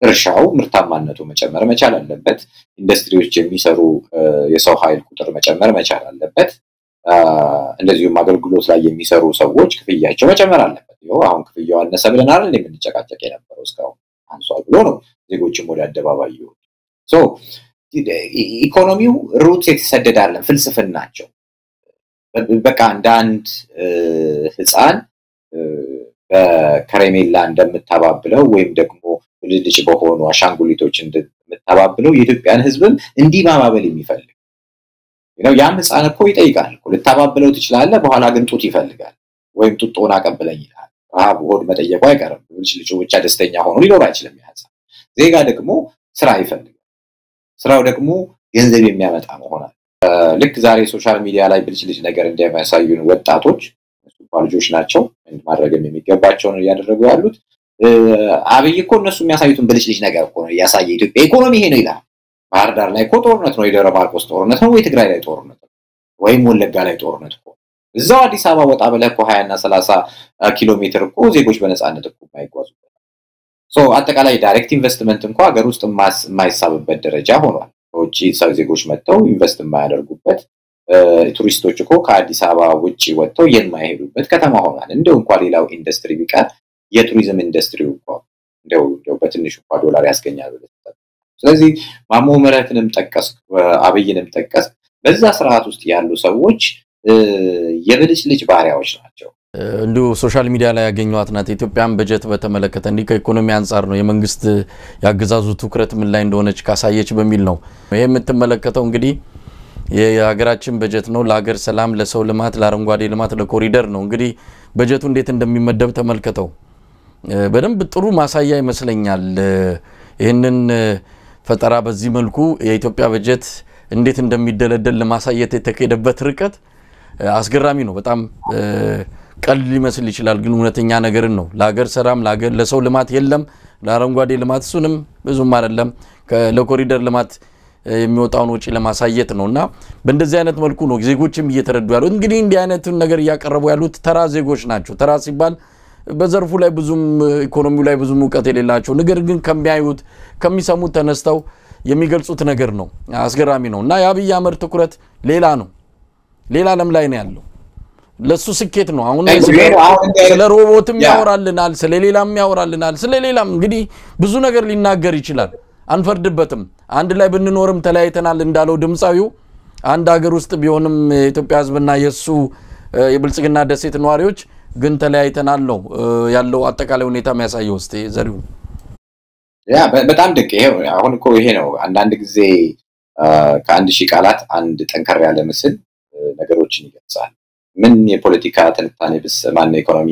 እርሻው ምርታማነቱ መጨመር መቻል አለበት። ኢንዱስትሪዎች የሚሰሩ የሰው ኃይል ቁጥር መጨመር መቻል አለበት። እንደዚሁም አገልግሎት ላይ የሚሰሩ ሰዎች ክፍያቸው መጨመር አለበት። ይኸው አሁን ክፍያው አነሰ ብለን አይደል የምንጨቃጨቅ የነበረው እስካሁን አንሷል ብሎ ነው ዜጎችም ወደ አደባባይ ይወጡ። ኢኮኖሚው ሩት የተሰደደ አይደለም፣ ፍልስፍናቸው በቃ እንደ አንድ ህፃን በከረሜላ እንደምታባብለው ወይም ደግሞ ልጅ በሆኑ አሻንጉሊቶች እንደምታባብለው የኢትዮጵያን ህዝብም እንዲህ ማባበል የሚፈልግ ነው። ያም ህፃን እኮ ይጠይቃል እኮ ልታባብለው ትችላለህ፣ በኋላ ግን ጡት ይፈልጋል ወይም ጡጦን አቀብለኝ ይላል። ሆድ መጠየቁ አይቀርም። ልጅ ብቻ ደስተኛ ሆኖ ሊኖር አይችልም። ያዛ ዜጋ ደግሞ ስራ ይፈልጋል። ስራው ደግሞ ገንዘብ የሚያመጣ መሆናል። ልክ ዛሬ ሶሻል ሚዲያ ላይ ብልጭልጭ ነገር እንደሚያሳዩን ወጣቶች ልጆች ናቸው ማድረግም የሚገባቸው ነው እያደረጉ ያሉት። አብይ እኮ እነሱ የሚያሳዩትን ብልጭልጭ ነገር እኮ ነው ያሳየ ኢትዮጵያ ኢኮኖሚ ይሄ ነው ይላል። ባህር ዳር ላይ እኮ ጦርነት ነው፣ የደብረ ማርቆስ ጦርነት ነው ወይ ትግራይ ላይ ጦርነት ነው ወይም ወለጋ ላይ ጦርነት ነው። እዛው አዲስ አበባ ወጣ ብለህ እኮ 20 እና 30 ኪሎ ሜትር እኮ ዜጎች በነፃነት እኮ የማይጓዙበት አጠቃላይ ዳይሬክት ኢንቨስትመንት እንኳን ሀገር ውስጥ የማይሳብበት ደረጃ ሆኗል። ከውጪ ዜጎች መጥተው ኢንቨስት የማያደርጉበት ቱሪስቶች እኮ ከአዲስ አበባ ውጪ ወጥተው የማይሄዱበት ከተማ ሆኗል። እንደው እንኳን ሌላው ኢንዱስትሪ ቢቀር የቱሪዝም ኢንዱስትሪው እንኳን እንደው በትንሹ እንኳን ዶላር ያስገኛል። ስለዚህ ማሞ ምህረትንም ጠቀስ አብይንም ጠቀስ በዛ ስርዓት ውስጥ ያሉ ሰዎች የብልጭልጭ ባሪያዎች ናቸው። እንዱ ሶሻል ሚዲያ ላይ ያገኙት ናት ኢትዮጵያን በጀት በተመለከተ እንዲ ከኢኮኖሚ አንፃር ነው የመንግስት ያገዛዙ ትኩረት ምን ላይ እንደሆነች ካሳየች በሚል ነው። ይሄ የምትመለከተው እንግዲህ የሀገራችን በጀት ነው ለሀገር ሰላም፣ ለሰው ልማት፣ ለአረንጓዴ ልማት፣ ለኮሪደር ነው። እንግዲህ በጀቱ እንዴት እንደሚመደብ ተመልከተው። በደንብ ጥሩ ማሳያ ይመስለኛል። ይሄንን ፈጠራ በዚህ መልኩ የኢትዮጵያ በጀት እንዴት እንደሚደለደል ለማሳየት የተከደበት ርቀት አስገራሚ ነው። በጣም ቀል ሊመስል ይችላል ግን እውነተኛ ነገርን ነው። ለሀገር ሰላም፣ ለሰው ልማት የለም፣ ለአረንጓዴ ልማት እሱንም ብዙም አይደለም፣ ለኮሪደር ልማት የሚወጣውን ወጪ ለማሳየት ነውና በእንደዚህ አይነት መልኩ ነው ዜጎችም እየተረዱ ያሉት። እንግዲህ እንዲህ አይነቱን ነገር ያቀርቡ ያሉት ተራ ዜጎች ናቸው። ተራ ሲባል በዘርፉ ላይ ብዙም ኢኮኖሚው ላይ ብዙም ዕውቀት የሌላቸው ነገር ግን ከሚያዩት ከሚሰሙት ተነስተው የሚገልጹት ነገር ነው። አስገራሚ ነውና የአብይ አህመድ ትኩረት ሌላ ነው። ሌላ ዓለም ላይ ነው ያለው። ለሱ ስኬት ነው አሁን ስለ ሮቦትም ያወራልናል ስለሌላም ያወራልናል ስለሌላም እንግዲህ ብዙ ነገር ሊናገር ይችላል አንፈርድበትም አንድ ላይ ብንኖርም ተለያይተናል እንዳለው ድምጻዊው አንድ ሀገር ውስጥ ቢሆንም ኢትዮጵያ ህዝብና የሱ የብልጽግና ደሴት ነዋሪዎች ግን ተለያይተናል ነው ያለው አጠቃላይ ሁኔታ የሚያሳየው እስቲ ዘሪው ያ በጣም ደቅ ይሄ አሁን እኮ ይሄ ነው አንድ ጊዜ ከአንድ ሺህ ቃላት አንድ ጠንከር ያለ ምስል ነገሮችን ይገልጻል ምን የፖለቲካ ትንታኔ በማን ኢኮኖሚ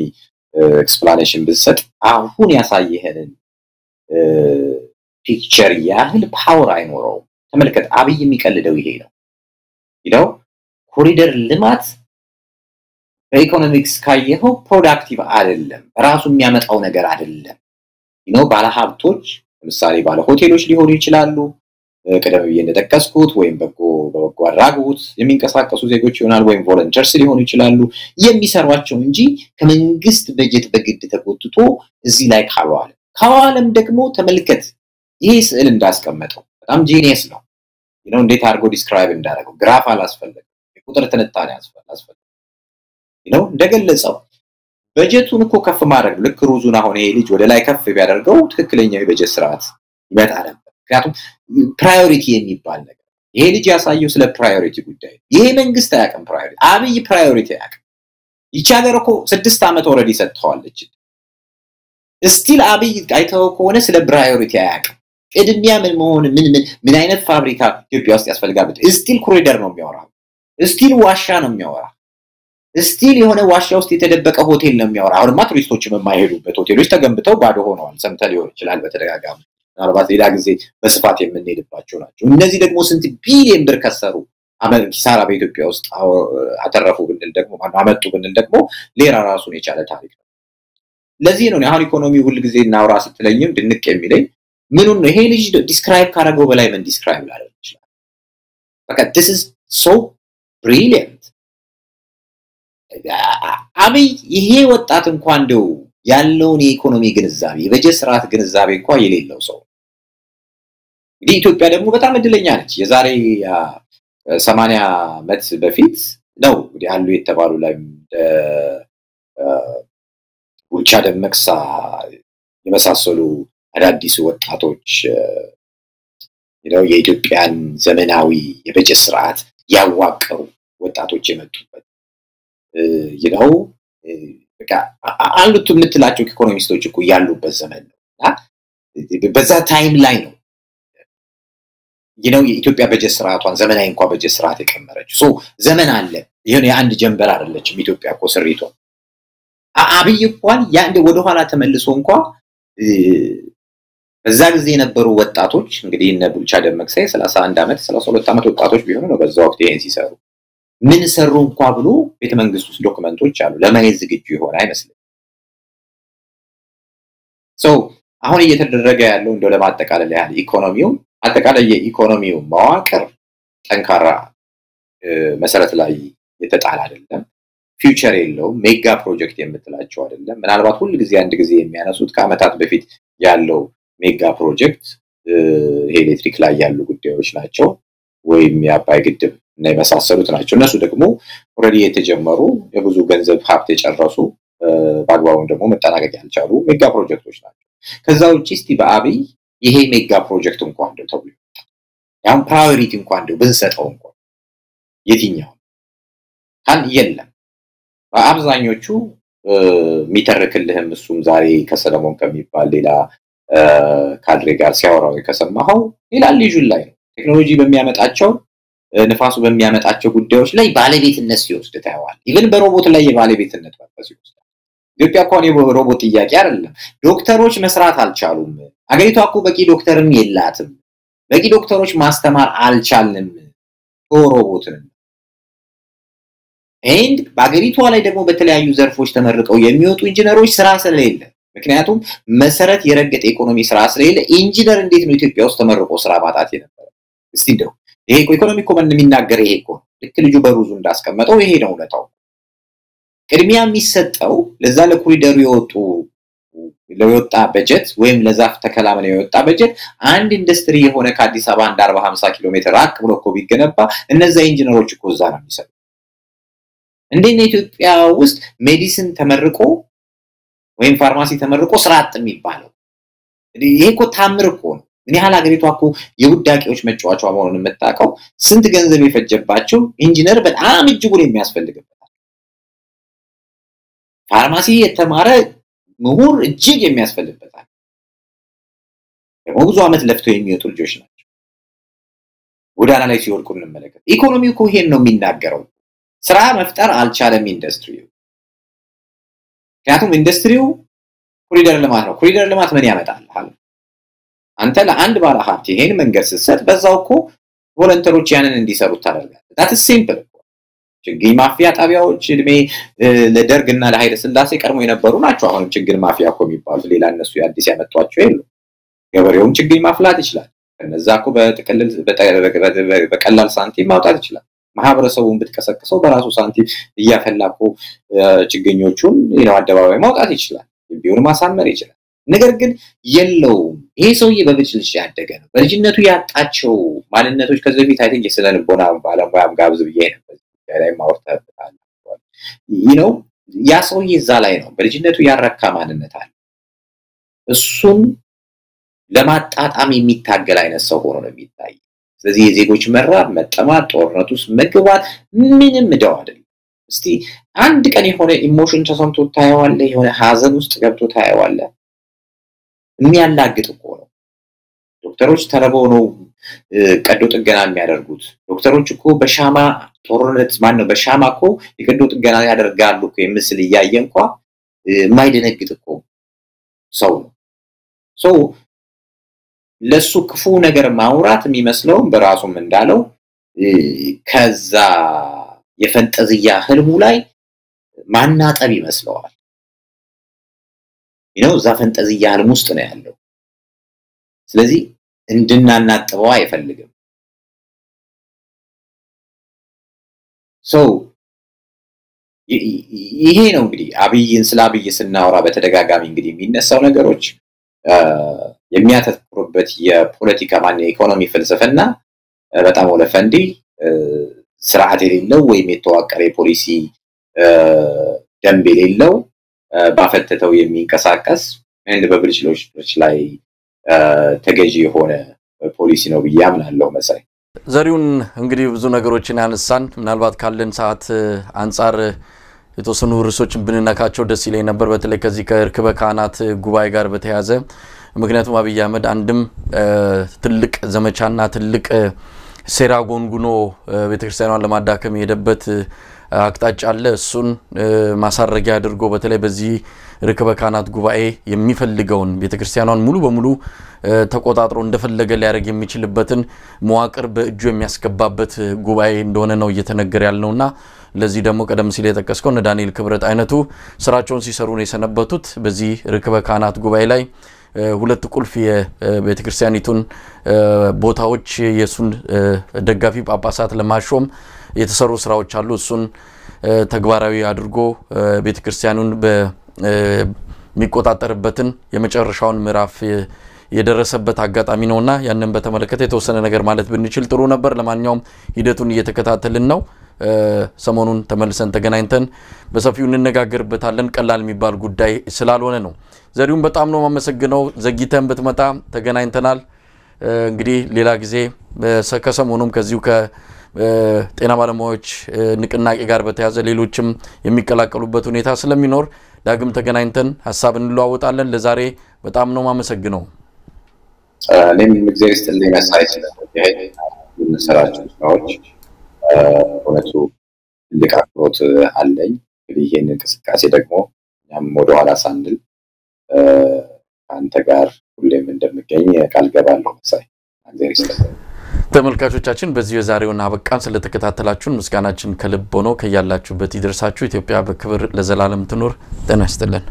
ኤክስፕላኔሽን ብሰጥ አሁን ያሳየህን ፒክቸር ያህል ፓወር አይኖረው ተመልከት አብይ የሚቀልደው ይሄ ነው you know ኮሪደር ልማት በኢኮኖሚክስ ካየኸው ፕሮዳክቲቭ አይደለም ራሱ የሚያመጣው ነገር አይደለም you know ባለሀብቶች ለምሳሌ ባለ ሆቴሎች ሊሆኑ ይችላሉ ቀደም ብዬ እንደተከስኩት ወይም በጎ አድራጎት የሚንቀሳቀሱ ዜጎች ይሆናል ወይም ቮለንተርስ ሊሆኑ ይችላሉ የሚሰሯቸው እንጂ ከመንግስት በጀት በግድ ተቆጥቶ እዚህ ላይ ካዋለም ደግሞ ተመልከት ይሄ ስዕል እንዳስቀመጠው በጣም ጂኒየስ ነው you know እንዴት አድርጎ ዲስክራይብ እንዳደረገው ግራፍ አላስፈልግም የቁጥር ትንታኔ አስፈልግ you know እንደገለጸው በጀቱን እኮ ከፍ ማድረግ ልክ ሩዙን አሁን ይሄ ልጅ ወደ ላይ ከፍ ቢያደርገው ትክክለኛው የበጀት ስርዓት ይመጣል ምክንያቱም ፕራዮሪቲ የሚባል ነገር ይሄ ልጅ ያሳየው ስለ ፕራዮሪቲ ጉዳይ ይሄ መንግስት አያውቅም ፕራዮሪቲ አብይ ፕራዮሪቲ አያውቅም ይቻገር እኮ 6 አመት ኦሬዲ ሰጥቷለች ስቲል አብይ አይተው ከሆነ ስለ ፕራዮሪቲ አያውቅም ቅድሚያ ምን አይነት ፋብሪካ ኢትዮጵያ ውስጥ ያስፈልጋል ስቲል ኮሪደር ነው የሚያወራው ስቲል ዋሻ ነው የሚያወራው ስቲል የሆነ ዋሻ ውስጥ የተደበቀ ሆቴል ነው የሚያወራው አሁንማ ቱሪስቶችም የማይሄዱበት ሆቴሎች ተገንብተው ባዶ ሆነዋል ሰምተህ ሊሆን ይችላል በተደጋጋሚ ምናልባት ሌላ ጊዜ በስፋት የምንሄድባቸው ናቸው እነዚህ ደግሞ ስንት ቢሊየን ብር ከሰሩ ኪሳራ በኢትዮጵያ ውስጥ አተረፉ ብንል ደግሞ አመጡ ብንል ደግሞ ሌላ ራሱን የቻለ ታሪክ ነው ለዚህ ነው አሁን ኢኮኖሚ ሁሉ ጊዜ እናውራ ስትለኝም ድንቅ የሚለኝ ምኑን ነው ይሄ ልጅ ዲስክራይብ ካረገው በላይ ምን ዲስክራይብ ላደርግ ይችላል በቃ this is so brilliant አብይ ይሄ ወጣት እንኳን እንደው ያለውን የኢኮኖሚ ግንዛቤ የበጀት ስርዓት ግንዛቤ እንኳን የሌለው ሰው እንግዲህ ኢትዮጵያ ደግሞ በጣም እድለኛ ነች የዛሬ 80 አመት በፊት ነው እንግዲህ አሉ የተባሉ ላይ ቡልቻ ደመቅሳ የመሳሰሉ አዳዲስ ወጣቶች የኢትዮጵያን ዘመናዊ የበጀት ስርዓት ያዋቀሩ ወጣቶች የመጡበት በቃ አሉት የምትላቸው ኢኮኖሚስቶች እኮ ያሉበት ዘመን ነውና በዛ ታይም ላይ ነው የኢትዮጵያ በጀት ስርዓቷን ዘመናዊ እንኳን በጀት ስርዓት የቀመረች ዘመን አለ ይሄን የአንድ ጀንበር አይደለችም ኢትዮጵያ እኮ ስሪቷ አብይ እንኳን ያንደ ወደ ኋላ ተመልሶ እንኳን በዛ ጊዜ የነበሩ ወጣቶች እንግዲህ እነ ቡልቻ ደመቅሳ 31 አመት 32 አመት ወጣቶች ቢሆኑ ነው በዛ ወቅት ይሄን ሲሰሩ ምን ሰሩ እንኳን ብሎ ቤተመንግስት ውስጥ ዶክመንቶች አሉ ለማየት ዝግጁ ይሆን አይመስልም አሁን እየተደረገ ያለው እንደው ለማጠቃለል ያህል ኢኮኖሚው አጠቃላይ የኢኮኖሚው መዋቅር ጠንካራ መሰረት ላይ የተጣለ አይደለም ፊውቸር የለው ሜጋ ፕሮጀክት የምትላቸው አይደለም ምናልባት ሁሉ ጊዜ አንድ ጊዜ የሚያነሱት ከአመታት በፊት ያለው ሜጋ ፕሮጀክት ኤሌክትሪክ ላይ ያሉ ጉዳዮች ናቸው ወይም የአባይ ግድብ እና የመሳሰሉት ናቸው እነሱ ደግሞ ኦሬዲ የተጀመሩ የብዙ ገንዘብ ሀብት የጨረሱ ባግባቡ ደግሞ መጠናቀቅ ያልቻሉ ሜጋ ፕሮጀክቶች ናቸው ከዛ ውጪ እስቲ በአብይ ይሄ ሜጋ ፕሮጀክት እንኳን እንደው ተብሎ ያን ፕራዮሪቲ እንኳን እንደው ብንሰጠው እንኳን የትኛው ካን የለም በአብዛኞቹ ሚተረክልህም እሱም ዛሬ ከሰለሞን ከሚባል ሌላ ካድሬ ጋር ሲያወራው ከሰማው ሌላ ልጅ ላይ ነው ቴክኖሎጂ በሚያመጣቸው ንፋሱ በሚያመጣቸው ጉዳዮች ላይ ባለቤትነት ሲወስድ ታያዋል ኢቭን በሮቦት ላይ የባለቤትነት ባለቤት ሲወስድ ኢትዮጵያ እኮ ነው በሮቦት ጥያቄ አይደለም ዶክተሮች መስራት አልቻሉም አገሪቷ እኮ በቂ ዶክተርም የላትም በቂ ዶክተሮች ማስተማር አልቻልንም ሮቦትን ኤንድ በአገሪቷ ላይ ደግሞ በተለያዩ ዘርፎች ተመርቀው የሚወጡ ኢንጂነሮች ስራ ስለሌለ ምክንያቱም መሰረት የረገጠ ኢኮኖሚ ስራ ስለሌለ ኢንጂነር እንዴት ነው ኢትዮጵያ ውስጥ ተመርቆ ስራ ማጣት የነበረ እስቲ እንደው ይሄ ኢኮኖሚ እኮ ምን የሚናገር ይሄ እኮ ልክ ልጁ በሩዙ እንዳስቀመጠው ይሄ ነው ለታው ቅድሚያ የሚሰጠው ለዛ ለኮሪደሩ የወጣ በጀት ወይም ለዛፍ ተከላ ምን የወጣ በጀት አንድ ኢንዱስትሪ የሆነ ከአዲስ አበባ እንደ 40-50 ኪሎ ሜትር ራቅ ብሎ እኮ ቢገነባ እነዛ ኢንጂነሮች እኮ እዛ ነው የሚሰሩ እንዴት ኢትዮጵያ ውስጥ ሜዲሲን ተመርቆ ወይም ፋርማሲ ተመርቆ ስራ አጥ የሚባለው? ይሄ እኮ ታምር እኮ ነው። ምን ያህል ሀገሪቷ እኮ የውዳቂዎች መጫወቻ መሆኑን የምታውቀው ስንት ገንዘብ የፈጀባቸው ኢንጂነር በጣም እጅጉን የሚያስፈልግበት ፋርማሲ የተማረ ምሁር እጅግ የሚያስፈልግበት ደግሞ ብዙ አመት ለፍተው የሚወጡ ልጆች ናቸው። ጎዳና ላይ ሲወድቁ እንመለከት። ኢኮኖሚው እኮ ይሄን ነው የሚናገረው። ስራ መፍጠር አልቻለም ኢንዱስትሪው። ምክንያቱም ኢንዱስትሪው ኮሪደር ልማት ነው። ኮሪደር ልማት ምን ያመጣል? አንተ ለአንድ ባለ ሀብት ይሄን መንገድ ስትሰጥ በዛው እኮ ቮለንተሮች ያንን እንዲሰሩ ታደርጋለህ። that is simple። ችግኝ ማፊያ ጣቢያዎች እድሜ ለደርግና ለኃይለ ሥላሴ ቀድሞ የነበሩ ናቸው። አሁን ችግኝ ማፊያ እኮ የሚባሉ ሌላ እነሱ አዲስ ያመጣቸው የሉ። ገበሬውም ችግኝ ማፍላት ይችላል። እነዛ እኮ በቀላል ሳንቲም ማውጣት ይችላል። ማህበረሰቡን ብትቀሰቅሰው በራሱ ሳንቲም እያፈላቁ ችግኞቹን አደባባይ ማውጣት ይችላል። ቢሆን ማሳመር ይችላል። ነገር ግን የለውም። ይሄ ሰውዬ በብልጭልጭ ያደገ ነው። በልጅነቱ ያጣቸው ማንነቶች ከዚህ በፊት አይተኝ የስነልቦና ባለሙያም ጋብዝ ብዬ ነበር ላይ ማውጣታል። ያ ሰውዬ እዛ ላይ ነው በልጅነቱ ያረካ ማንነት አለ። እሱን ለማጣጣም የሚታገል አይነት ሰው ሆኖ ነው የሚታይ። ስለዚህ የዜጎች መራብ፣ መጠማት፣ ጦርነት ውስጥ መግባት ምንም ደው አይደለም። እስቲ አንድ ቀን የሆነ ኢሞሽን ተሰምቶ ታየዋለ፣ የሆነ ሀዘን ውስጥ ገብቶ ታየዋለ። የሚያላግጥ እኮ ነው። ዶክተሮች ተረበው ነው ቀዶ ጥገና የሚያደርጉት። ዶክተሮች እኮ በሻማ ጦርነት በሻማ እኮ የቀዶ ጥገና ያደርጋሉ እኮ የምስል እያየ እንኳን የማይደነግጥ እኮ ሰው ነው። ለሱ ክፉ ነገር ማውራት የሚመስለው በራሱም እንዳለው ከዛ የፈንጠዝያ ህልሙ ላይ ማናጠብ ይመስለዋል። እዛ ፈንጠዝያ ህልም ውስጥ ነው ያለው። ስለዚህ እንድናናጥበው አይፈልግም። ይሄ ነው እንግዲህ ስለ አብይ ስናወራ በተደጋጋሚ እንግዲህ የሚነሳው ነገሮች የሚያተኩሩበት የፖለቲካ የኢኮኖሚ ፍልስፍና በጣም ወለፈንዲ ስርዓት የሌለው ወይም የተዋቀረ ፖሊሲ ደንብ የሌለው ባፈተተው የሚንቀሳቀስ እንደ በብልጭሎች ላይ ተገዢ የሆነ ፖሊሲ ነው ብዬ አምናለሁ። መሳይ ዘሪውን እንግዲህ ብዙ ነገሮችን ያነሳን ምናልባት ካለን ሰዓት አንፃር የተወሰኑ ርዕሶችን ብንነካቸው ደስ ይለኝ ነበር። በተለይ ከዚህ ከርክበ ካህናት ጉባኤ ጋር በተያያዘ ምክንያቱም አብይ አህመድ አንድም ትልቅ ዘመቻና ትልቅ ሴራ ጎንጉኖ ቤተክርስቲያኗን ለማዳከም የሄደበት አቅጣጫ አለ። እሱን ማሳረጊያ አድርጎ በተለይ በዚህ ርክበ ካህናት ጉባኤ የሚፈልገውን ቤተክርስቲያኗን ሙሉ በሙሉ ተቆጣጥሮ እንደፈለገ ሊያደርግ የሚችልበትን መዋቅር በእጁ የሚያስገባበት ጉባኤ እንደሆነ ነው እየተነገረ ያለውና ለዚህ ደግሞ ቀደም ሲል የተጠቀስከው እነ ዳንኤል ክብረት አይነቱ ስራቸውን ሲሰሩ ነው የሰነበቱት። በዚህ ርክበ ካህናት ጉባኤ ላይ ሁለት ቁልፍ የቤተክርስቲያኒቱን ቦታዎች የሱን ደጋፊ ጳጳሳት ለማሾም የተሰሩ ስራዎች አሉ። እሱን ተግባራዊ አድርጎ ቤተክርስቲያኑን በሚቆጣጠርበትን የመጨረሻውን ምዕራፍ የደረሰበት አጋጣሚ ነውና ያንን በተመለከተ የተወሰነ ነገር ማለት ብንችል ጥሩ ነበር። ለማንኛውም ሂደቱን እየተከታተልን ነው። ሰሞኑን ተመልሰን ተገናኝተን በሰፊው እንነጋገርበታለን። ቀላል የሚባል ጉዳይ ስላልሆነ ነው። ዘሪውን በጣም ነው ማመሰግነው። ዘግይተን በትመጣ ተገናኝተናል። እንግዲህ ሌላ ጊዜ ከሰሞኑም ከዚሁ ከጤና ባለሙያዎች ንቅናቄ ጋር በተያያዘ ሌሎችም የሚቀላቀሉበት ሁኔታ ስለሚኖር ዳግም ተገናኝተን ሐሳብ እንለዋወጣለን። ለዛሬ በጣም ነው ማመሰግነው። እኔም እግዚአብሔር ይስጥልኝ መሳይ ስለሰራችሁ ስራዎች እውነቱ ትልቅ አክብሮት አለኝ። እንግዲህ ይሄን እንቅስቃሴ ደግሞ እኛም ወደ ኋላ ሳንል አንተ ጋር ሁሌም እንደምገኝ ቃል ገባለሁ። መሳይ እግዚአብሔር ይስጥልኝ። ተመልካቾቻችን በዚህ የዛሬውን አበቃን። ስለተከታተላችሁን ምስጋናችን ከልብ ሆኖ ከያላችሁበት ይድረሳችሁ። ኢትዮጵያ በክብር ለዘላለም ትኑር። ጤና ይስጥልን።